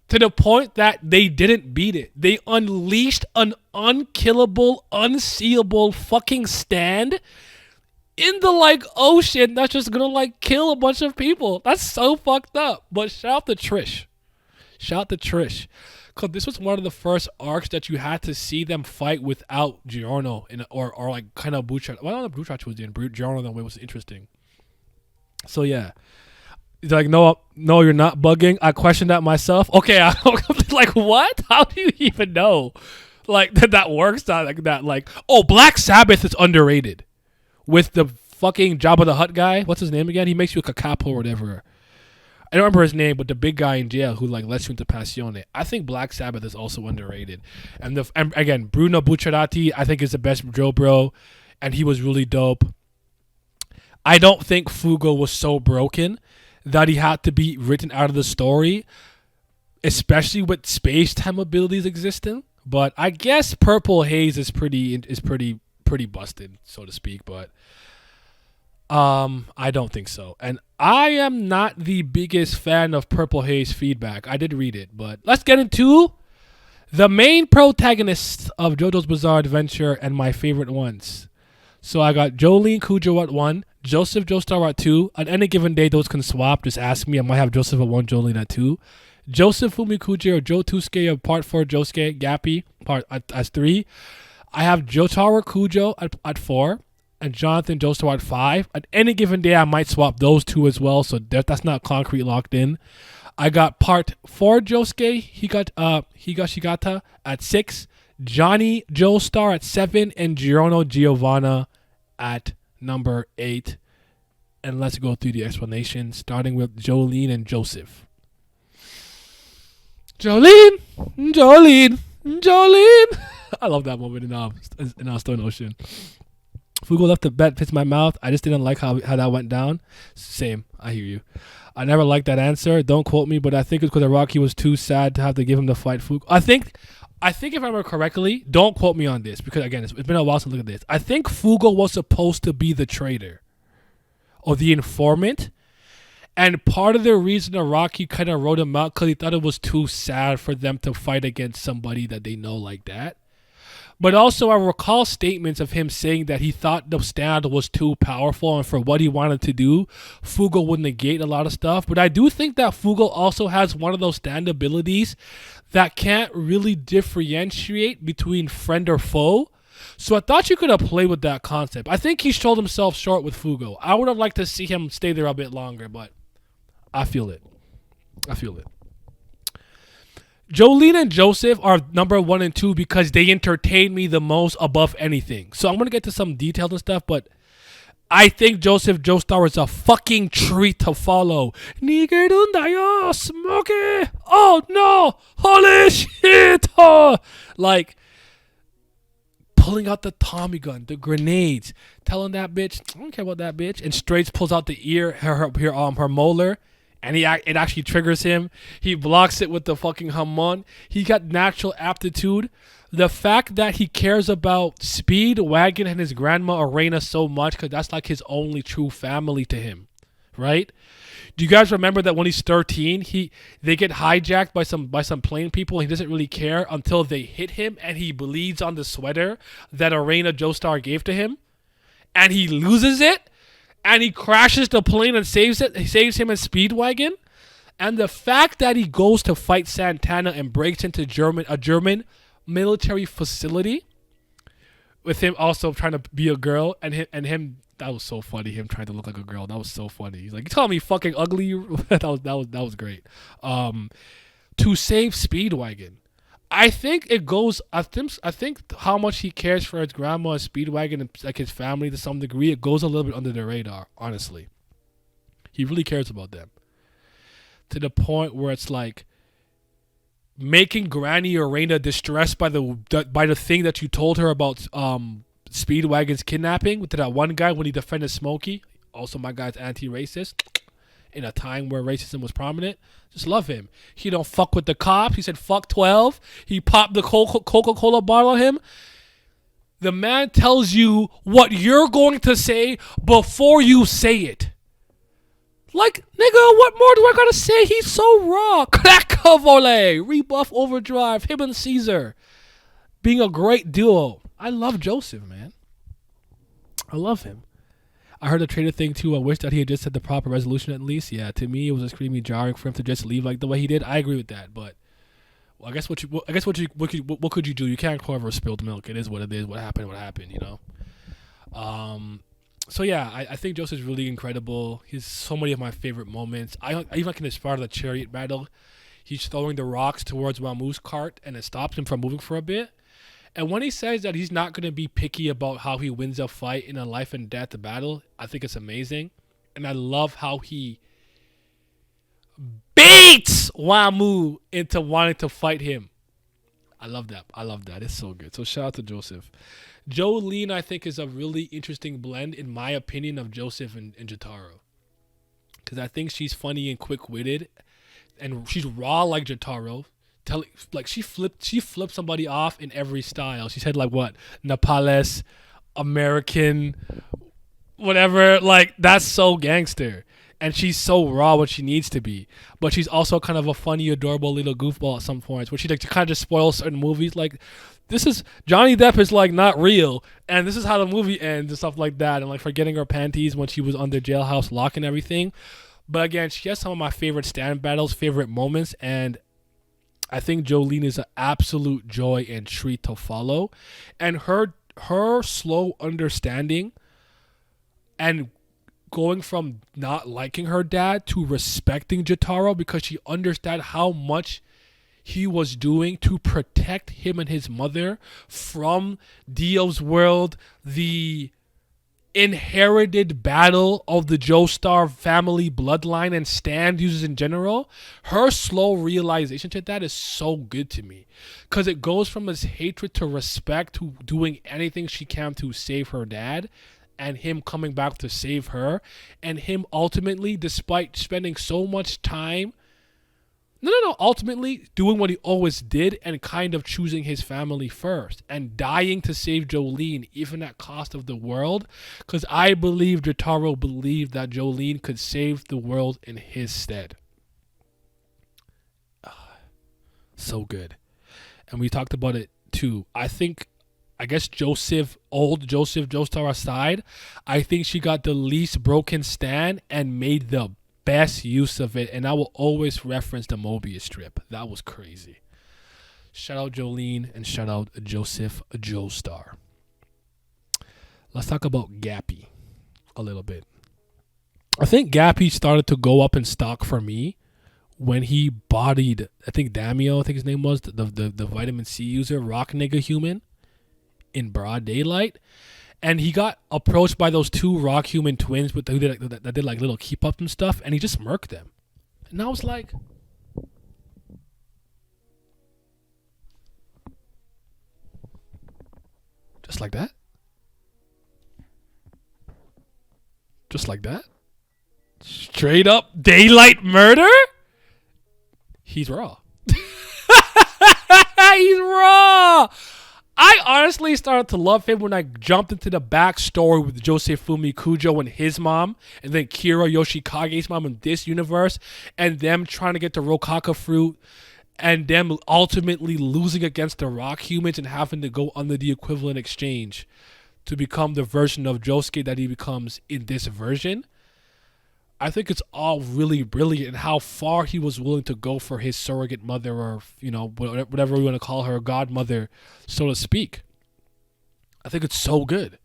to the point that they didn't beat it. They unleashed an unkillable, unseeable fucking stand in the ocean that's just gonna kill a bunch of people. That's so fucked up. But shout out to Trish. Because this was one of the first arcs that you had to see them fight without Giorno or kind of Butchart. Well, I don't know if Butchart was in. Giorno that way was interesting. So yeah. He's like, no, you're not bugging. I questioned that myself. Okay, I'm like, what? How do you even know? That works? Oh, Black Sabbath is underrated. With the fucking Jabba the Hutt guy. What's his name again? He makes you a capo or whatever. I don't remember his name, but the big guy in jail who lets you into Passione. I think Black Sabbath is also underrated. And again, Bruno Bucciarati, I think is the best Joe Bro, and he was really dope. I don't think Fugo was so broken that he had to be written out of the story, especially with space-time abilities existing. But I guess Purple Haze is pretty busted, so to speak. But I don't think so. And I am not the biggest fan of Purple Haze feedback. I did read it, but let's get into the main protagonists of JoJo's Bizarre Adventure and my favorite ones. So I got Jolene Cujo at 1, Joseph Joestar at 2. On any given day, those can swap. Just ask me. I might have Joseph at 1, Jolene at 2. Joseph Fumikuji or Joe Tusuke of Part 4, Josuke Gappy as 3. I have Jotaro Kujo at 4. And Jonathan Joestar at 5. On any given day, I might swap those two as well, so that's not concrete locked in. I got Part 4 Josuke Higashigata at 6. Johnny Joestar at 7. And Giorno Giovanna at number 8. And let's go through the explanation, starting with Jolene and Joseph. Jolene! I love that moment in Stone Ocean. Fugo left the bet fits my mouth. I just didn't like how that went down. Same. I hear you. I never liked that answer. Don't quote me, but I think it's because Rocky was too sad to have to give him the fight Fugo. I think if I remember correctly, don't quote me on this because again, it's been a while since I looked at this. I think Fugo was supposed to be the traitor or the informant. And part of the reason Araki kind of wrote him out because he thought it was too sad for them to fight against somebody that they know like that. But also, I recall statements of him saying that he thought the stand was too powerful and for what he wanted to do, Fugo would negate a lot of stuff. But I do think that Fugo also has one of those stand abilities that can't really differentiate between friend or foe. So I thought you could have played with that concept. I think he sold himself short with Fugo. I would have liked to see him stay there a bit longer, but I feel it. Jolene and Joseph are number 1 and 2 because they entertain me the most above anything. So I'm going to get to some details and stuff, but I think Joseph Joestar is a fucking treat to follow. Nigerundayo, Smokey! Oh no! Holy shit! Oh. Pulling out the Tommy gun, the grenades, telling that bitch, I don't care about that bitch, and Straits pulls out the ear, her molar. And it actually triggers him. He blocks it with the fucking Hamon. He got natural aptitude. The fact that he cares about Speed, Wagon, and his grandma Arena so much because that's his only true family to him. right? Do you guys remember that when he's 13, they get hijacked by some plane people, and he doesn't really care until they hit him, and he bleeds on the sweater that Arena Joestar gave to him, and he loses it, and he crashes the plane and saves him and Speedwagon, and the fact that he goes to fight Santana and breaks into a German military facility with him also trying to be a girl, and him. That was so funny. Him trying to look like a girl. That was so funny. He's like, "You calling me fucking ugly?" that was great. To save Speedwagon, I think it goes. I think how much he cares for his grandma and Speedwagon and like his family to some degree, it goes a little bit under the radar. Honestly, he really cares about them to the point where it's like making Granny or Reina distressed by the thing that you told her about Speedwagon's kidnapping with that one guy when he defended Smokey. Also, my guy's anti-racist in a time where racism was prominent. Just love him. He don't fuck with the cops. He said fuck 12. He popped the Coca-Cola bottle on him. The man tells you what you're going to say before you say it. Like, nigga, what more do I gotta say? He's so raw. Crack Cavole, Rebuff Overdrive, him and Caesar being a great duo. I love Joseph, man. I love him. I heard a trader thing too. I wish that he had just said the proper resolution at least. Yeah, to me it was extremely jarring for him to just leave like the way he did. I agree with that, but well, what could you do? You can't cover spilled milk. It is what it is. What happened, you know. So yeah, I think Joseph's really incredible. He's so many of my favorite moments. I even like in his part of the chariot battle, he's throwing the rocks towards Ramu's cart and it stops him from moving for a bit. And when he says that he's not going to be picky about how he wins a fight in a life and death battle, I think it's amazing. And I love how he baits Wamu into wanting to fight him. I love that. It's so good. So shout out to Joseph. Jolene, I think, is a really interesting blend, in my opinion, of Joseph and Jotaro. Because I think she's funny and quick-witted. And she's raw like Jotaro. She flipped somebody off in every style. She said like what? Nepalese, American, whatever. Like that's so gangster. And she's so raw when she needs to be. But she's also kind of a funny, adorable little goofball at some points where she like kind of just spoils certain movies. Like this is Johnny Depp is like not real, and this is how the movie ends and stuff like that. And like forgetting her panties when she was under jailhouse lock and everything. But again, she has some of my favorite stand battles, favorite moments, and I think Jolene is an absolute joy and treat to follow. And her slow understanding and going from not liking her dad to respecting Jotaro because she understood how much he was doing to protect him and his mother from Dio's world, the inherited battle of the Joestar family bloodline and stand users in general. Her slow realization to that is so good to me because it goes from his hatred to respect to doing anything she can to save her dad, and him coming back to save her, and him ultimately, despite spending so much time ultimately doing what he always did and kind of choosing his family first and dying to save Jolene, even at cost of the world. Because I believe Jotaro believed that Jolene could save the world in his stead. So good. And we talked about it too. I guess old Joseph Joestar aside, I think she got the least broken stand and made the best use of it, and I will always reference the Mobius strip. That was crazy. Shout out Jolene and shout out Joseph Joestar. Let's talk about Gappy a little bit. I think Gappy started to go up in stock for me when he bodied, I think Damio, I think his name was, the vitamin C user, rock nigga human, in broad daylight. And he got approached by those two rock human twins that did like little keep up and stuff, and he just murked them. And I was like, just like that? Just like that? Straight up daylight murder? He's raw. He's raw. I honestly started to love him when I jumped into the backstory with Josefumi Kujo and his mom, and then Kira Yoshikage's mom in this universe, and them trying to get the Rokaka fruit, and them ultimately losing against the rock humans and having to go under the equivalent exchange to become the version of Josuke that he becomes in this version. I think it's all really brilliant, and how far he was willing to go for his surrogate mother, or whatever we want to call her, godmother, so to speak. I think it's so good.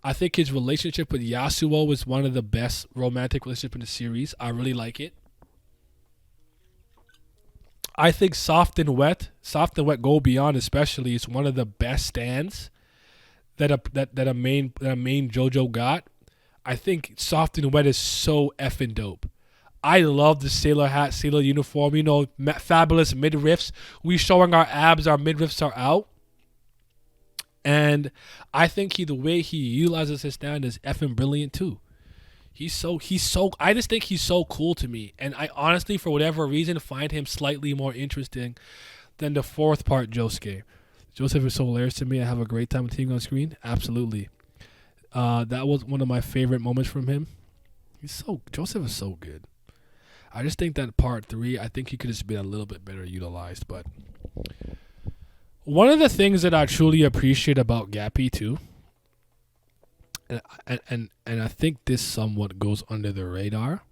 I think his relationship with Yasuo is one of the best romantic relationships in the series. I really like it. I think Soft and Wet Go Beyond especially is one of the best stands that a main JoJo got. I think Soft and Wet is so effing dope. I love the sailor hat, sailor uniform. Fabulous midriffs. We showing our abs, our midriffs are out. And I think the way he utilizes his stand is effing brilliant too. I just think he's so cool to me. And I honestly, for whatever reason, find him slightly more interesting than the fourth part Josuke. Joseph is so hilarious to me. I have a great time with him on screen. Absolutely. That was one of my favorite moments from him. Joseph is so good. I just think that part 3, I think he could have been a little bit better utilized. But one of the things that I truly appreciate about Gappy too, and I think this somewhat goes under the radar.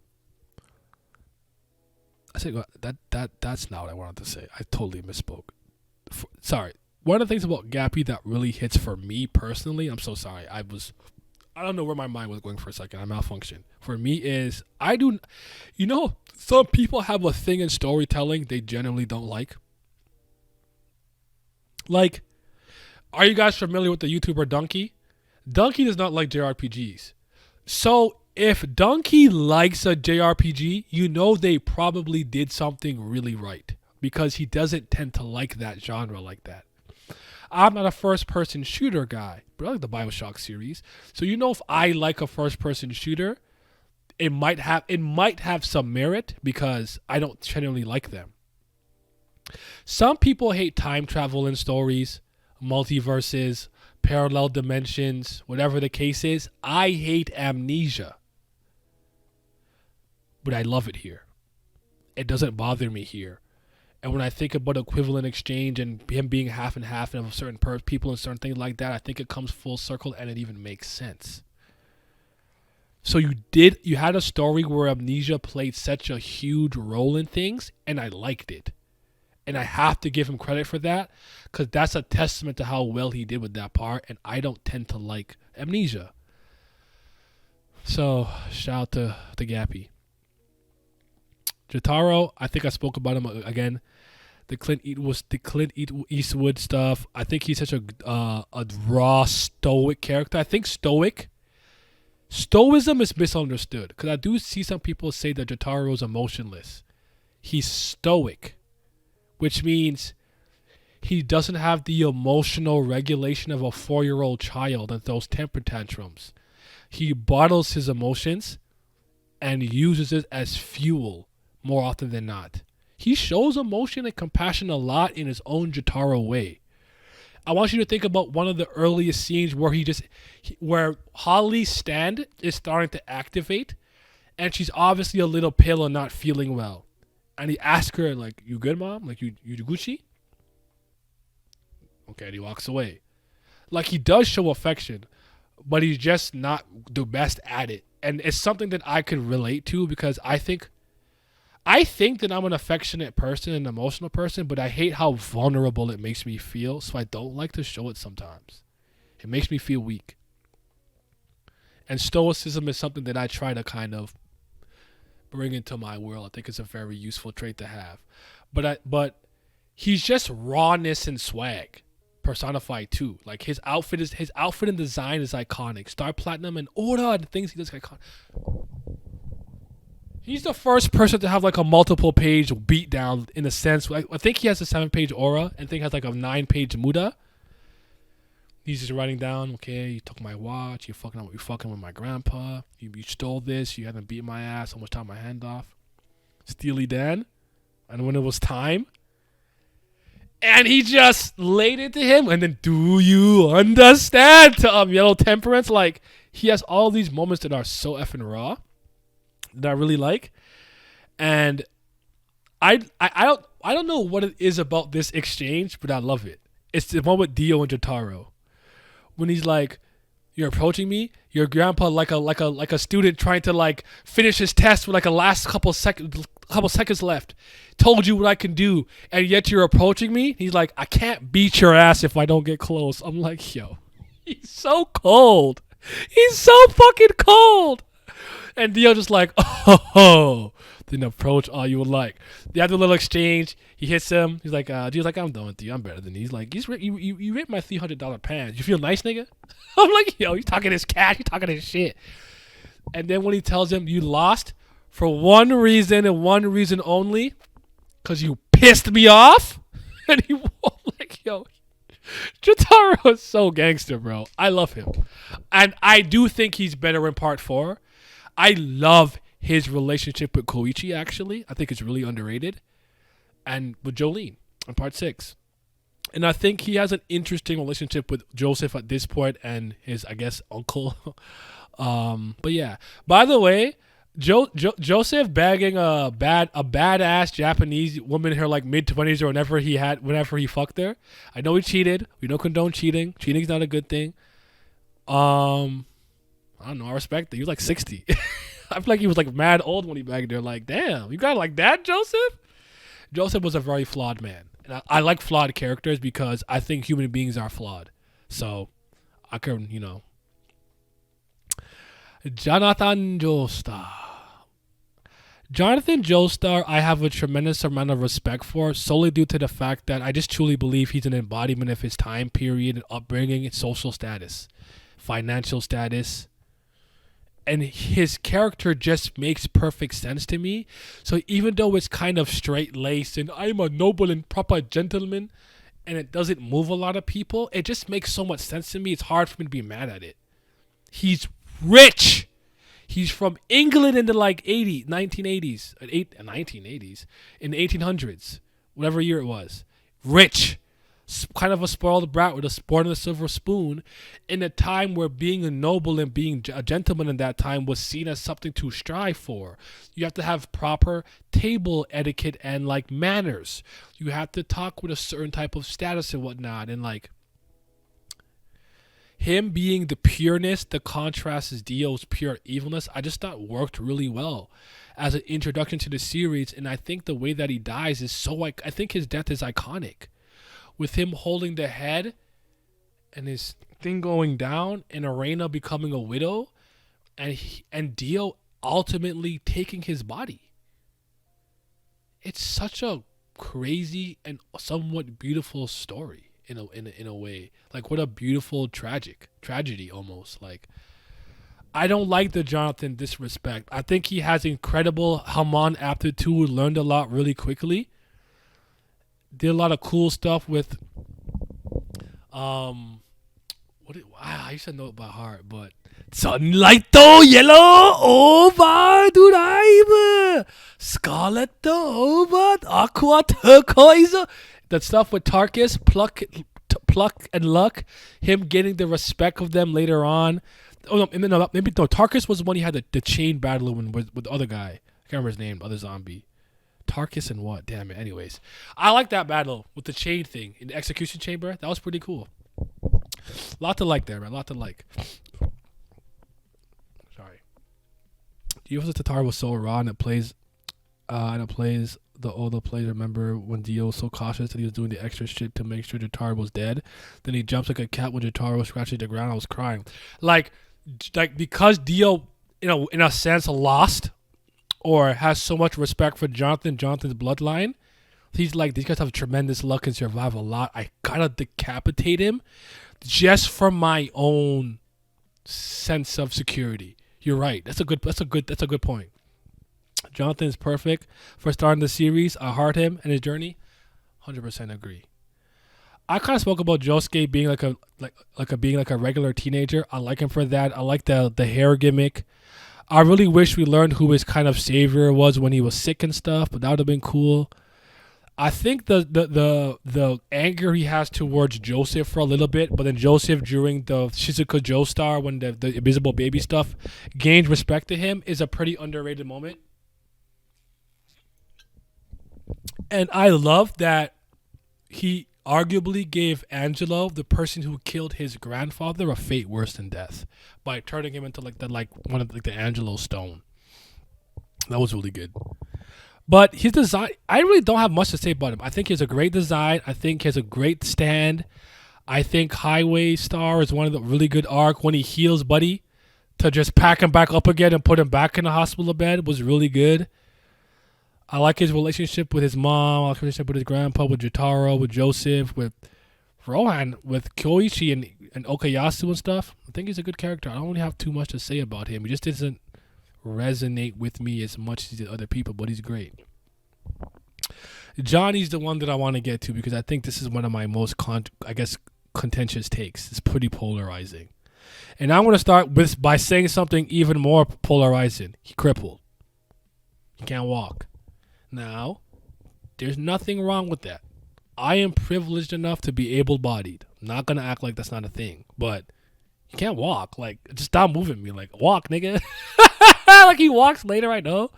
I said that's not what I wanted to say. I totally misspoke. Sorry. One of the things about Gappy that really hits for me personally, I'm so sorry. I don't know where my mind was going for a second. I malfunctioned. For me is, some people have a thing in storytelling they generally don't like. Like, are you guys familiar with the YouTuber Donkey? Donkey does not like JRPGs. So if Donkey likes a JRPG, they probably did something really right, because he doesn't tend to like that genre like that. I'm not a first-person shooter guy, but I like the BioShock series. So if I like a first-person shooter, it might have some merit because I don't generally like them. Some people hate time travel in stories, multiverses, parallel dimensions, whatever the case is. I hate amnesia, but I love it here. It doesn't bother me here. And when I think about equivalent exchange and him being half and half and of certain people and certain things like that, I think it comes full circle and it even makes sense. So you had a story where amnesia played such a huge role in things, and I liked it. And I have to give him credit for that, because that's a testament to how well he did with that part, and I don't tend to like amnesia. So, shout out to Gappy. Jotaro, I think I spoke about him again. The Clint Eastwood stuff. I think he's such a raw stoic character. I think stoicism is misunderstood, because I do see some people say that Jotaro is emotionless. He's stoic, which means he doesn't have the emotional regulation of a 4-year-old child and throws temper tantrums. He bottles his emotions and uses it as fuel more often than not. He shows emotion and compassion a lot in his own Jotaro way. I want you to think about one of the earliest scenes where Holly's stand is starting to activate, and she's obviously a little pale and not feeling well. And he asks her, like, "You good, mom? Like, you Gucci?" Okay, and he walks away. Like, he does show affection, but he's just not the best at it. And it's something that I could relate to, because I think that I'm an affectionate person, an emotional person, but I hate how vulnerable it makes me feel, so I don't like to show it sometimes. It makes me feel weak. And stoicism is something that I try to kind of bring into my world. I think it's a very useful trait to have. But he's just rawness and swag personified too. Like, his outfit and design is iconic. Star Platinum and Aura and things he does iconic. He's the first person to have like a multiple page beatdown, in a sense. I think he has a 7-page aura, and I think he has like a 9-page Muda. He's just writing down, okay, you took my watch, you fucking with my grandpa, you stole this, you haven't beat my ass, almost chopped my hand off. Steely Dan. And when it was time. And he just laid it to him, and then, do you understand? To Yellow Temperance, like he has all these moments that are so effing raw that I really like, and I don't know what it is about this exchange, but I love it. It's the one with Dio and Jotaro when he's like, "You're approaching me. Your grandpa like a student trying to like finish his test with like a last couple seconds left. Told you what I can do, and yet you're approaching me." He's like, "I can't beat your ass if I don't get close." I'm like, yo, he's so cold. He's so fucking cold. And Dio just like, oh, then approach all you would like. They have a little exchange. He hits him. He's like, Dio's like, I'm done with you. I'm better than you. He's like, you ripped my $300 pants. You feel nice, nigga? I'm like, yo, he's talking his cash. He's talking his shit. And then when he tells him you lost for one reason and one reason only, because you pissed me off. And he like, yo, Jotaro is so gangster, bro. I love him. And I do think he's better in part 4. I love his relationship with Koichi, actually. I think it's really underrated. And with Jolene in part 6. And I think he has an interesting relationship with Joseph at this point and his, I guess, uncle. But yeah. By the way, Joseph bagging a badass Japanese woman in her like mid-20s or whenever he fucked her. I know he cheated. We don't condone cheating. Cheating's not a good thing. I don't know. I respect it. He was like 60. I feel like he was like mad old when he bagged her. Like, damn, you got it like that, Joseph? Joseph was a very flawed man. And I like flawed characters because I think human beings are flawed. So I can, Jonathan Joestar. Jonathan Joestar, I have a tremendous amount of respect for, solely due to the fact that I just truly believe he's an embodiment of his time period and upbringing and social status, financial status. And his character just makes perfect sense to me. So even though it's kind of straight-laced and I'm a noble and proper gentleman and it doesn't move a lot of people, it just makes so much sense to me. It's hard for me to be mad at it. He's rich. He's from England in the like 1980s, in the 1800s, whatever year it was. Rich. Kind of a spoiled brat with a sport and a silver spoon in a time where being a noble and being a gentleman in that time was seen as something to strive for. You have to have proper table etiquette and like manners. You have to talk with a certain type of status and whatnot. And like him being the pureness, the contrast is Dio's pure evilness, I just thought worked really well as an introduction to the series. And I think the way that he dies is so like, I think his death is iconic. With him holding the head and his thing going down and Arena becoming a widow and Dio ultimately taking his body. It's such a crazy and somewhat beautiful story in a way. Like what a beautiful tragedy almost. Like I don't like the Jonathan disrespect. I think he has incredible Hamon aptitude, learned a lot really quickly. Did a lot of cool stuff with I used to know it by heart, but sunlight yellow over drive, scarlet over aqua turquoise. That stuff with Tarkus, pluck and luck, him getting the respect of them later on. Oh no, maybe Tarkus was the one he had the chain battle with the other guy. I can't remember his name, the other zombie. Tarkus and what? Damn it. Anyways, I like that battle with the chain thing in the execution chamber. That was pretty cool. Lot to like there, man. Lot to like. Sorry. Dio's Tatar was so raw and it plays the plays. Remember when Dio was so cautious that he was doing the extra shit to make sure Jotaro was dead? Then he jumps like a cat when Jotaro was scratching the ground. I was crying. Like because Dio, in a sense, lost or has so much respect for Jonathan's bloodline, he's like, these guys have tremendous luck and survive a lot. I gotta decapitate him just for my own sense of security. You're right. That's a good point. Jonathan is perfect for starting the series. I heart him and his journey. 100% agree. I kind of spoke about Josuke being like a regular teenager. I like him for that. I like the hair gimmick. I really wish we learned who his kind of savior was when he was sick and stuff, but that would have been cool. I think the anger he has towards Joseph for a little bit, but then Joseph during the Shizuka Joestar when the invisible baby stuff gained respect to him is a pretty underrated moment. And I love that he arguably gave Angelo, the person who killed his grandfather, a fate worse than death by turning him into like one of like the Angelo Stone. That was really good. But his design, I really don't have much to say about him. I think he has a great design. I think he has a great stand. I think Highway Star is one of the really good arc when he heals Buddy to just pack him back up again and put him back in the hospital bed was really good. I like his relationship with his mom. I like his relationship with his grandpa, with Jotaro, with Joseph, with Rohan, with Koichi and Okayasu and stuff. I think he's a good character. I don't really have too much to say about him. He just doesn't resonate with me as much as the other people, but he's great. Johnny's the one that I want to get to because I think this is one of my most, contentious takes. It's pretty polarizing. And I'm going to start by saying something even more polarizing. He crippled. He can't walk. Now, there's nothing wrong with that. I am privileged enough to be able-bodied. I'm not going to act like that's not a thing, but he can't walk. Like, just stop moving me. Like, walk, nigga. Like, he walks later, I know.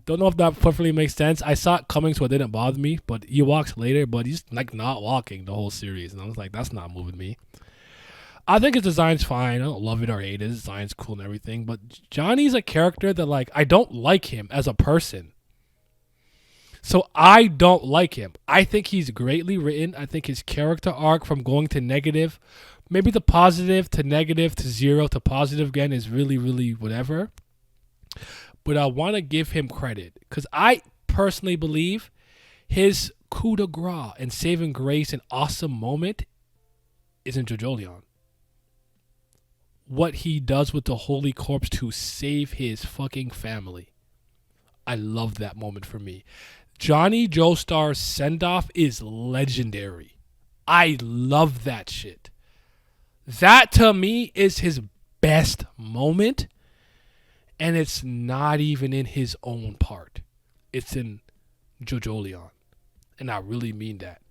Don't know if that perfectly makes sense. I saw it coming, so it didn't bother me, but he walks later, but he's, like, not walking the whole series. And I was like, that's not moving me. I think his design's fine. I don't love it or hate it. His design's cool and everything, but Johnny's a character that, like, I don't like him as a person. So I don't like him. I think he's greatly written. I think his character arc from going to negative, maybe the positive to negative to zero to positive again is really, really whatever. But I want to give him credit because I personally believe his coup de grace and saving grace and awesome moment is in JoJo. What he does with the Holy Corpse to save his fucking family. I love that moment for me. Johnny Joestar's send-off is legendary. I love that shit. That, to me, is his best moment. And it's not even in his own part. It's in JoJo. And I really mean that.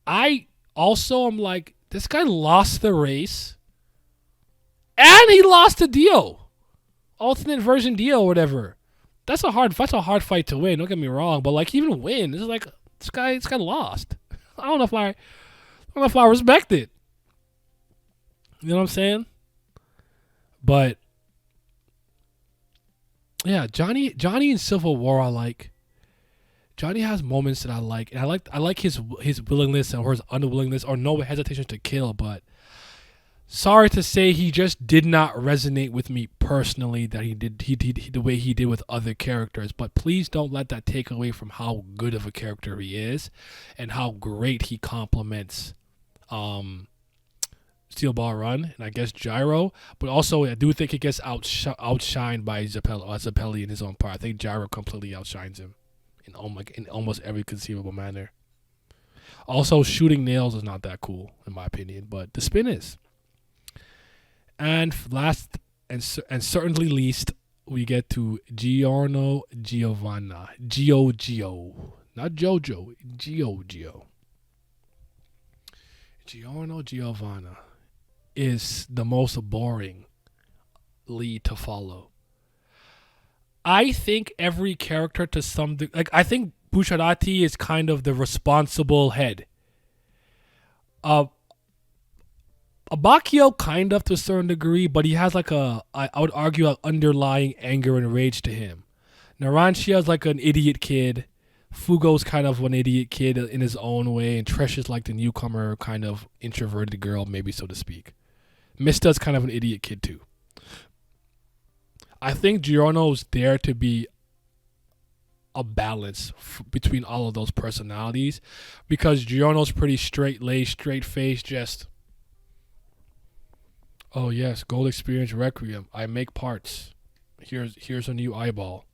I also am like, this guy lost the race. And he lost the Dio. Alternate version Dio or whatever. That's a hard fight to win. Don't get me wrong, but like even win, this is like this guy lost. I don't know if I respect it. You know what I'm saying? But yeah, Johnny in Civil War I like. Johnny has moments that I like, and I like his willingness or his unwillingness or no hesitation to kill, but sorry to say, he just did not resonate with me personally that he did the way he did with other characters. But please don't let that take away from how good of a character he is and how great he complements Steel Ball Run and I guess Gyro. But also, I do think he gets outshined by Zappelli in his own part. I think Gyro completely outshines him in almost every conceivable manner. Also, shooting nails is not that cool in my opinion, but the spin is. And last and certainly least, we get to Giorno Giovanna. Gio. Not Jojo. Gio. Giorno Giovanna is the most boring lead to follow. I think every character to some degree, like I think Bucciarati is kind of the responsible head. Abacchio kind of to a certain degree, but he has like I would argue an underlying anger and rage to him. Narancia's like an idiot kid. Fugo's kind of an idiot kid in his own way, and Trish is like the newcomer, kind of introverted girl, maybe so to speak. Mista's kind of an idiot kid too. I think Giorno's there to be a balance between all of those personalities because Giorno's pretty straight-laced, straight-faced, just... Oh yes, Gold Experience Requiem. I make parts. Here's a new eyeball.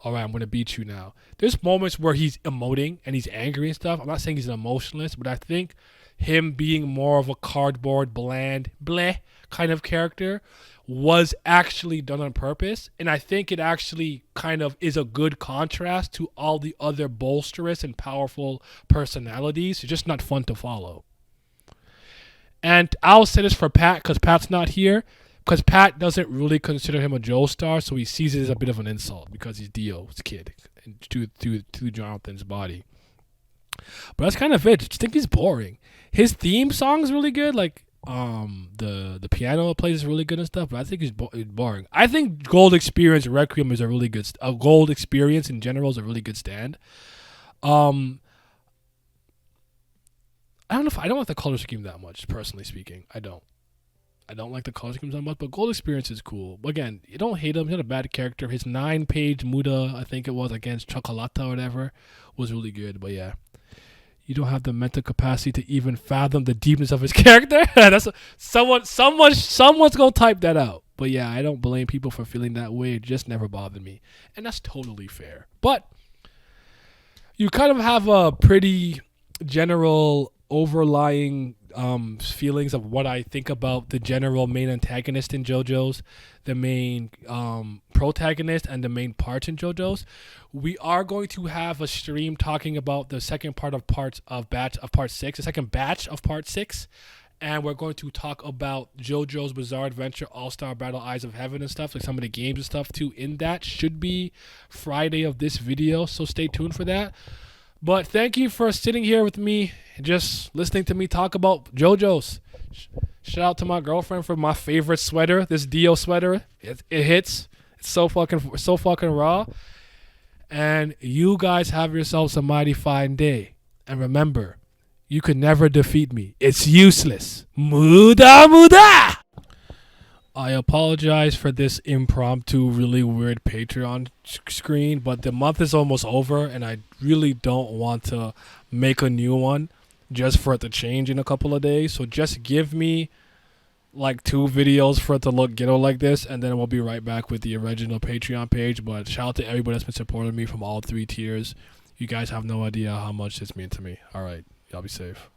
Alright, I'm gonna beat you now. There's moments where he's emoting and he's angry and stuff. I'm not saying he's an emotionalist, but I think him being more of a cardboard, bland, bleh kind of character was actually done on purpose. And I think it actually kind of is a good contrast to all the other bolsterous and powerful personalities. It's just not fun to follow. And I'll say this for Pat, because Pat's not here, because Pat doesn't really consider him a Joestar, so he sees it as a bit of an insult because he's Dio's kid to Jonathan's body. But that's kind of it. I just think he's boring. His theme song is really good, like the piano plays is really good and stuff. But I think he's boring. I think Gold Experience Requiem is a really good. Gold Experience in general is a really good stand. I don't like the color scheme that much, personally speaking. I don't like the color schemes that much, but Gold Experience is cool. Again, you don't hate him. He's not a bad character. His 9-page Muda, I think it was, against Chocolata or whatever, was really good. But yeah, you don't have the mental capacity to even fathom the deepness of his character. That's someone's gonna type that out. But yeah, I don't blame people for feeling that way. It just never bothered me, and that's totally fair. But you kind of have a pretty general overlying feelings of what I think about the general main antagonist in JoJo's, the main protagonist, and the main parts in JoJo's. We are going to have a stream talking about the second part of part 6, the second batch of part 6, and we're going to talk about JoJo's Bizarre Adventure All-Star Battle Eyes of Heaven and stuff, like some of the games and stuff too. In that should be Friday of this video, so stay tuned for that. But thank you for sitting here with me, just listening to me talk about JoJo's. Shout out to my girlfriend for my favorite sweater, this Dio sweater. It hits. It's so fucking raw. And you guys have yourselves a mighty fine day. And remember, you could never defeat me. It's useless. Muda muda! I apologize for this impromptu, really weird Patreon screen, but the month is almost over, and I really don't want to make a new one just for it to change in a couple of days. So just give me like 2 videos for it to look ghetto like this, and then we'll be right back with the original Patreon page. But shout out to everybody that's been supporting me from all 3 tiers. You guys have no idea how much this means to me. All right, y'all be safe.